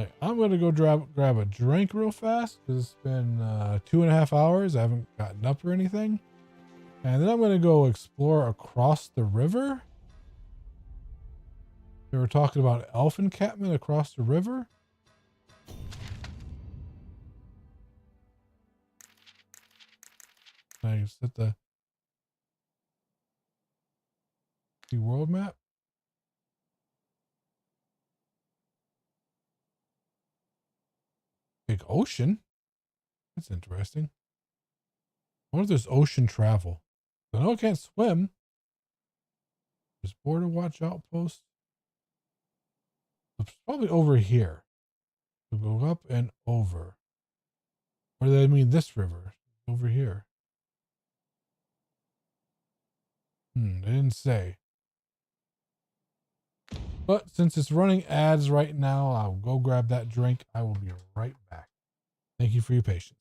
Okay, I'm gonna go grab a drink real fast because it's been 2.5 hours. I haven't gotten up or anything. And then I'm gonna go explore across the river. They were talking about elf encampment across the river. Can I set the world map? Big ocean? That's interesting. I wonder if there's ocean travel. I know I can't swim. There's border watch outpost. It's probably over here. We'll go up and over. Or do they mean this river? Over here. They didn't say. But since it's running ads right now, I'll go grab that drink. I will be right back. Thank you for your patience.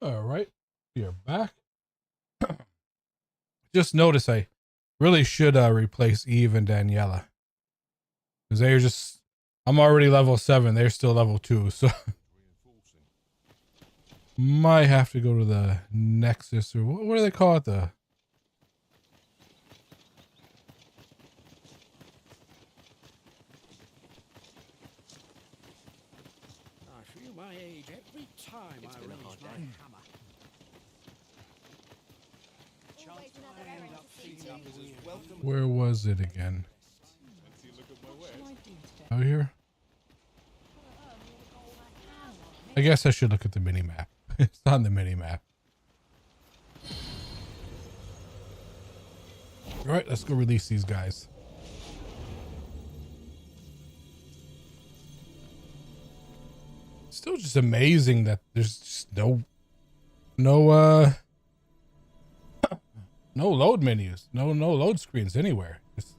All right, we are back. Just notice I really should replace Eve and Daniela because they're just. I'm already level 7. They're still level 2, so might have to go to the Nexus or what do they call it? The I feel my age every time I raise my hammer. where was it again? Out here. I guess I should look at the mini map. It's on the mini map. All right, let's go release these guys. Still just amazing that there's just no load menus, no load screens anywhere. Just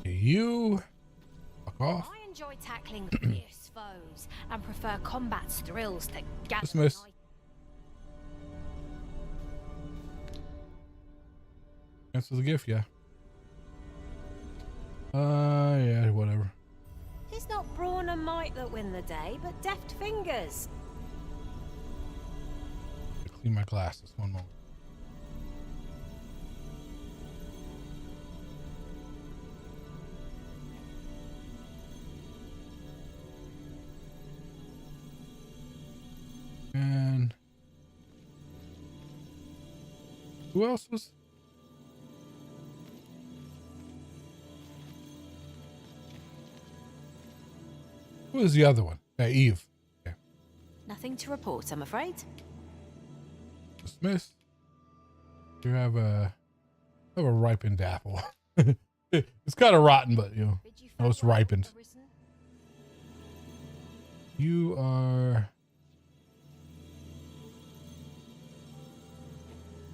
you fuck off. I enjoy tackling fierce foes and prefer combat's thrills to gather. Dismiss. Cancel the gift, yeah. Yeah, whatever. It's not brawn and might that win the day, but deft fingers. Clean my glasses. One moment. And who else was? Who was the other one? Eve. Okay. Nothing to report, I'm afraid. Dismissed. You have a ripened apple. It's kind of rotten, but you know, it's ripened. You are.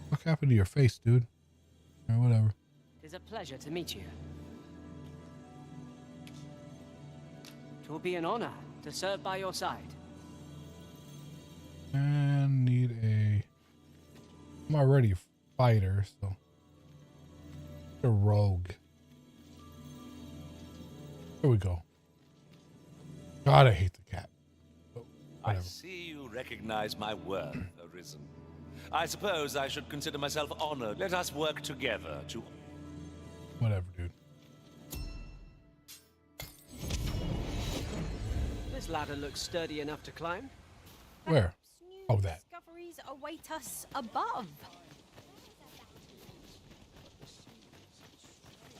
What happened to your face, dude? Or whatever. It is a pleasure to meet you. It will be an honor to serve by your side. And need a. I'm already a fighter, so. A rogue. There we go. God, I hate the cat. Oh, I see you recognize my worth, Arisen. I suppose I should consider myself honored. Let us work together to... Whatever, dude. This ladder looks sturdy enough to climb. Where? Oh, that. Discoveries await us above.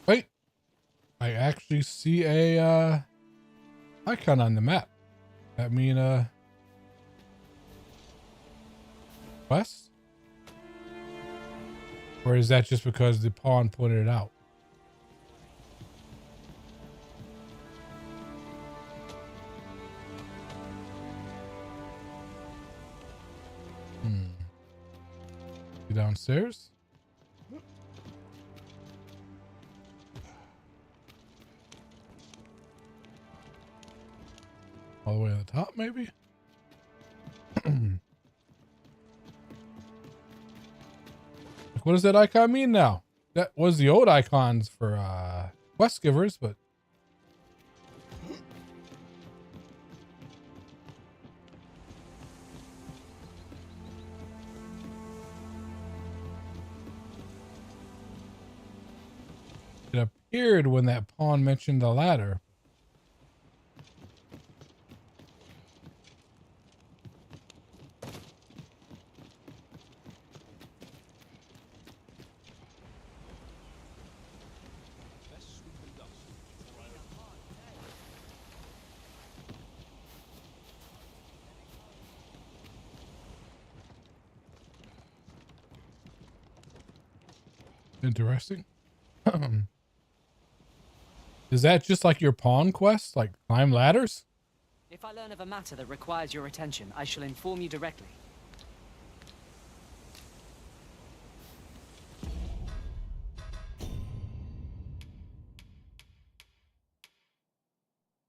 Wait. I actually see a icon on the map. That mean quest? Or is that just because the pawn pointed it out? You downstairs? All the way to the top, maybe? What does that icon mean now? That was the old icons for quest givers, but it appeared when that pawn mentioned the ladder. Interesting. Is that just like your pawn quest, like climb ladders? If I learn of a matter that requires your attention, I shall inform you directly.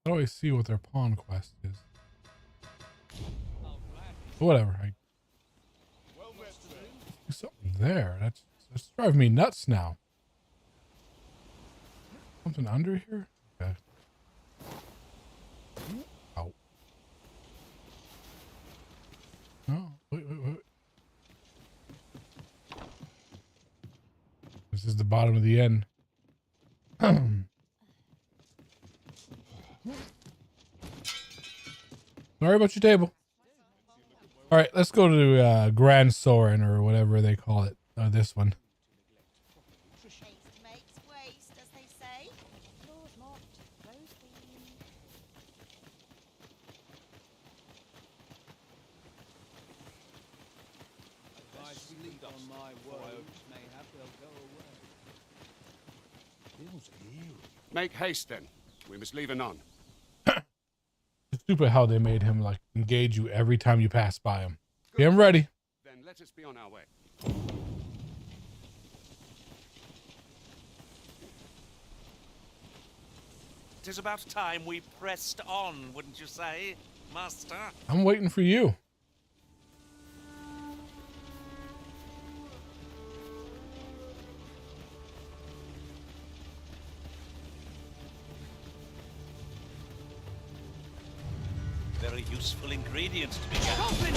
I always see what their pawn quest is. Whatever. There's something there. That's driving me nuts now. Something under here? Okay. Ow. No, wait. This is the bottom of the end. Sorry about your table. All right, let's go to Grand Soren or whatever they call it. This one. Make haste then. We must leave anon. It's stupid how they made him like engage you every time you pass by him. Okay, I'm ready. Then let us be on our way. It is about time we pressed on, wouldn't you say, Master? I'm waiting for you. Very useful ingredient to be gathered.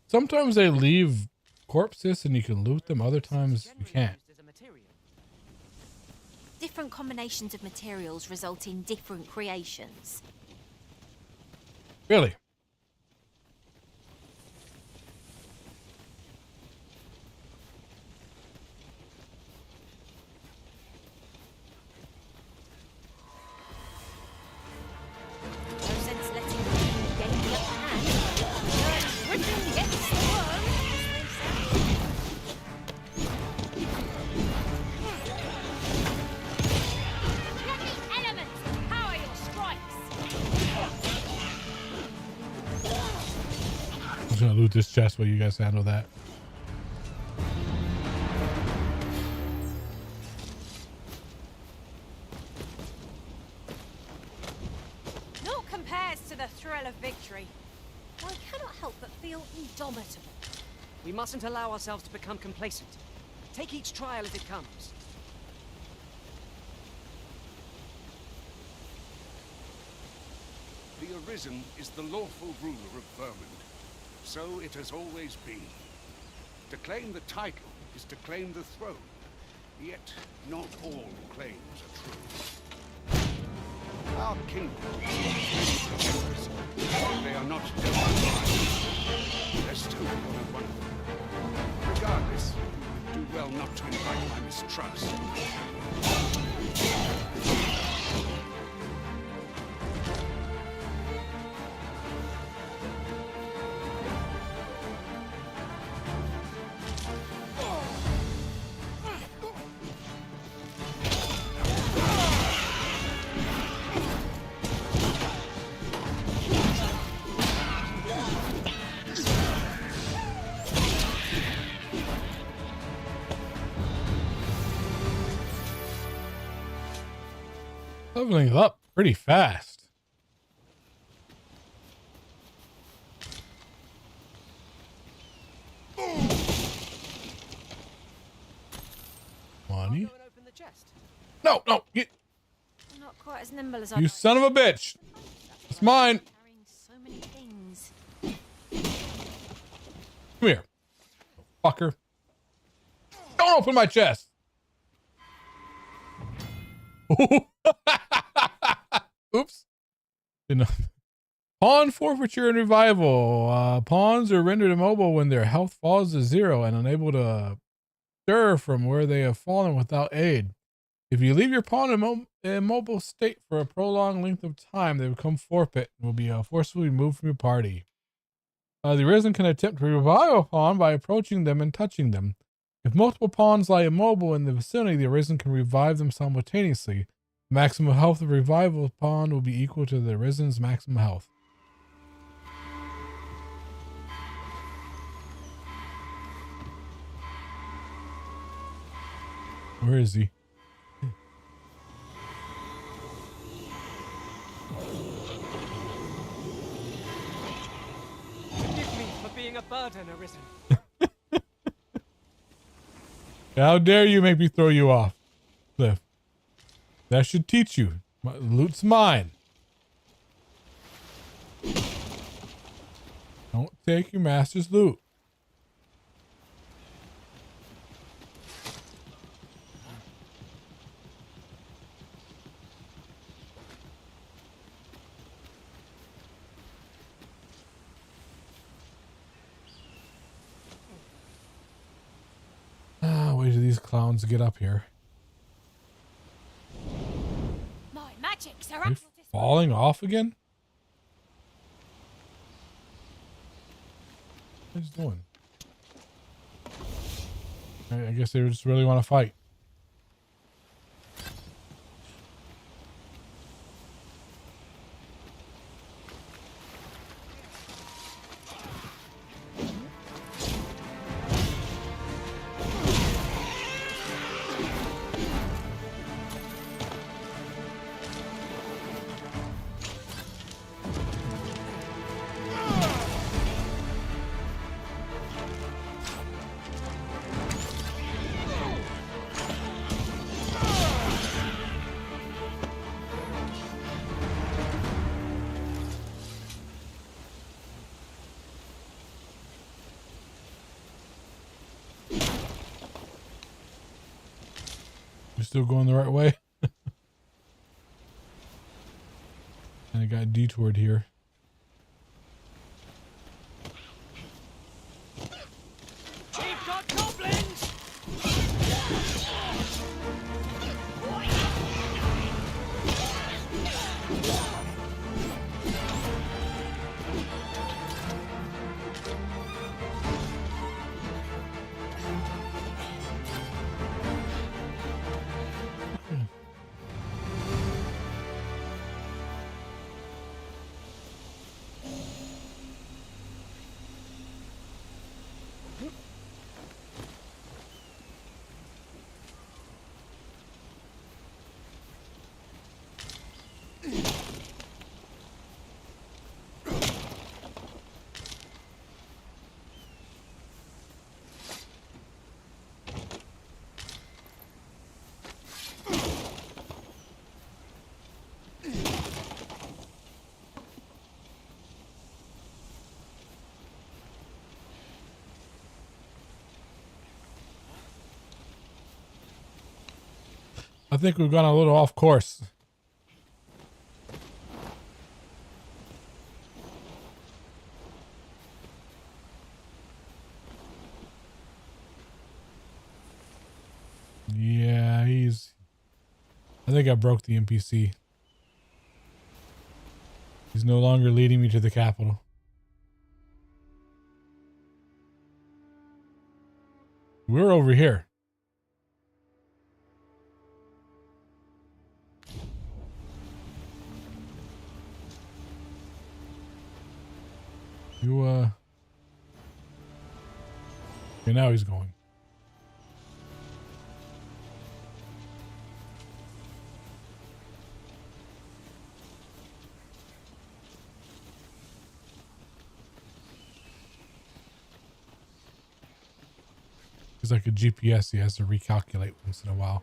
Sometimes they leave corpses and you can loot them. Other times you can't. Different combinations of materials result in different creations. Really? I'm gonna loot this chest while you guys handle that. Naught compares to the thrill of victory. I cannot help but feel indomitable. We mustn't allow ourselves to become complacent. Take each trial as it comes. The Arisen is the lawful ruler of Vermund. So it has always been. To claim the title is to claim the throne. Yet, not all claims are true. Our kingdom is they are not justified. There's still one of them. Regardless, you would do well not to invite my mistrust. Leveling up pretty fast. Money? No, get. I'm not quite as nimble as You son of a bitch. It's mine. So many things. Come here. Fucker. Don't open my chest. Oops. Pawn forfeiture and revival. Pawns are rendered immobile when their health falls to 0 and unable to stir from where they have fallen without aid. If you leave your pawn in immobile state for a prolonged length of time, they become forfeit and will be forcibly removed from your party. The Arisen can attempt to revive a pawn by approaching them and touching them. If multiple pawns lie immobile in the vicinity, the Arisen can revive them simultaneously. The maximum health of revival pawn will be equal to the Arisen's maximum health. Where is he? Forgive me for being a burden, Arisen. How dare you make me throw you off, Cliff? That should teach you. My loot's mine. Don't take your master's loot. Wait till these clowns get up here. My magics are Are you falling off again? What is he doing? I guess they just really want to fight. We're still going the right way. And I got detoured here. We've got goblins! I think we've gone a little off course. Yeah, I think I broke the NPC. He's no longer leading me to the capital. We're over here. You, okay, now he's going. It's like a GPS, he has to recalculate once in a while.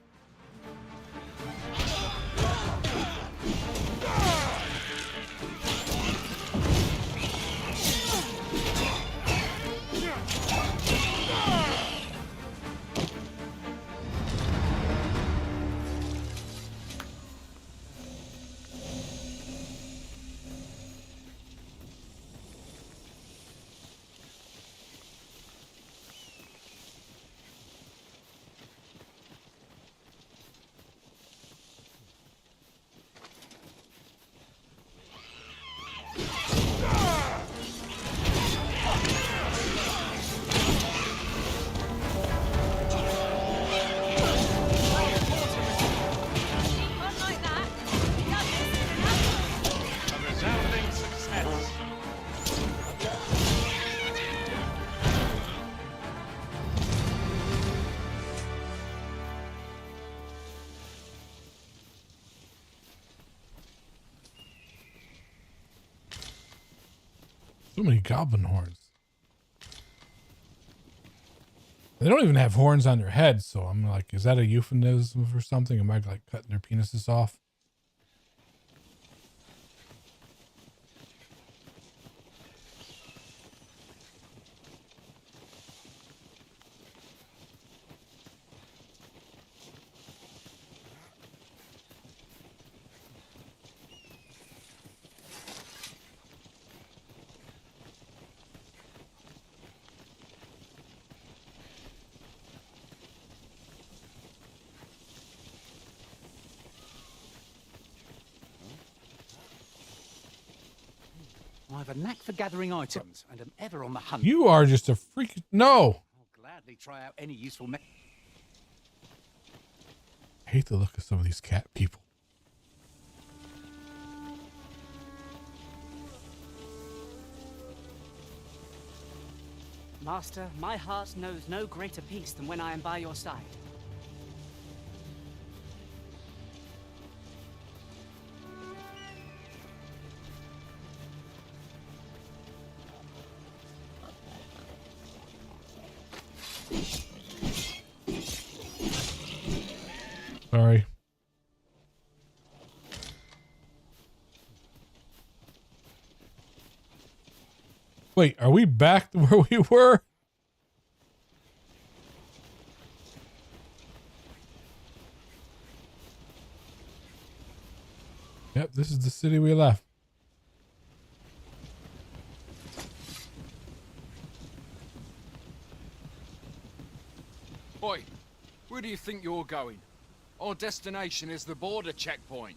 So many goblin horns. They don't even have horns on their heads, so I'm like, is that a euphemism for something? Am I like cutting their penises off? I have a knack for gathering items and am ever on the hunt. You are just a freak. No. I'll gladly try out any useful mech. I hate the look of some of these cat people. Master, my heart knows no greater peace than when I am by your side. Sorry. Wait, are we back to where we were? Yep, this is the city we left. Boy, where do you think you're going? Our destination is the border checkpoint.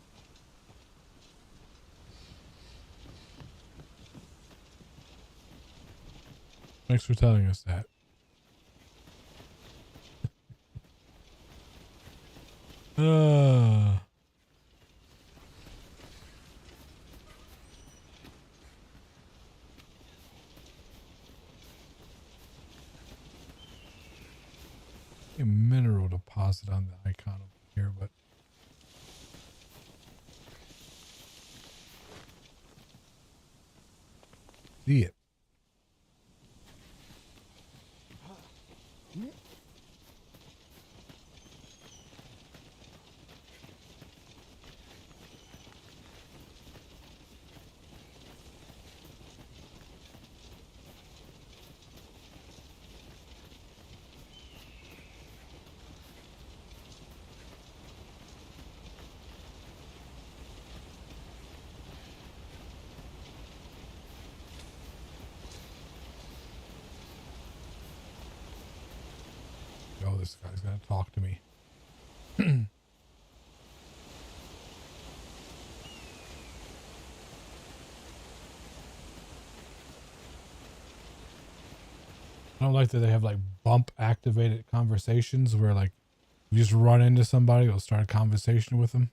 Thanks for telling us that. A mineral deposit on the icon over here, but see it. Oh, this guy's gonna talk to me. I don't like that they have like bump activated conversations where like you just run into somebody, you'll start a conversation with them.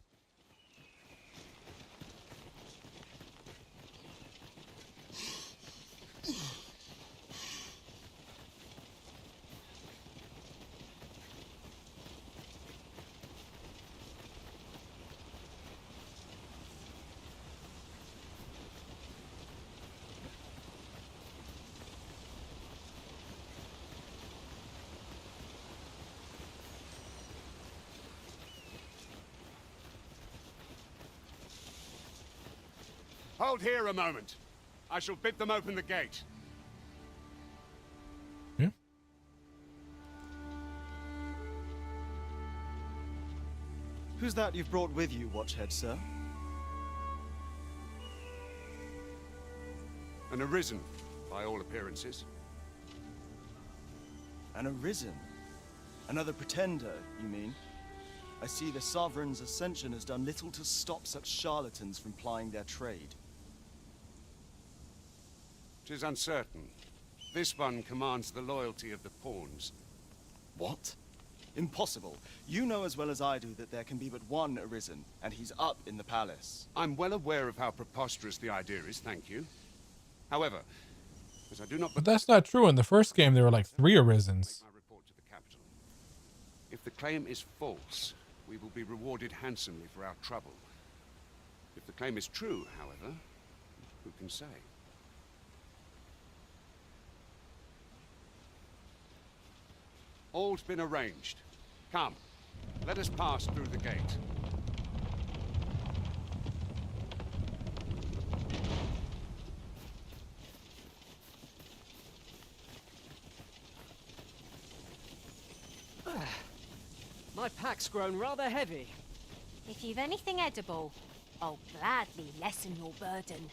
Hold here a moment. I shall bid them open the gate. Yeah. Who's that you've brought with you, Watchhead, sir? An Arisen, by all appearances. An Arisen? Another pretender, you mean? I see the Sovereign's ascension has done little to stop such charlatans from plying their trade. 'Tis uncertain. This one commands the loyalty of the pawns. What? Impossible. You know as well as I do that there can be but one Arisen, and he's up in the palace. I'm well aware of how preposterous the idea is, thank you. However, as I do not... But that's not true. In the first game, there were like 3 Arisens. If the claim is false, we will be rewarded handsomely for our trouble. If the claim is true, however, who can say? All's been arranged. Come, let us pass through the gate. My pack's grown rather heavy. If you've anything edible, I'll gladly lessen your burden.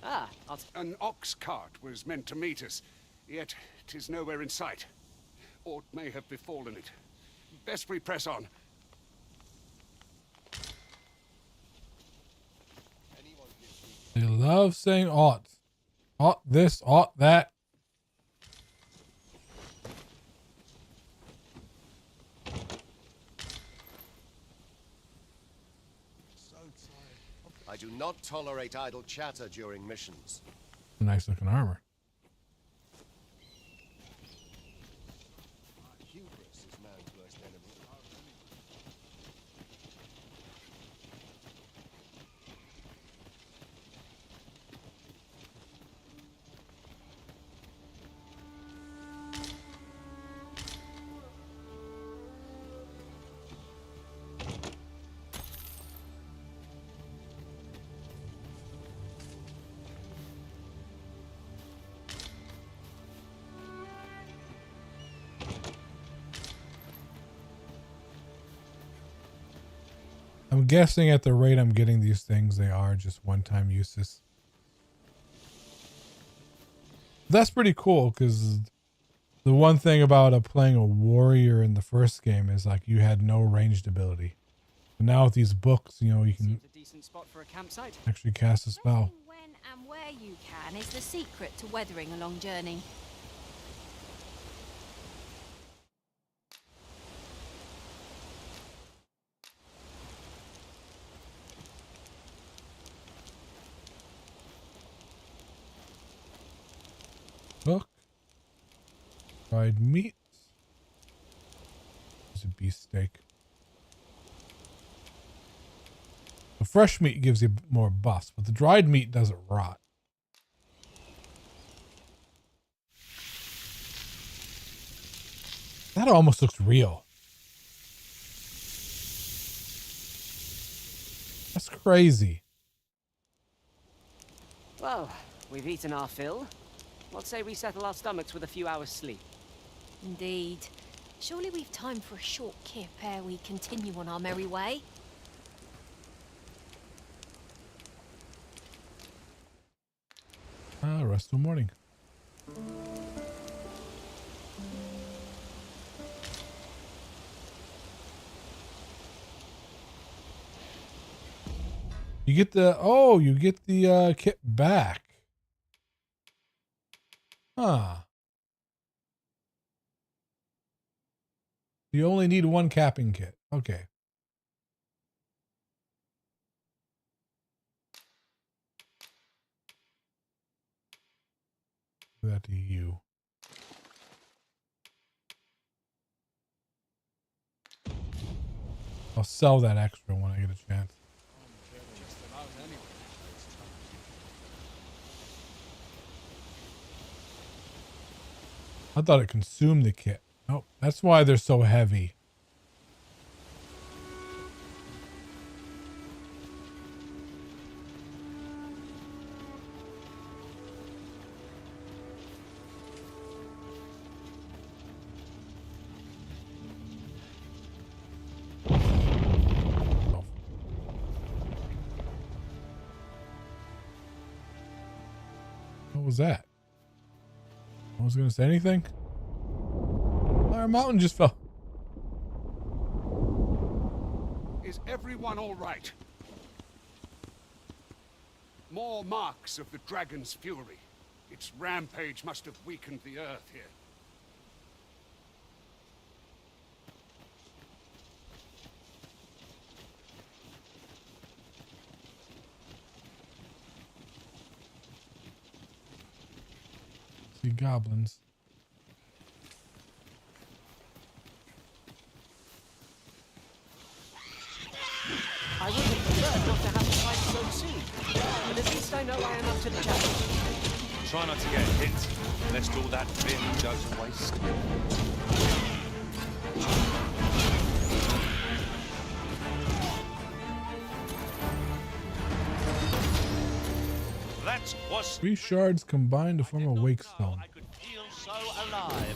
Ah, an ox cart was meant to meet us, yet 'tis nowhere in sight. Aught may have befallen it. Best we press on. They love saying ought. Ought this, ought that. I do not tolerate idle chatter during missions. Nice looking armor. Hubris is man's worst enemy. I'm guessing at the rate I'm getting these things, they are just one-time uses. That's pretty cool, because the one thing about playing a warrior in the first game is like you had no ranged ability. But now with these books, you know, you can a decent spot for a campsite. actually cast a spell. When and where you can is the secret to weathering a long journey. Book. Fried meat. There's a beefsteak. The fresh meat gives you more buffs, but the dried meat doesn't rot. That almost looks real. That's crazy. Well, we've eaten our fill. What say we settle our stomachs with a few hours' sleep? Indeed. Surely we've time for a short kip ere we continue on our merry way. Rest till morning. You get the kit back. Huh. You only need one capping kit. Okay. Do that to you. I'll sell that extra when I get a chance. I thought it consumed the kit. Oh, that's why they're so heavy. What was that? I was going to say anything. Our mountain just fell. Is everyone all right? More marks of the dragon's fury. Its rampage must have weakened the earth here. goblins. I would have preferred not to have to fight so soon, but at least I know I am up to the challenge. Try not to get hit, lest all that vim goes to waste. That was 3 shards combined to form a wake stone. I could feel so alive.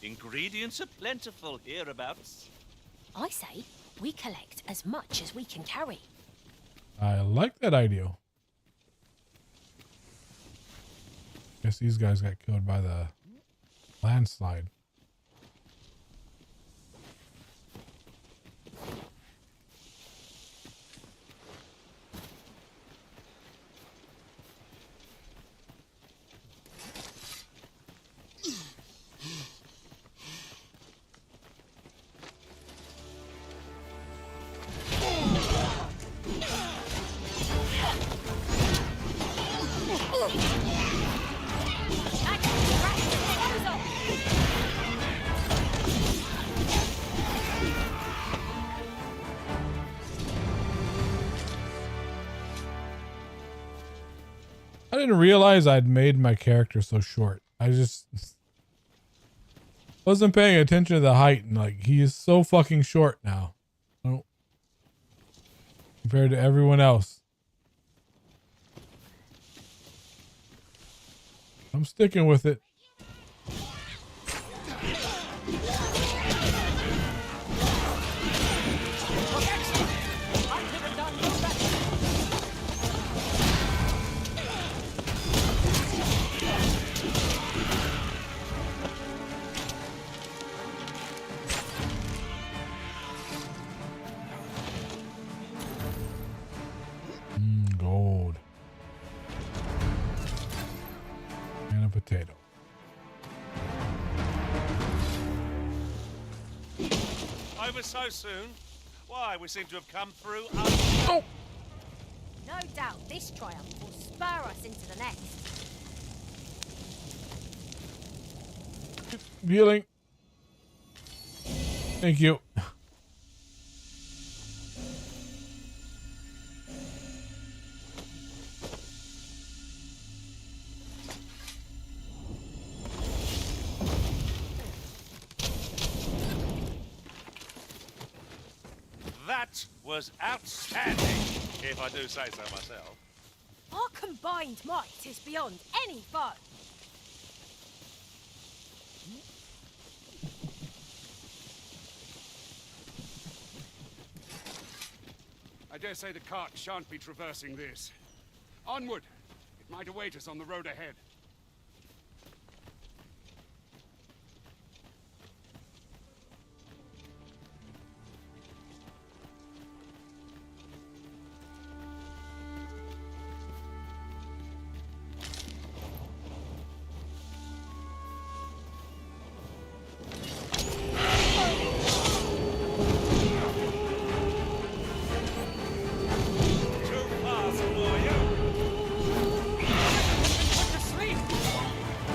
Ingredients are plentiful hereabouts. I say we collect as much as we can carry. I like that idea. Guess these guys got killed by the landslide. I didn't realize I'd made my character so short. I just wasn't paying attention to the height, and like he is so fucking short now. Oh. Compared to everyone else. I'm sticking with it. Gold. And a potato. Over so soon? Why, we seem to have come through. Oh! No doubt this triumph will spur us into the next. Healing. Thank you. That was outstanding, if I do say so myself. Our combined might is beyond any foe. I dare say the cart shan't be traversing this. Onward! It might await us on the road ahead.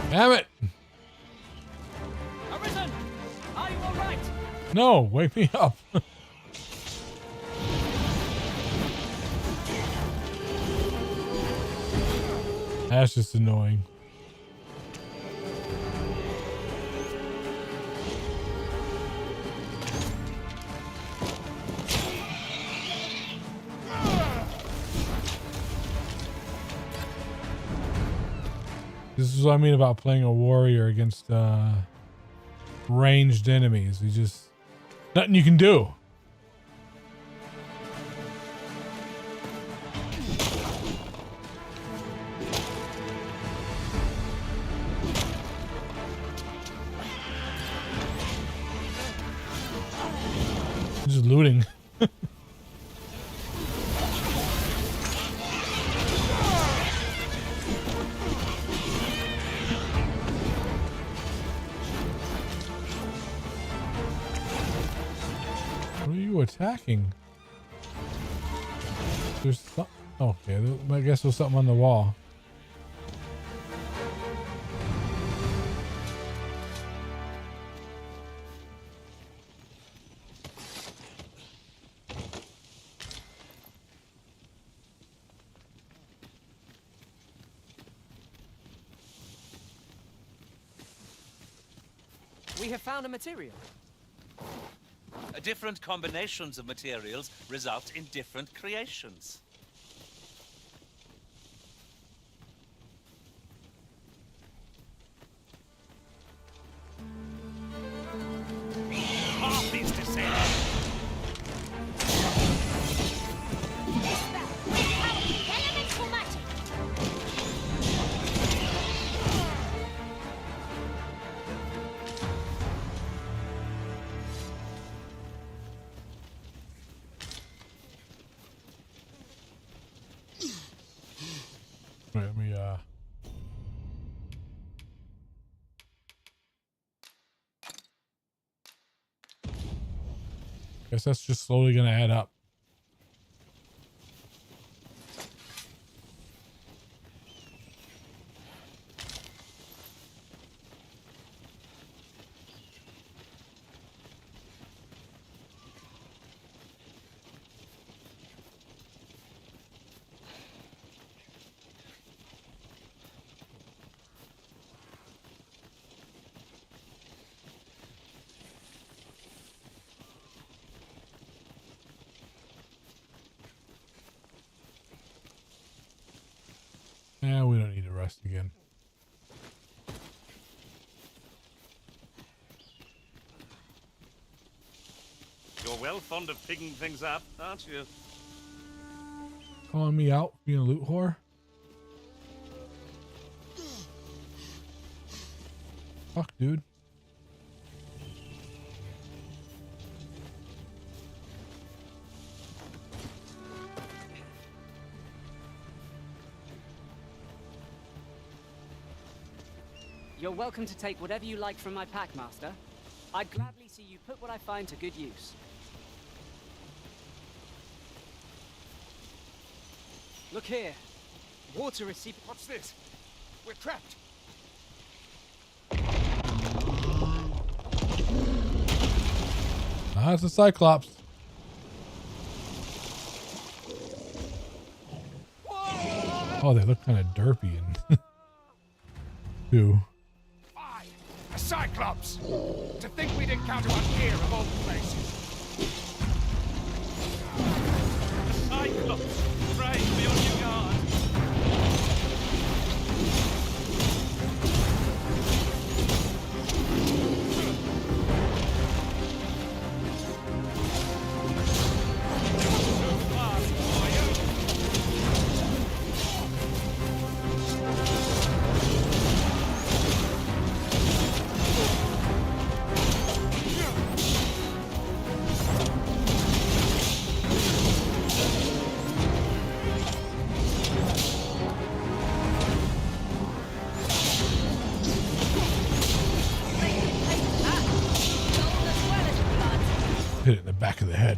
Damn it! Arisen! Are you all right? No, wake me up. That's just annoying. This is what I mean about playing a warrior against ranged enemies. You just nothing you can do. Just looting. attacking? There's some... Okay, I guess there's something on the wall. We have found a material. Different combinations of materials result in different creations. Half is descended. Elemental magic. Wait, let me guess that's just slowly gonna add up. Yeah, we don't need to rest again. You're well fond of picking things up, aren't you? Calling me out for being a loot whore? Fuck, dude. You're welcome to take whatever you like from my pack, Master. I'd gladly see you put what I find to good use. Look here. Water is seeping. What's this? We're trapped. Ah, it's a Cyclops. Oh, they look kind of derpy and too. A Cyclops! To think we'd encounter one here of all places. Cyclops! Pray for your new yard! Hit it in the back of the head.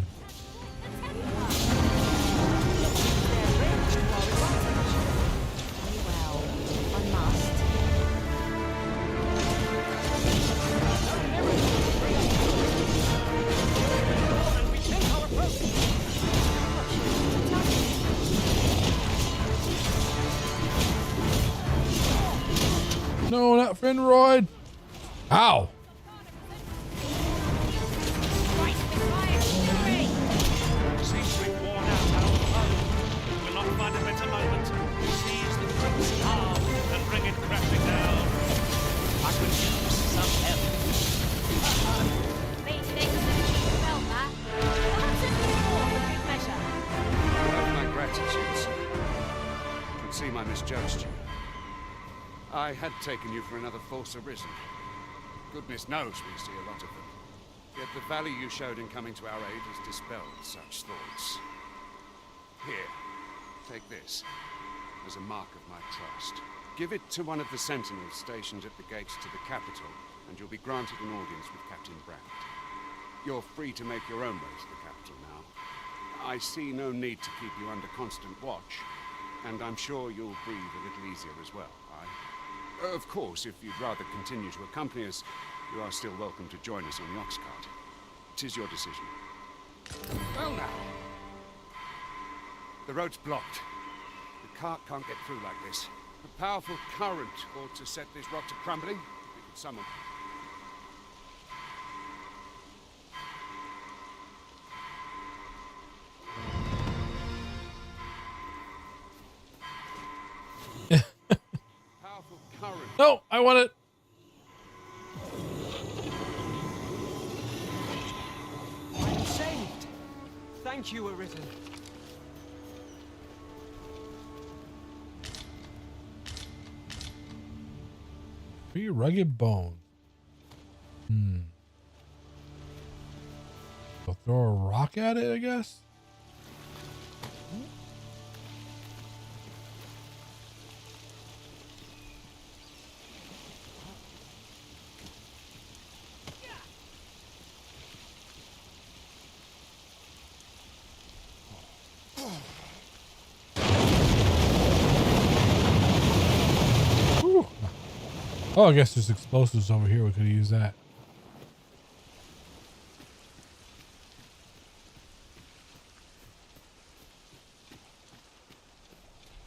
No, not Finroyd. Ow. Seems we've worn out our foe. We'll not find a better moment to seize the fruits arm and bring it crashing down. I could use some help. You have my gratitude, sir. You can see I misjudged you. I had taken you for another false arisen. Goodness knows we see a lot of them. Yet the value you showed in coming to our aid has dispelled such thoughts. Here, take this as a mark of my trust. Give it to one of the sentinels stationed at the gates to the capital, and you'll be granted an audience with Captain Brandt. You're free to make your own way to the capital now. I see no need to keep you under constant watch, and I'm sure you'll breathe a little easier as well. Of course, if you'd rather continue to accompany us, you are still welcome to join us on the ox cart. 'Tis your decision. Well now. The road's blocked. The cart can't get through like this. A powerful current ought to set this rock to crumbling. If we could summon... powerful current. No, I want it. I'm saved. Thank you, Arisen. Three rugged bones. So throw a rock at it, I guess. Whew. Oh, I guess there's explosives over here. We could use that.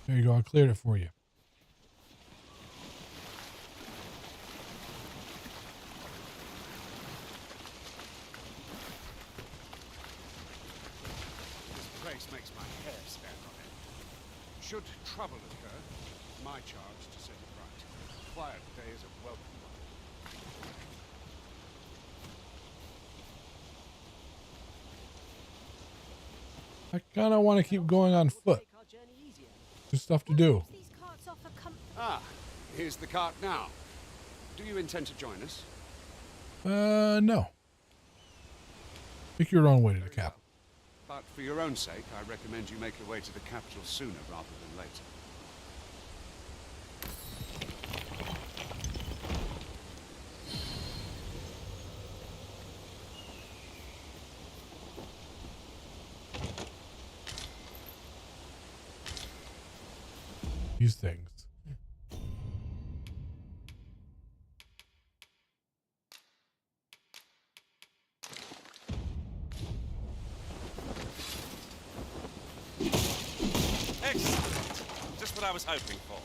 There you go. I cleared it for you. This place makes my hair stand on end. Should trouble occur, my charge to set it right. A quiet day is a welcome one. I kind of want to keep going on foot. There's stuff to do. Ah, here's the cart now. Do you intend to join us? No. Pick your own way to the capital. But for your own sake, I recommend you make your way to the capital sooner rather than later. These things. Excellent. Just what I was hoping for.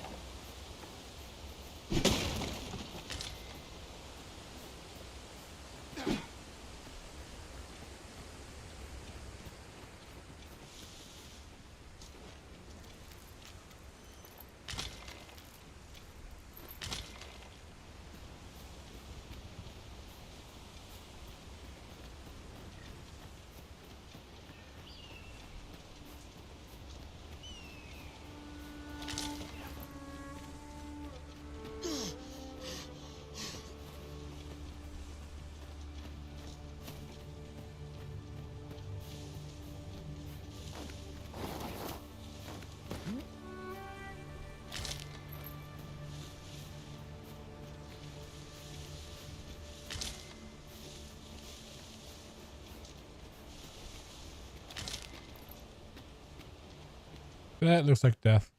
That looks like death.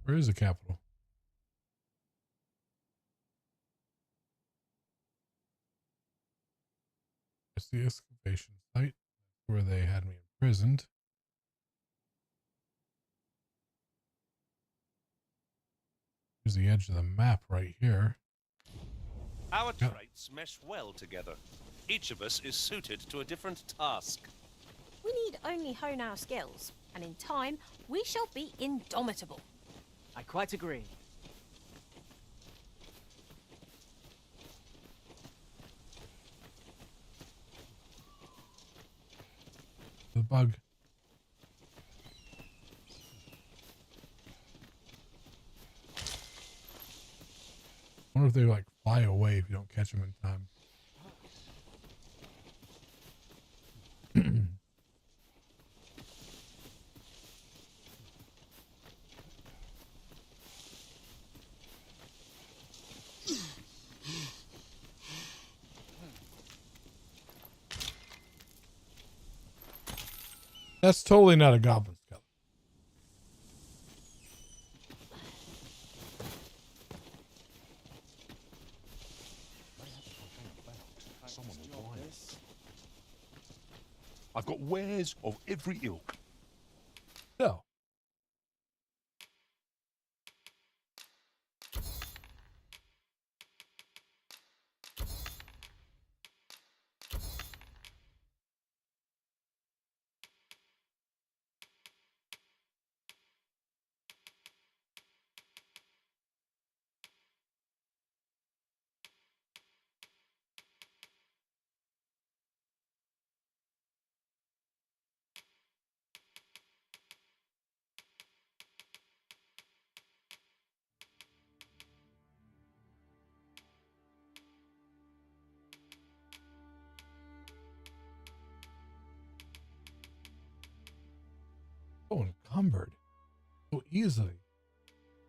Where is the capital? It's the excavation site where they had me imprisoned. Here's the edge of the map right here. Our traits mesh well together. Each of us is suited to a different task. We need only hone our skills, and in time, we shall be indomitable. I quite agree. The bug. I wonder if they like fly away if you don't catch them in time. That's totally not a goblin skeleton. Someone will buy it. I've got wares of every ilk. So. So encumbered so easily.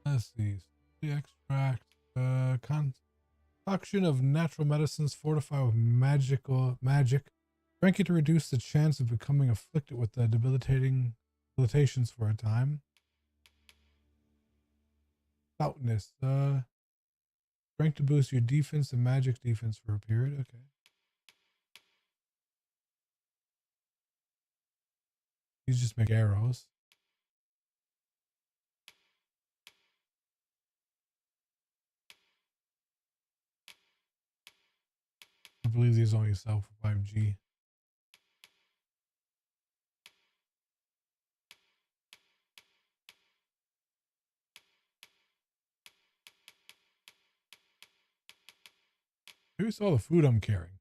Let's see. The extract, concoction of natural medicines fortified with magic, drank it to reduce the chance of becoming afflicted with the debilitations for a time. Stoutness, drank to boost your defense and magic defense for a period. Okay. These just make arrows. I believe these only sell for 5G. Here's all the food I'm carrying.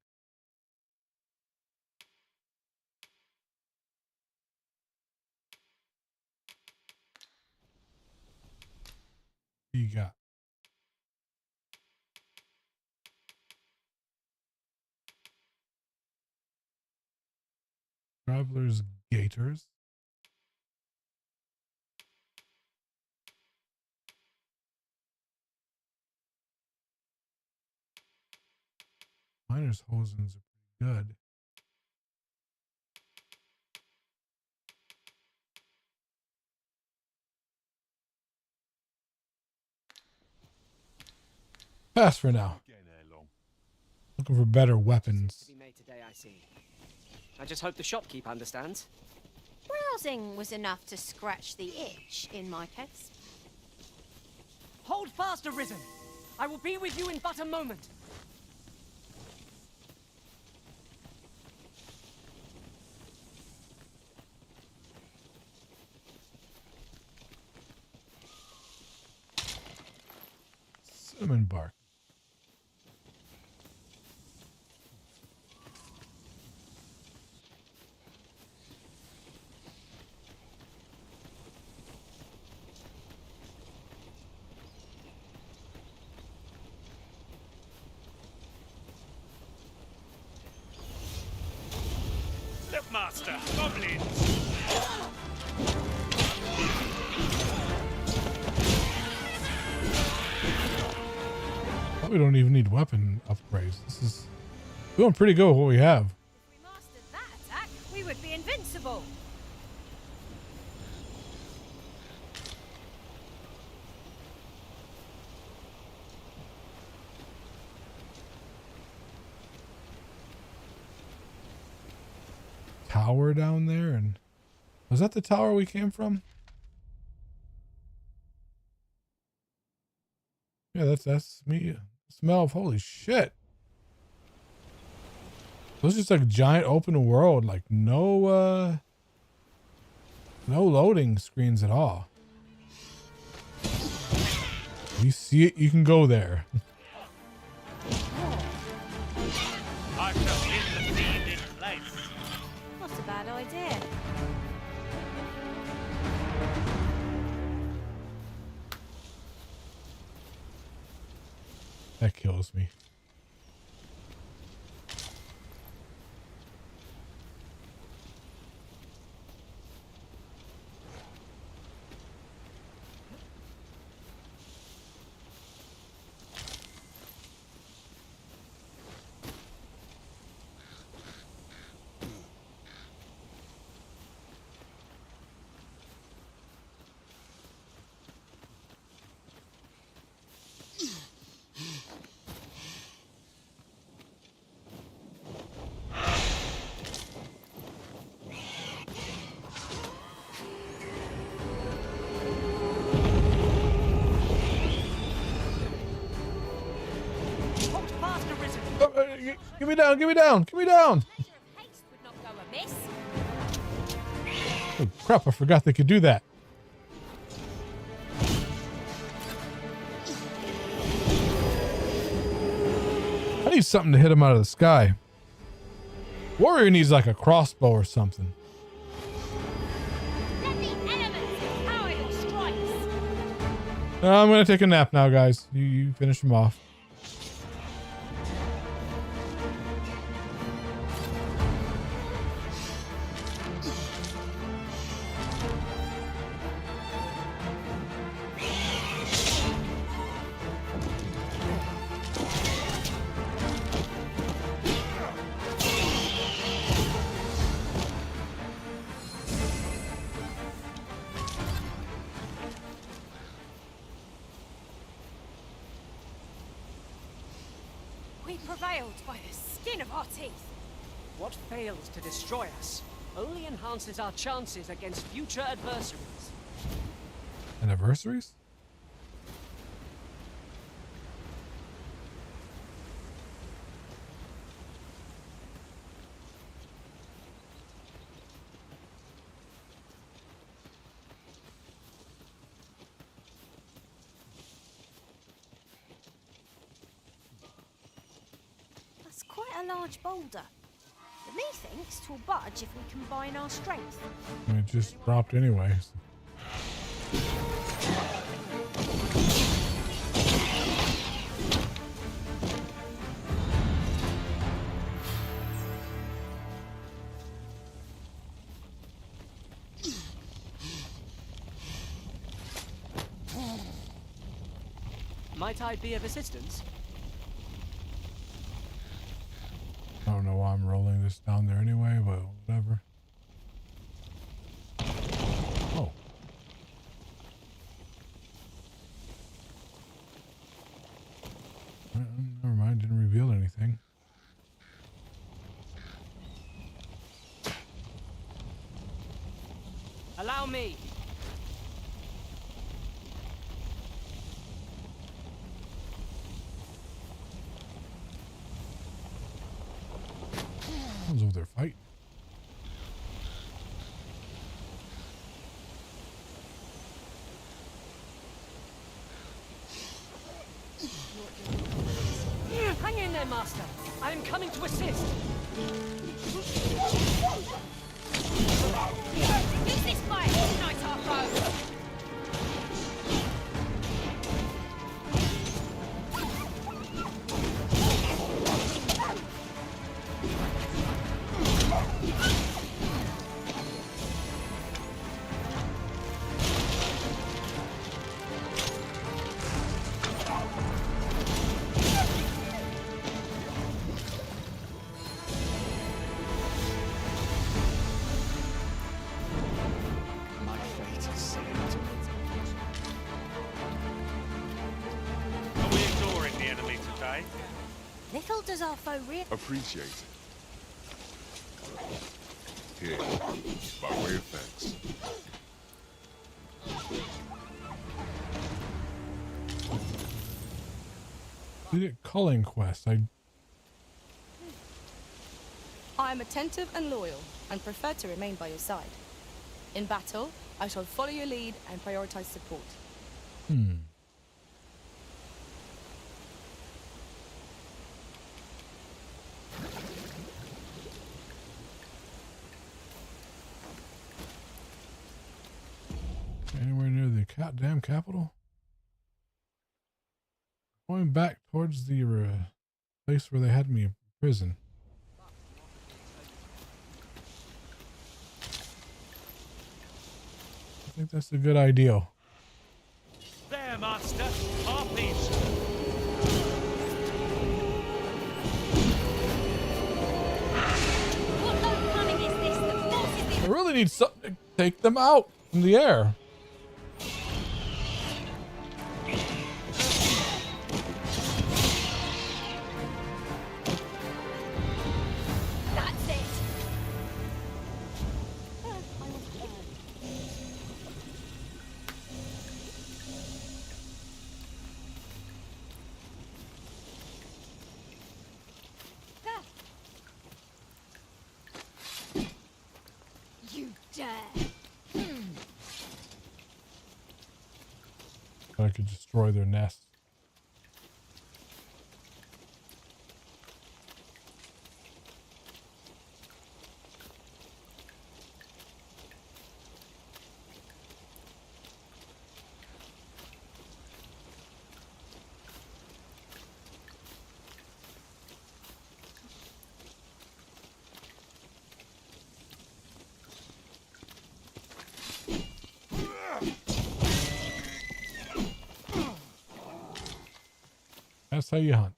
What you got? Traveler's Gators. Miner's hosens are pretty good. Pass for now. Looking for better weapons. To be made today, I see. I just hope the shopkeep understands. Browsing was enough to scratch the itch, in my case. Hold fast, Arisen! I will be with you in but a moment. Cinnamon bark. Look, Master, goblins! Probably don't even need weapon upgrades. This is doing pretty good with what we have. If we mastered that attack, we would be invincible. Tower down there, and was that the tower we came from? Yeah, that's me. Smell of holy shit. It was just like a giant open world, like no loading screens at all. You see it, you can go there. I shall hit the fiend in place. Not a bad idea. That kills me. Arisen. Get me down, get me down, get me down. Haste would not go amiss. Oh crap, I forgot they could do that. I need something to hit him out of the sky. Warrior needs like a crossbow or something. Let the elements power your strikes. I'm gonna take a nap now, guys. You finish him off. We prevailed by the skin of our teeth. What fails to destroy us only enhances our chances against future adversaries. Anniversaries? That's quite a large boulder. But methinks 'twill budge if we combine our strength. It just dropped anyway. Might I be of assistance? I don't know why I'm rolling this down there anyway, but whatever. Oh. Never mind, didn't reveal anything. Allow me. Someone's over there fighting. Hang in there, Master. I am coming to assist. Use this fire to ignite our foe. My fate is sealed. Are we ignoring the enemy today? Little does our foe realize. Appreciate it. Here, by way of thanks. Did it culling quest? I am attentive and loyal, and prefer to remain by your side. In battle, I shall follow your lead and prioritize support. Anywhere near the damn capital? Going back towards the place where they had me in prison. I think that's a good idea. There, Master. Harpies. What homecoming is this that forces I really need something to take them out from the air. That's it. So I could destroy their nests. That's how you hunt.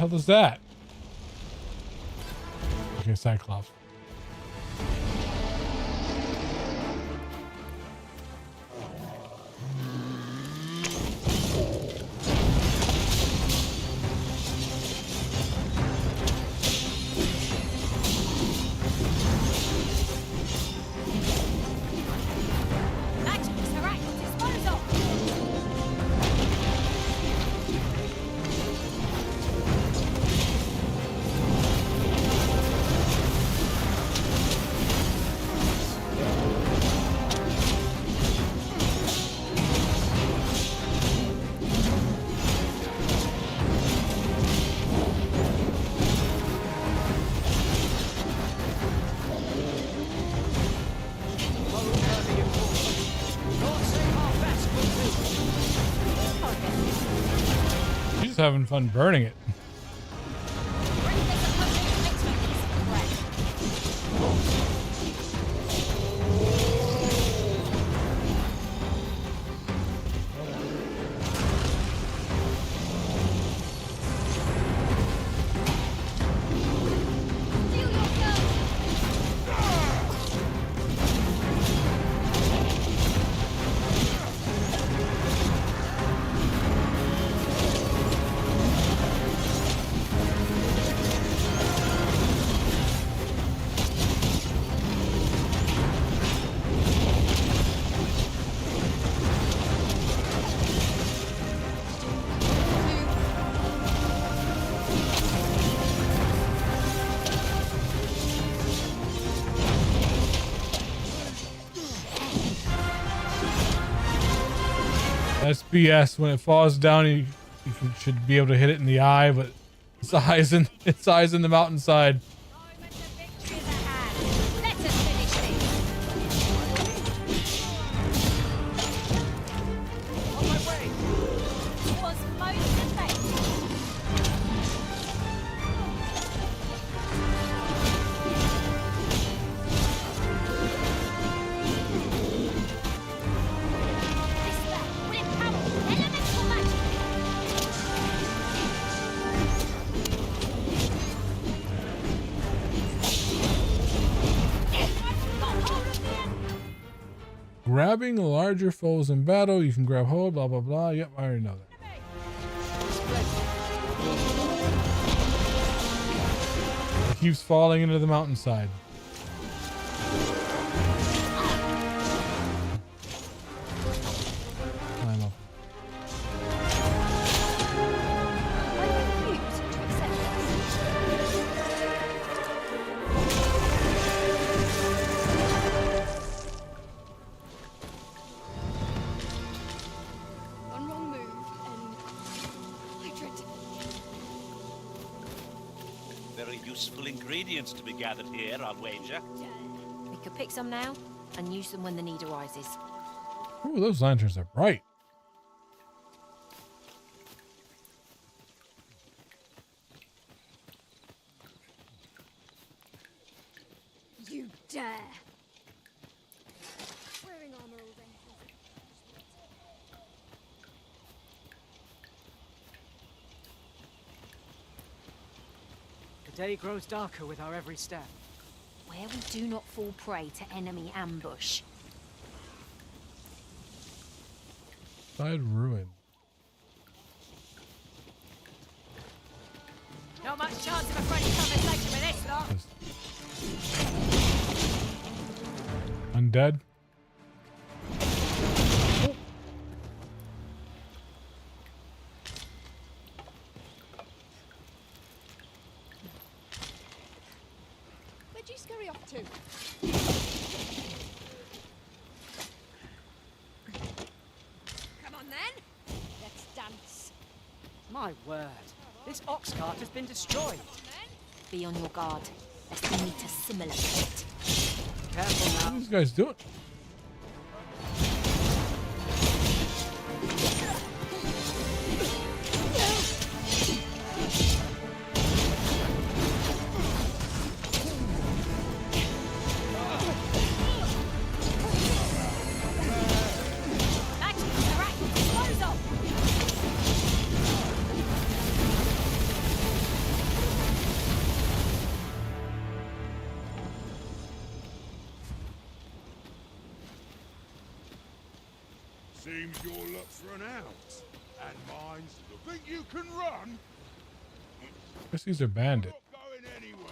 What the hell was that? Okay, Cyclops. She's having fun burning it. That's BS. When it falls down, you should be able to hit it in the eye, but its eyes in the mountainside. Grabbing larger foes in battle, you can grab hold, blah, blah, blah. Yep, I already know that. It keeps falling into the mountainside. Climb up. Useful ingredients to be gathered here, I'll wager. We could pick some now and use them when the need arises. Ooh, those lanterns are bright. You dare! Wearing armor all day. The day grows darker with our every step. where we do not fall prey to enemy ambush. Side ruin. Not much chance of a friendly conversation with this lot. Undead. Where'd you scurry off to? Come on then. Let's dance. My word. This ox cart has been destroyed. Be on your guard, lest we meet a similar fate. Careful What now. are these guys doing? Seems your luck's run out, and mine's think you can run? Guess these are bandits. Going anywhere.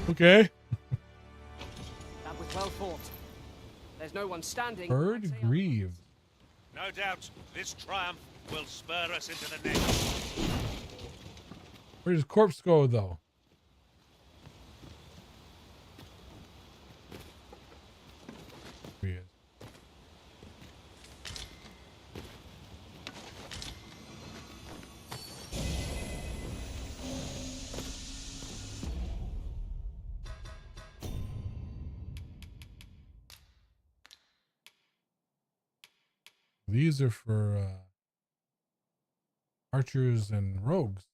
Okay. That was well fought. There's no one standing. Bird grieved. No doubt, this triumph will spur us into the next. Where does corpse go though? Here he is. These are for archers and rogues.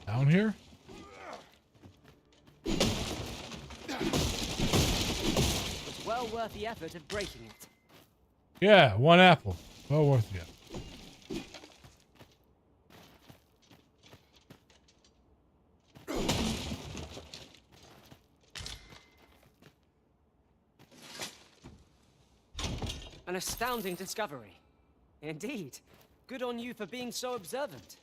Down here? It's well worth the effort of breaking it. Yeah, one apple. Well worth it. An astounding discovery. Indeed. Good on you for being so observant.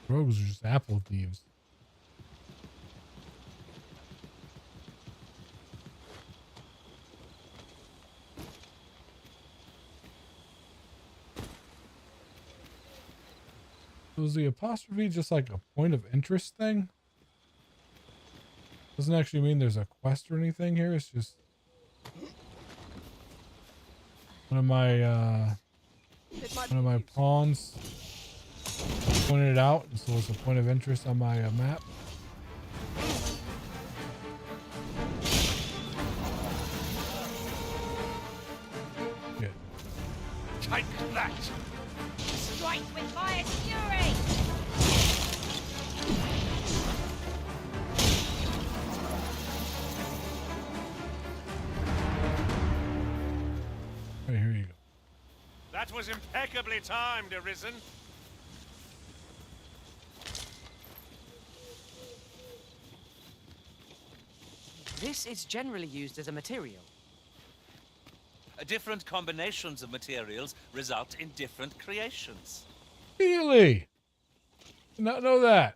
Rogues are just apple thieves. Was the apostrophe just like a point of interest thing? Doesn't actually mean there's a quest or anything here. It's just one of my pawns pointed it out, and so it's a point of interest on my map. Take that! Strike with my That was impeccably timed, Arisen. This is generally used as a material. Different combinations of materials result in different creations. Really? Did not know that.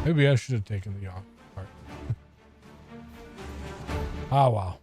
Maybe I should have taken the off part. Ah, wow.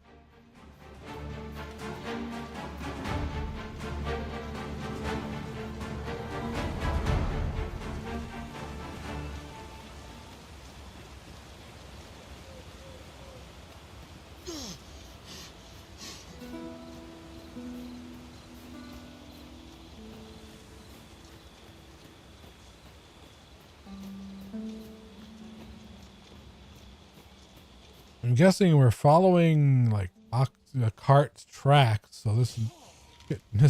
I'm guessing we're following like the cart's tracks, so this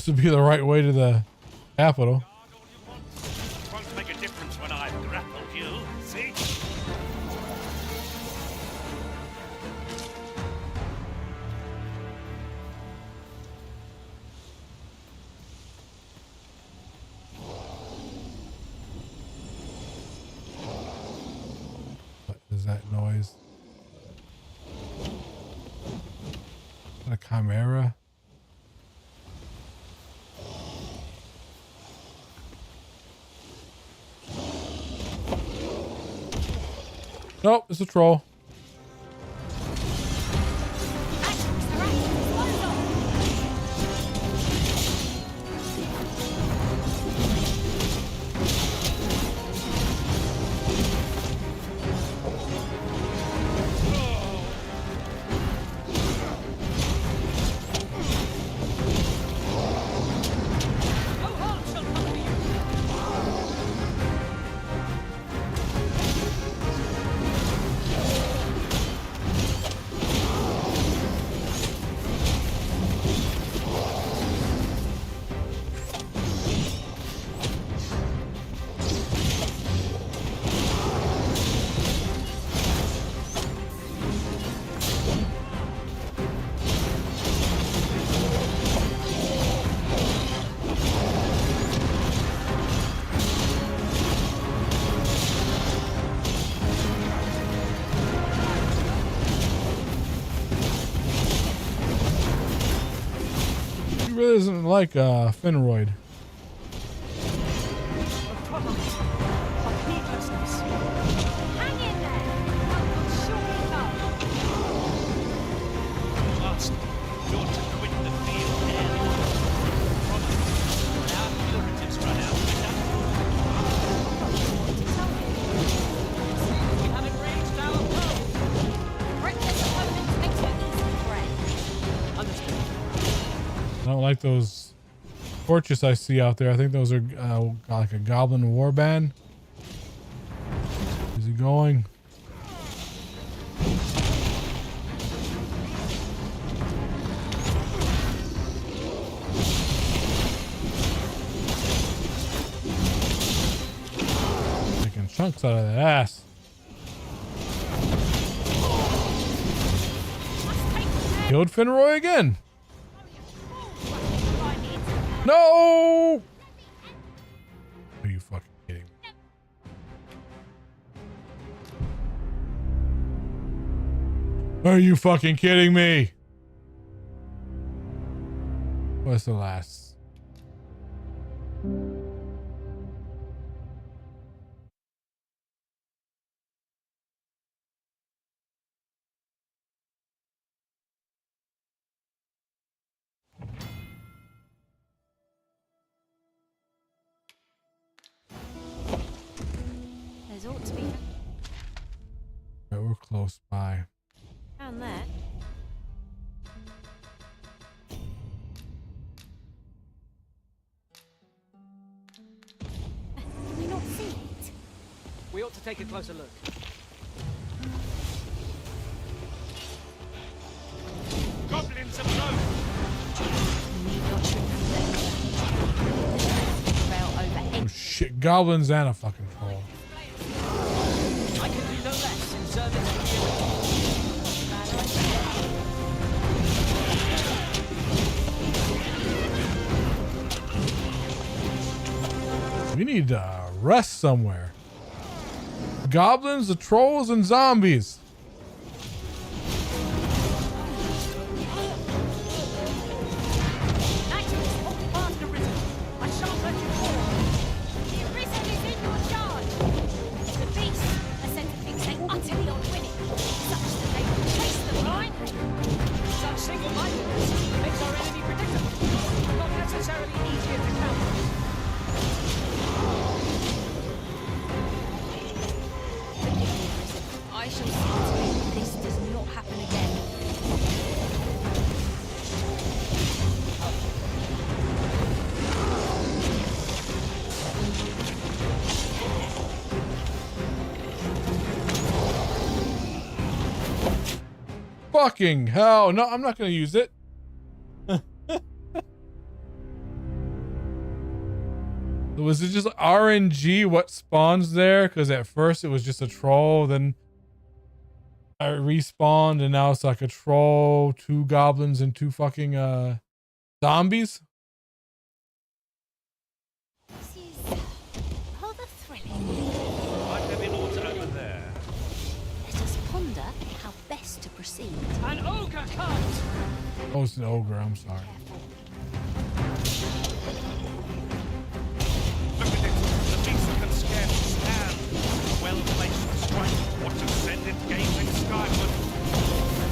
would be the right way to the capital. It won't make a difference when I've grappled you, see? What is that noise? A chimera? Nope, it's a troll. Really isn't like Finroyd. I don't like those torches I see out there. I think those are like a goblin warband. Is he going? Taking chunks out of that ass. Killed Finroy again. No! Are you fucking kidding me? Are you fucking kidding me? What's the last? There's ought to be. Yeah, we're close by. Found that. Can you not see it? We ought to take a closer look. Goblins approach! You need not remember. Oh shit, goblins and a fucking troll. I can do no less in service of the We need to rest somewhere. Goblins, the trolls, and zombies. I shall see that this does not happen again. Fucking hell. No, I'm not going to use it. Was it just RNG what spawns there? Because at first it was just a troll, then I respawned, and now it's like a troll, 2 goblins, and 2 fucking zombies. This is rather thrilling. Might there be an altar over there? Let us ponder how best to proceed. An ogre comes! Oh, it's an ogre. I'm sorry. Look at it. The beast can scarce stand. A well-placed strike. What to send it gazing skyward.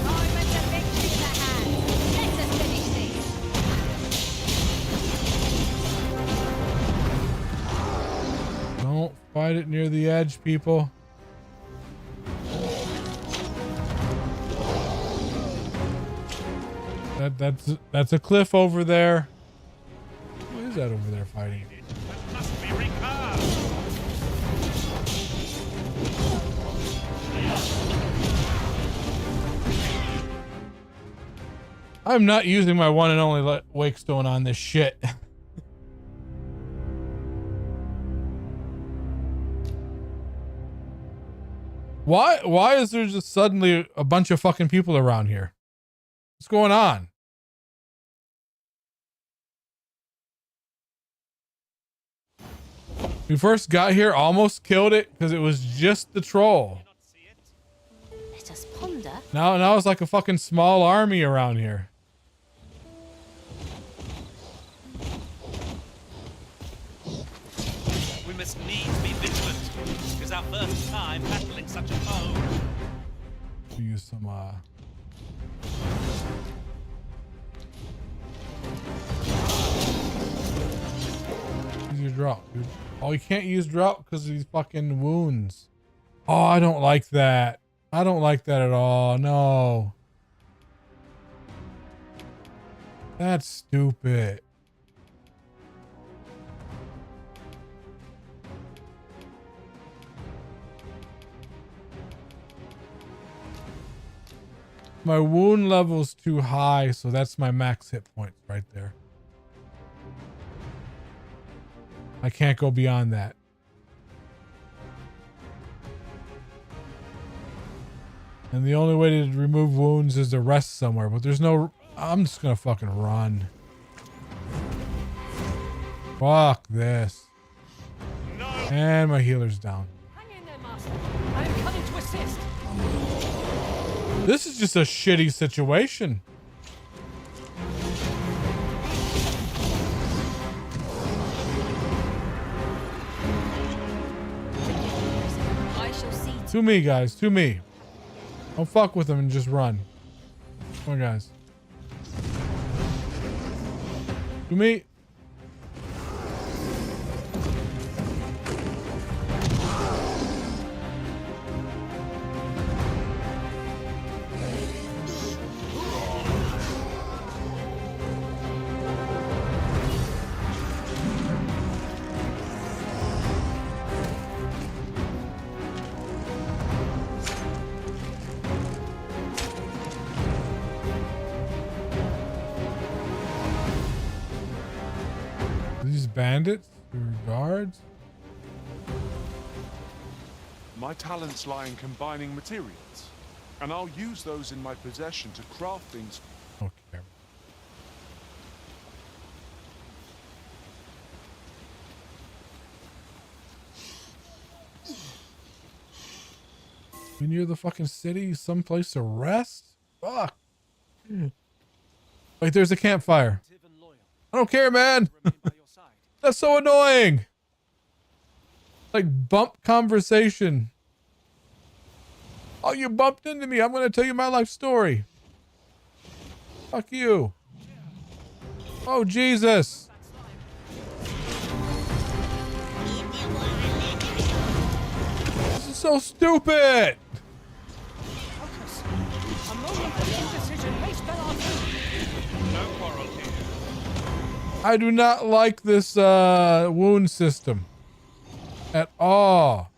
Time and the victory in the hand. Let us finish this. Don't fight it near the edge, people. That's a cliff over there. What is that over there fighting? Must be recast. I'm not using my one and only wake stone on this shit. Why is there just suddenly a bunch of fucking people around here? What's going on? We first got here, almost killed it because it was just the troll. Let us ponder. Now it's like a fucking small army around here. We must needs be vigilant. It is our first time battling such a foe. We use some use your drought, dude. Oh, you can't use drought because of these fucking wounds. Oh, I don't like that. I don't like that at all. No. That's stupid. My wound level's too high, so that's my max hit points right there. I can't go beyond that. And the only way to remove wounds is to rest somewhere, but there's no... I'm just gonna fucking run. Fuck this. No. And my healer's down. Hang in there, Master. I am coming to assist. This is just a shitty situation. I shall see. To me, guys. To me. Don't fuck with them and just run. Come on, guys. To me. These bandits or guards? My talents lie in combining materials, and I'll use those in my possession to craft things. Okay. We near the fucking city, someplace to rest? Fuck. Wait, there's a campfire. I don't care, man. That's so annoying. Like bump conversation. Oh, you bumped into me. I'm going to tell you my life story. Fuck you. Oh, Jesus. This is so stupid. I do not like this wound system at all.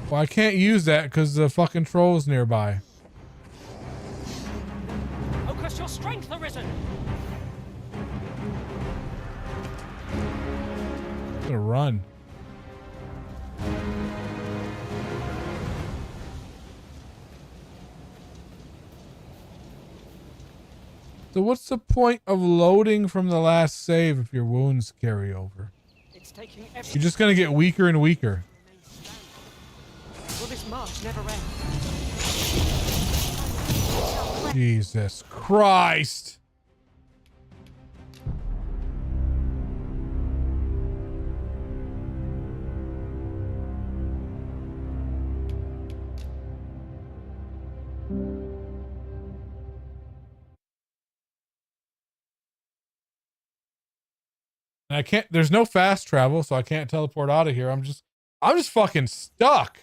Well, I can't use that because the fucking troll's nearby. Focus your strength, Arisen. I'm gonna run. So what's the point of loading from the last save if your wounds carry over? You're just gonna get weaker and weaker. Will this march never end? Jesus Christ. And I can't, there's no fast travel, so I can't teleport out of here. I'm just fucking stuck.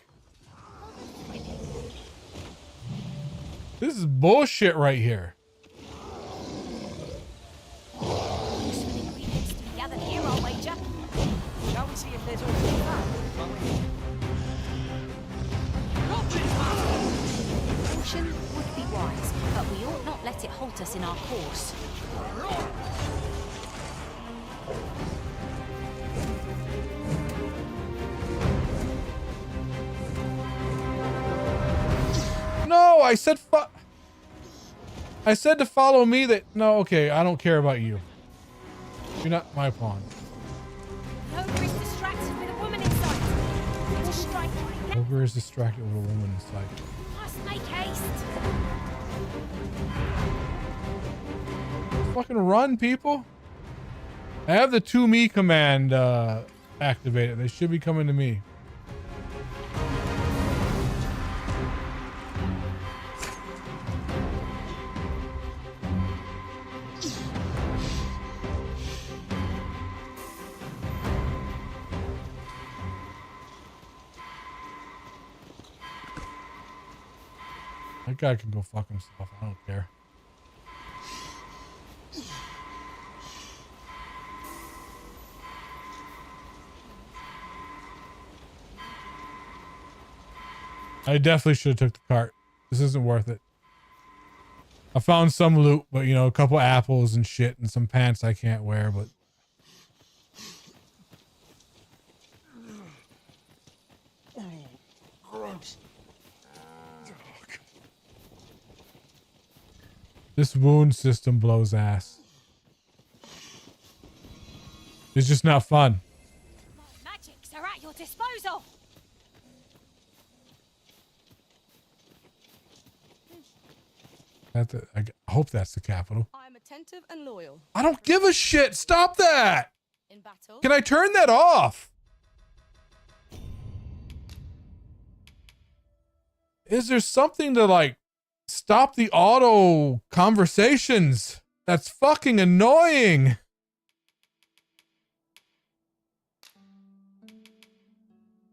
This is bullshit right here. Gathered here, I'll wager. Shall we see if there's all Caution would be wise, but we ought not let it halt us in our course. No, I said to follow me. That no, okay, I don't care about you. You're not my pawn. Ogre is distracted with a woman in sight. To strike. Ogre is distracted with a woman in sight. Must make haste. Fucking run, people. I have the to me command activated. They should be coming to me. That guy can go fuck himself. I don't care. I definitely should have took the cart. This isn't worth it. I found some loot, but you know, a couple apples and shit and some pants I can't wear, but Gross. this wound system blows ass. It's just not fun. Magics are at your disposal. I hope that's the capital. I'm attentive and loyal. I don't give a shit. Stop that. In battle. Can I turn that off? Is there something to like stop the auto conversations? That's fucking annoying.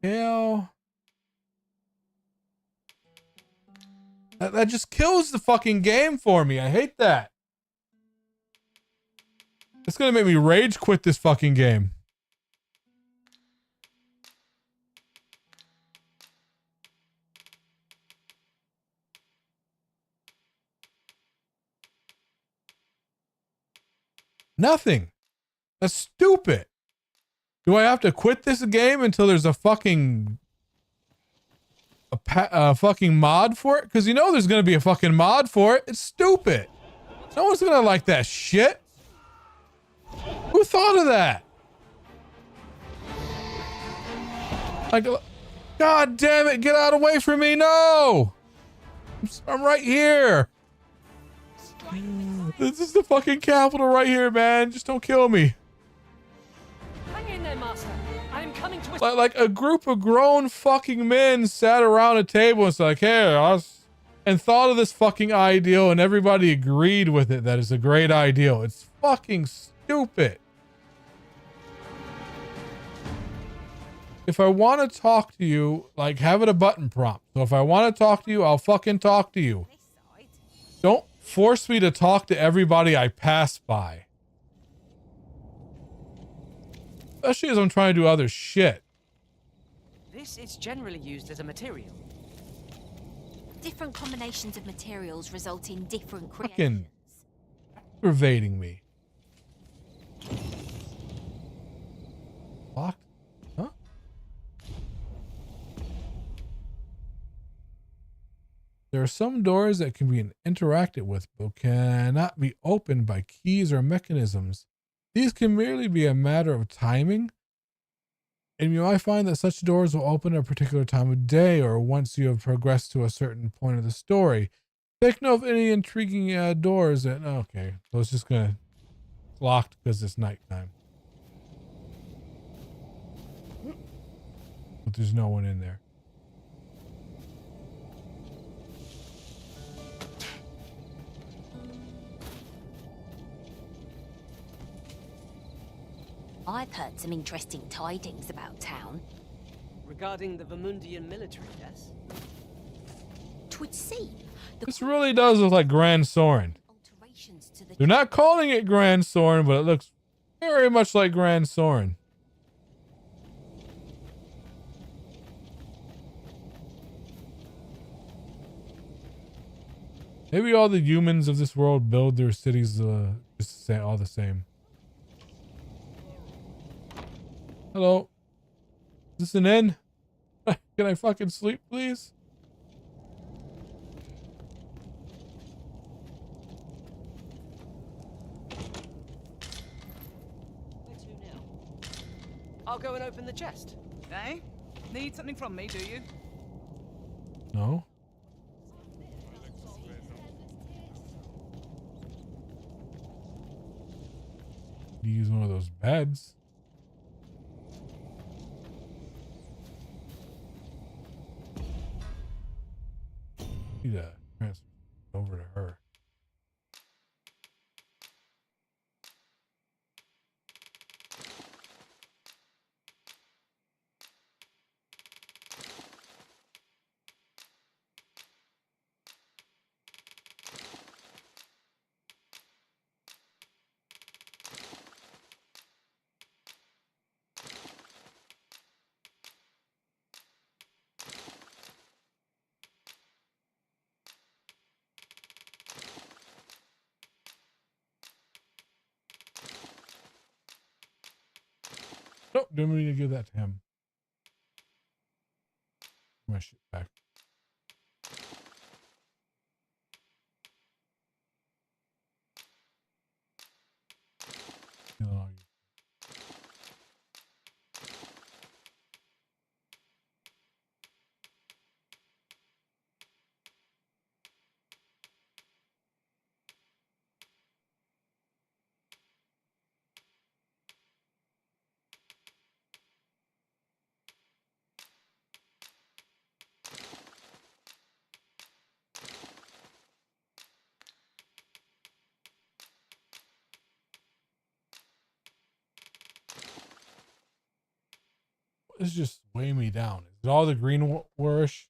Hell. That just kills the fucking game for me. I hate that. It's gonna make me rage quit this fucking game. Nothing. That's stupid. Do I have to quit this game until there's a fucking fucking mod for it? Because you know there's gonna be a fucking mod for it. It's stupid. No one's gonna like that shit. Who thought of that? Like, God damn it! Get out away from me! No, I'm right here. This is the fucking capital right here, man. Just don't kill me. Hang in there, Master. I am coming to Like a group of grown fucking men sat around a table and said, like, hey, and thought of this fucking ideal, and everybody agreed with it that it's a great ideal. It's fucking stupid. If I want to talk to you, like, have it a button prompt. So if I want to talk to you, I'll fucking talk to you. Don't force me to talk to everybody I pass by. Especially as I'm trying to do other shit. This is generally used as a material. Different combinations of materials result in different creations. Fucking aggravating me. Locked? Huh? There are some doors that can be interacted with, but cannot be opened by keys or mechanisms. These can merely be a matter of timing, and you might find that such doors will open at a particular time of day or once you have progressed to a certain point of the story. Take note of any intriguing doors that... Okay, so it's just gonna... locked because it's nighttime. But there's no one in there. I've heard some interesting tidings about town. Regarding the Vermundian military, yes? Twould seem This really does look like Grand Soren. They're not calling it Grand Soren, but it looks very much like Grand Soren. Maybe all the humans of this world build their cities just all the same. Hello. Is this an inn? Can I fucking sleep, please? I'll go and open the chest. Eh? Need something from me, do you? No. Use one of those beds. Need to transfer over to her. Nope, didn't mean to give that to him. My shit back. It's just weigh me down. Is it all the green warish?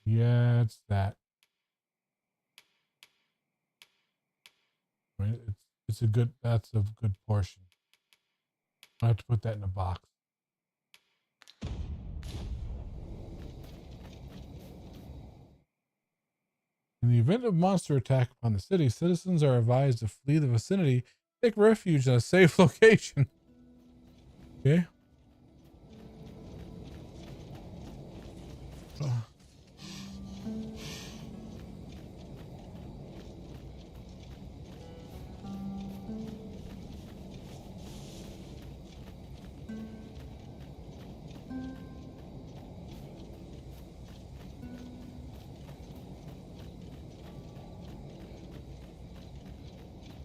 Yeah, it's that. I mean, it's a good. That's a good portion. I have to put that in a box. In the event of monster attack upon the city, citizens are advised to flee the vicinity Take refuge in a safe location. Okay.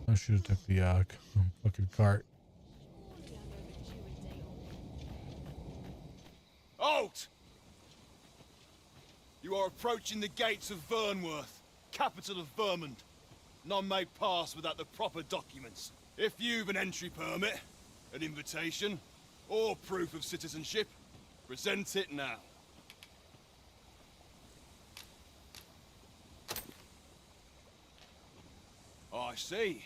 I should have took the fucking cart. Halt! You are approaching the gates of Vernworth, capital of Vermund. None may pass without the proper documents. If you've an entry permit, an invitation, or proof of citizenship, present it now. I see.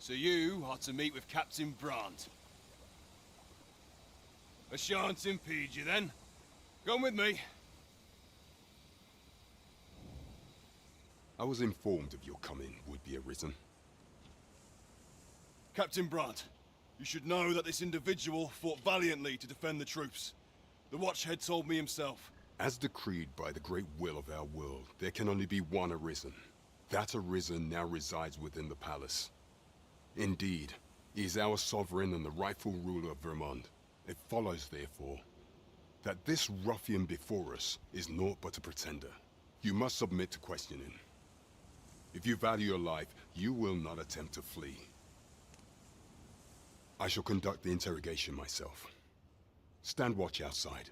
So you are to meet with Captain Brandt. I shan't impede you then. Come with me. I was informed of your coming would be arisen. Captain Brandt, you should know that this individual fought valiantly to defend the troops. The Watchhead told me himself. As decreed by the great will of our world, there can only be one Arisen. That Arisen now resides within the palace. Indeed, he is our sovereign and the rightful ruler of Vermund. It follows, therefore, that this ruffian before us is naught but a pretender. You must submit to questioning. If you value your life, you will not attempt to flee. I shall conduct the interrogation myself. Stand watch outside.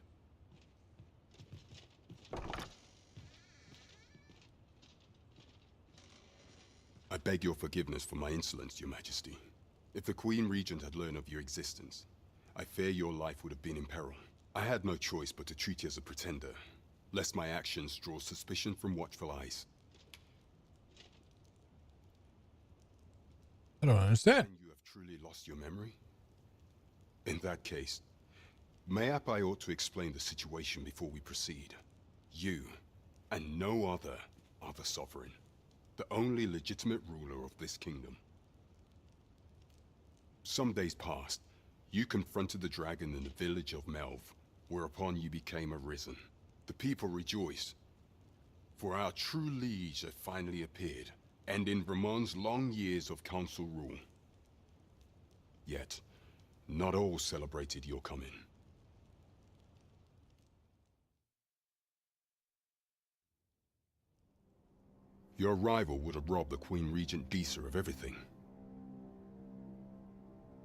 I beg your forgiveness for my insolence, Your Majesty. If the Queen Regent had learned of your existence, I fear your life would have been in peril. I had no choice but to treat you as a pretender, lest my actions draw suspicion from watchful eyes. I don't understand. You have truly lost your memory? In that case, mayhap I ought to explain the situation before we proceed. You, and no other, are the sovereign. The only legitimate ruler of this kingdom. Some days past, you confronted the dragon in the village of Melv, whereupon you became Arisen. The people rejoiced, for our true liege had finally appeared, ending Vermund's long years of council rule. Yet, not all celebrated your coming. Your arrival would have robbed the Queen Regent Disa of everything.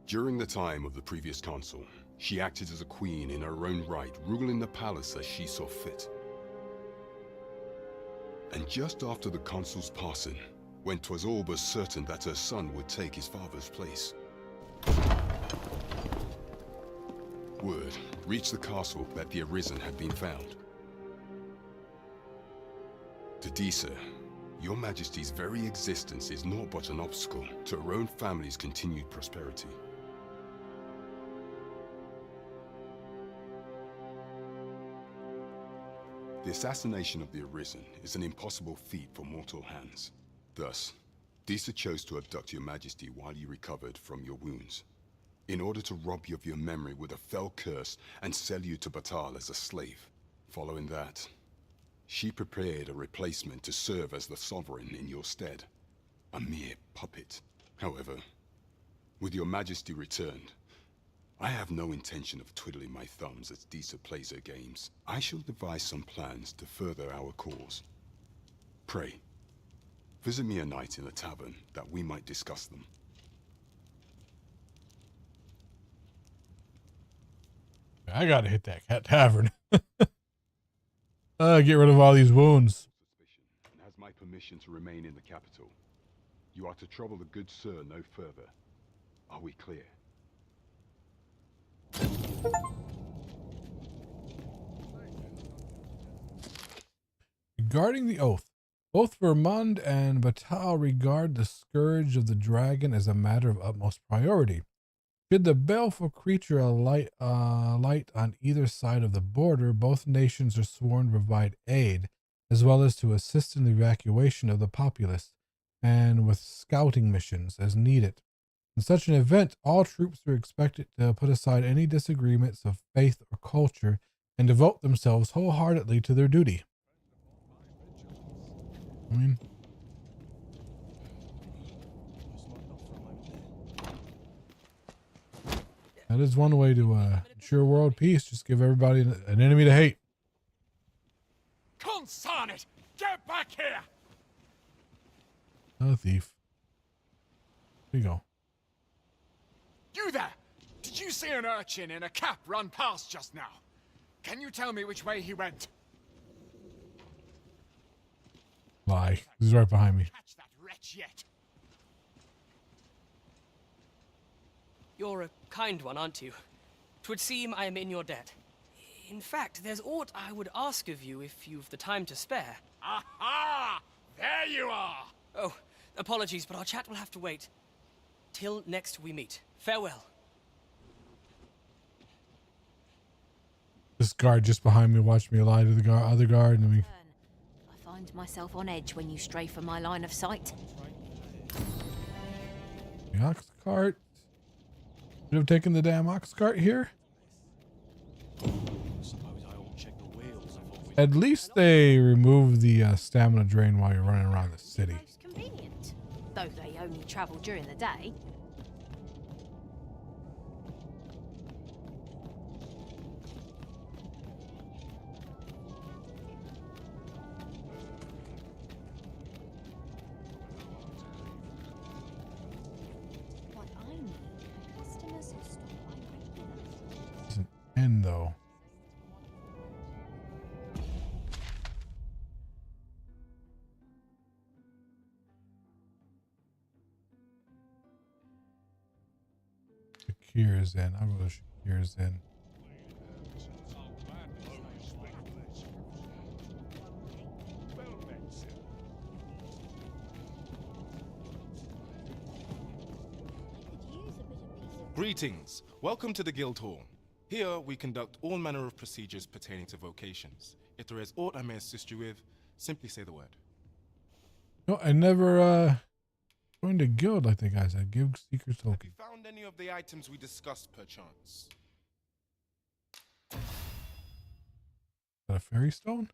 During the time of the previous consul, she acted as a queen in her own right, ruling the palace as she saw fit. And just after the consul's passing, when 'twas all but certain that her son would take his father's place, word reached the castle that the Arisen had been found. To Disa, Your Majesty's very existence is naught but an obstacle to her own family's continued prosperity. The assassination of the Arisen is an impossible feat for mortal hands. Thus, Disa chose to abduct Your Majesty while you recovered from your wounds, in order to rob you of your memory with a fell curse and sell you to Batal as a slave. Following that, she prepared a replacement to serve as the sovereign in your stead. A mere puppet. However, with Your Majesty returned, I have no intention of twiddling my thumbs as Disa plays her games. I shall devise some plans to further our cause. Pray, visit me a night in the tavern that we might discuss them. I gotta hit that cat tavern. Get rid of all these wounds. And has my permission to remain in the capital. You are to trouble the good sir no further. Are we clear? Regarding the oath, both Vermund and Batal regard the scourge of the dragon as a matter of utmost priority. Should the baleful creature alight on either side of the border, both nations are sworn to provide aid, as well as to assist in the evacuation of the populace, and with scouting missions as needed. In such an event, all troops are expected to put aside any disagreements of faith or culture and devote themselves wholeheartedly to their duty. I mean, that is one way to ensure world peace. Just give everybody an enemy to hate. Consign it! Get back here! Another thief. There you go. You there! Did you see an urchin in a cap run past just now? Can you tell me which way he went? Lie. He's right behind me. Catch that wretch yet. You're a kind one, aren't you? 'Twould seem I am in your debt. In fact, there's aught I would ask of you if you've the time to spare. Aha! There you are! Oh, apologies, but our chat will have to wait. Till next we meet. Farewell. This guard just behind me watched me lie to the other guard, and we. I find myself on edge when you stray from my line of sight. The ox cart. Should have taken the damn ox cart here. At least they remove the stamina drain while you're running around the city. Convenient, though they only travel during the day. What I need are customers who stop by regularly. It's an end though. Shakir's in. I'll go to Shakir's in. Greetings. Welcome to the Guild Hall. Here we conduct all manner of procedures pertaining to vocations. If there is aught I may assist you with, simply say the word. No, I never joined a guild like the guy said. Give seekers Have token. you found any of the items we discussed perchance? Is that a fairy stone?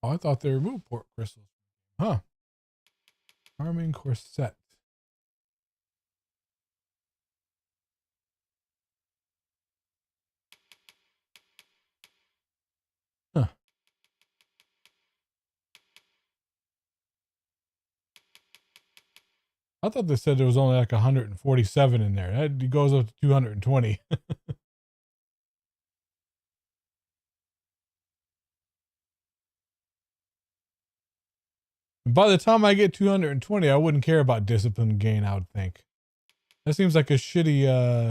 Oh, I thought they removed port crystals. Huh. Charming corset. Huh. I thought they said there was only like 147 in there. That goes up to 220. And by the time I get 220, I wouldn't care about discipline gain, I would think. That seems like a shitty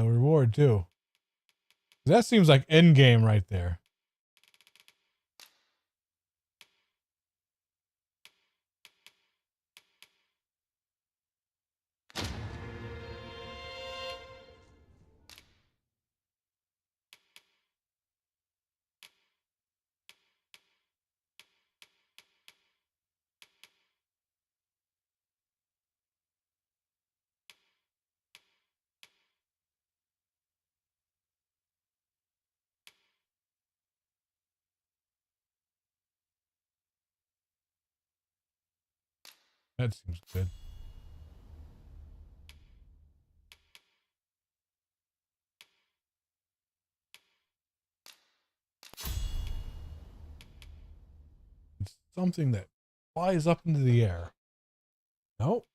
reward too. That seems like end game right there. That seems good. It's something that flies up into the air. Nope.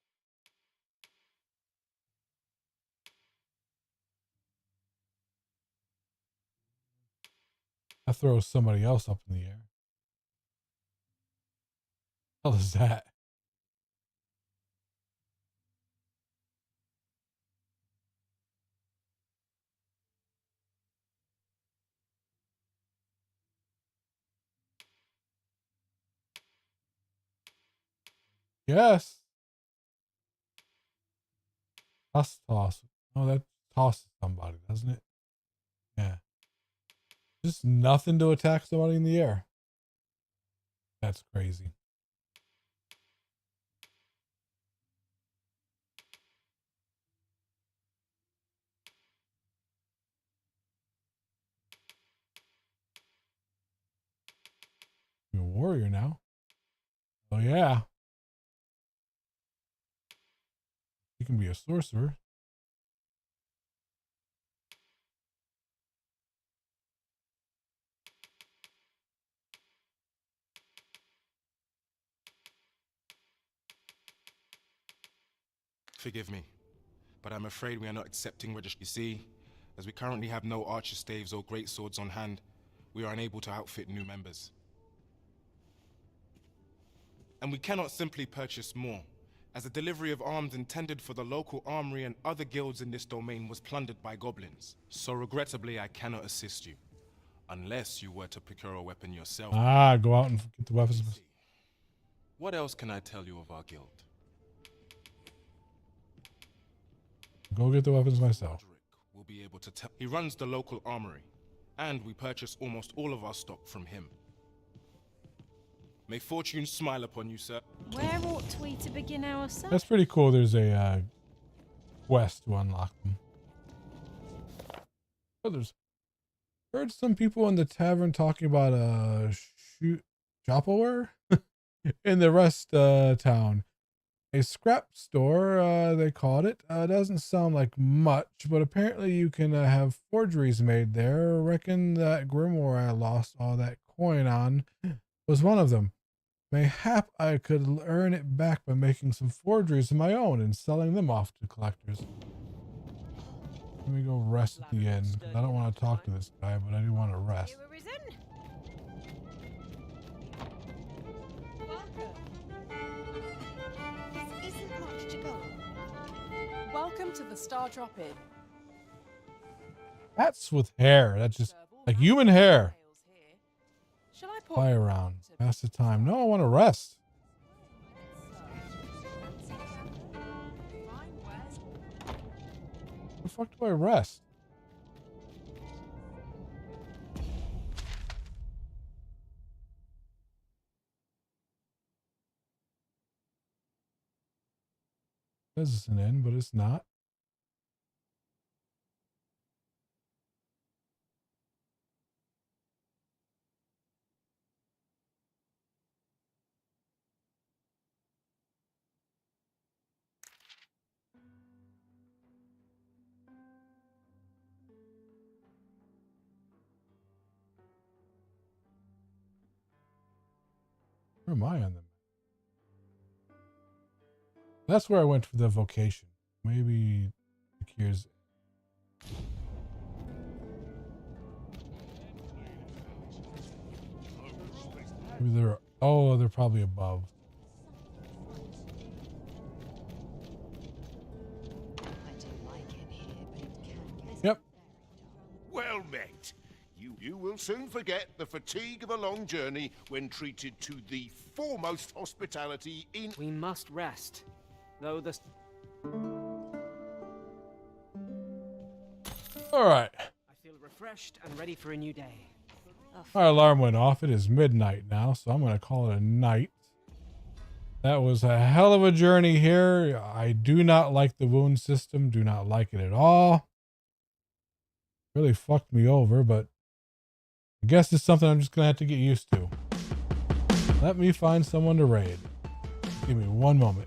That throws somebody else up in the air. What the hell is that? Yes. Toss. Oh, that tosses somebody, doesn't it? Yeah. Just nothing to attack somebody in the air. That's crazy. You're a warrior now. Oh yeah. You can be a sorcerer. Forgive me, but I'm afraid we are not accepting registry. You see, as we currently have no archer staves or great swords on hand, we are unable to outfit new members. And we cannot simply purchase more, as the delivery of arms intended for the local armory and other guilds in this domain was plundered by goblins. So regrettably, I cannot assist you, unless you were to procure a weapon yourself. Ah, go out and get the weapons. What else can I tell you of our guild? Go get the weapons myself. Will be able to tell. He runs the local armory, and we purchase almost all of our stock from him. May fortune smile upon you, sir. Where ought we to begin our search? That's pretty cool. There's a quest to unlock them. Oh, there's heard some people in the tavern talking about shopware in the rest town. A scrap store, they called it. Doesn't sound like much, but apparently you can have forgeries made there. Reckon that grimoire I lost all that coin on was one of them. Mayhap I could earn it back by making some forgeries of my own and selling them off to collectors. Let me go rest at the inn, because I don't want to talk to this guy, but I do want to rest. Welcome to the Star Drop Inn. That's with hair. That's just like human hair. Shall I put Fly around. Pass the time. No, I want to rest. Where the fuck do I rest? This is an inn, but it's not. Where am I on them? That's where I went for the vocation. Maybe here's. Maybe they're. Oh, they're probably above. Yep. Well met. You will soon forget the fatigue of a long journey when treated to the foremost hospitality in... We must rest. Though the... Alright. I feel refreshed and ready for a new day. My alarm went off. It is midnight now, so I'm going to call it a night. That was a hell of a journey here. I do not like the wound system. Do not like it at all. Really fucked me over, but I guess it's something I'm just going to have to get used to. Let me find someone to raid. Give me one moment.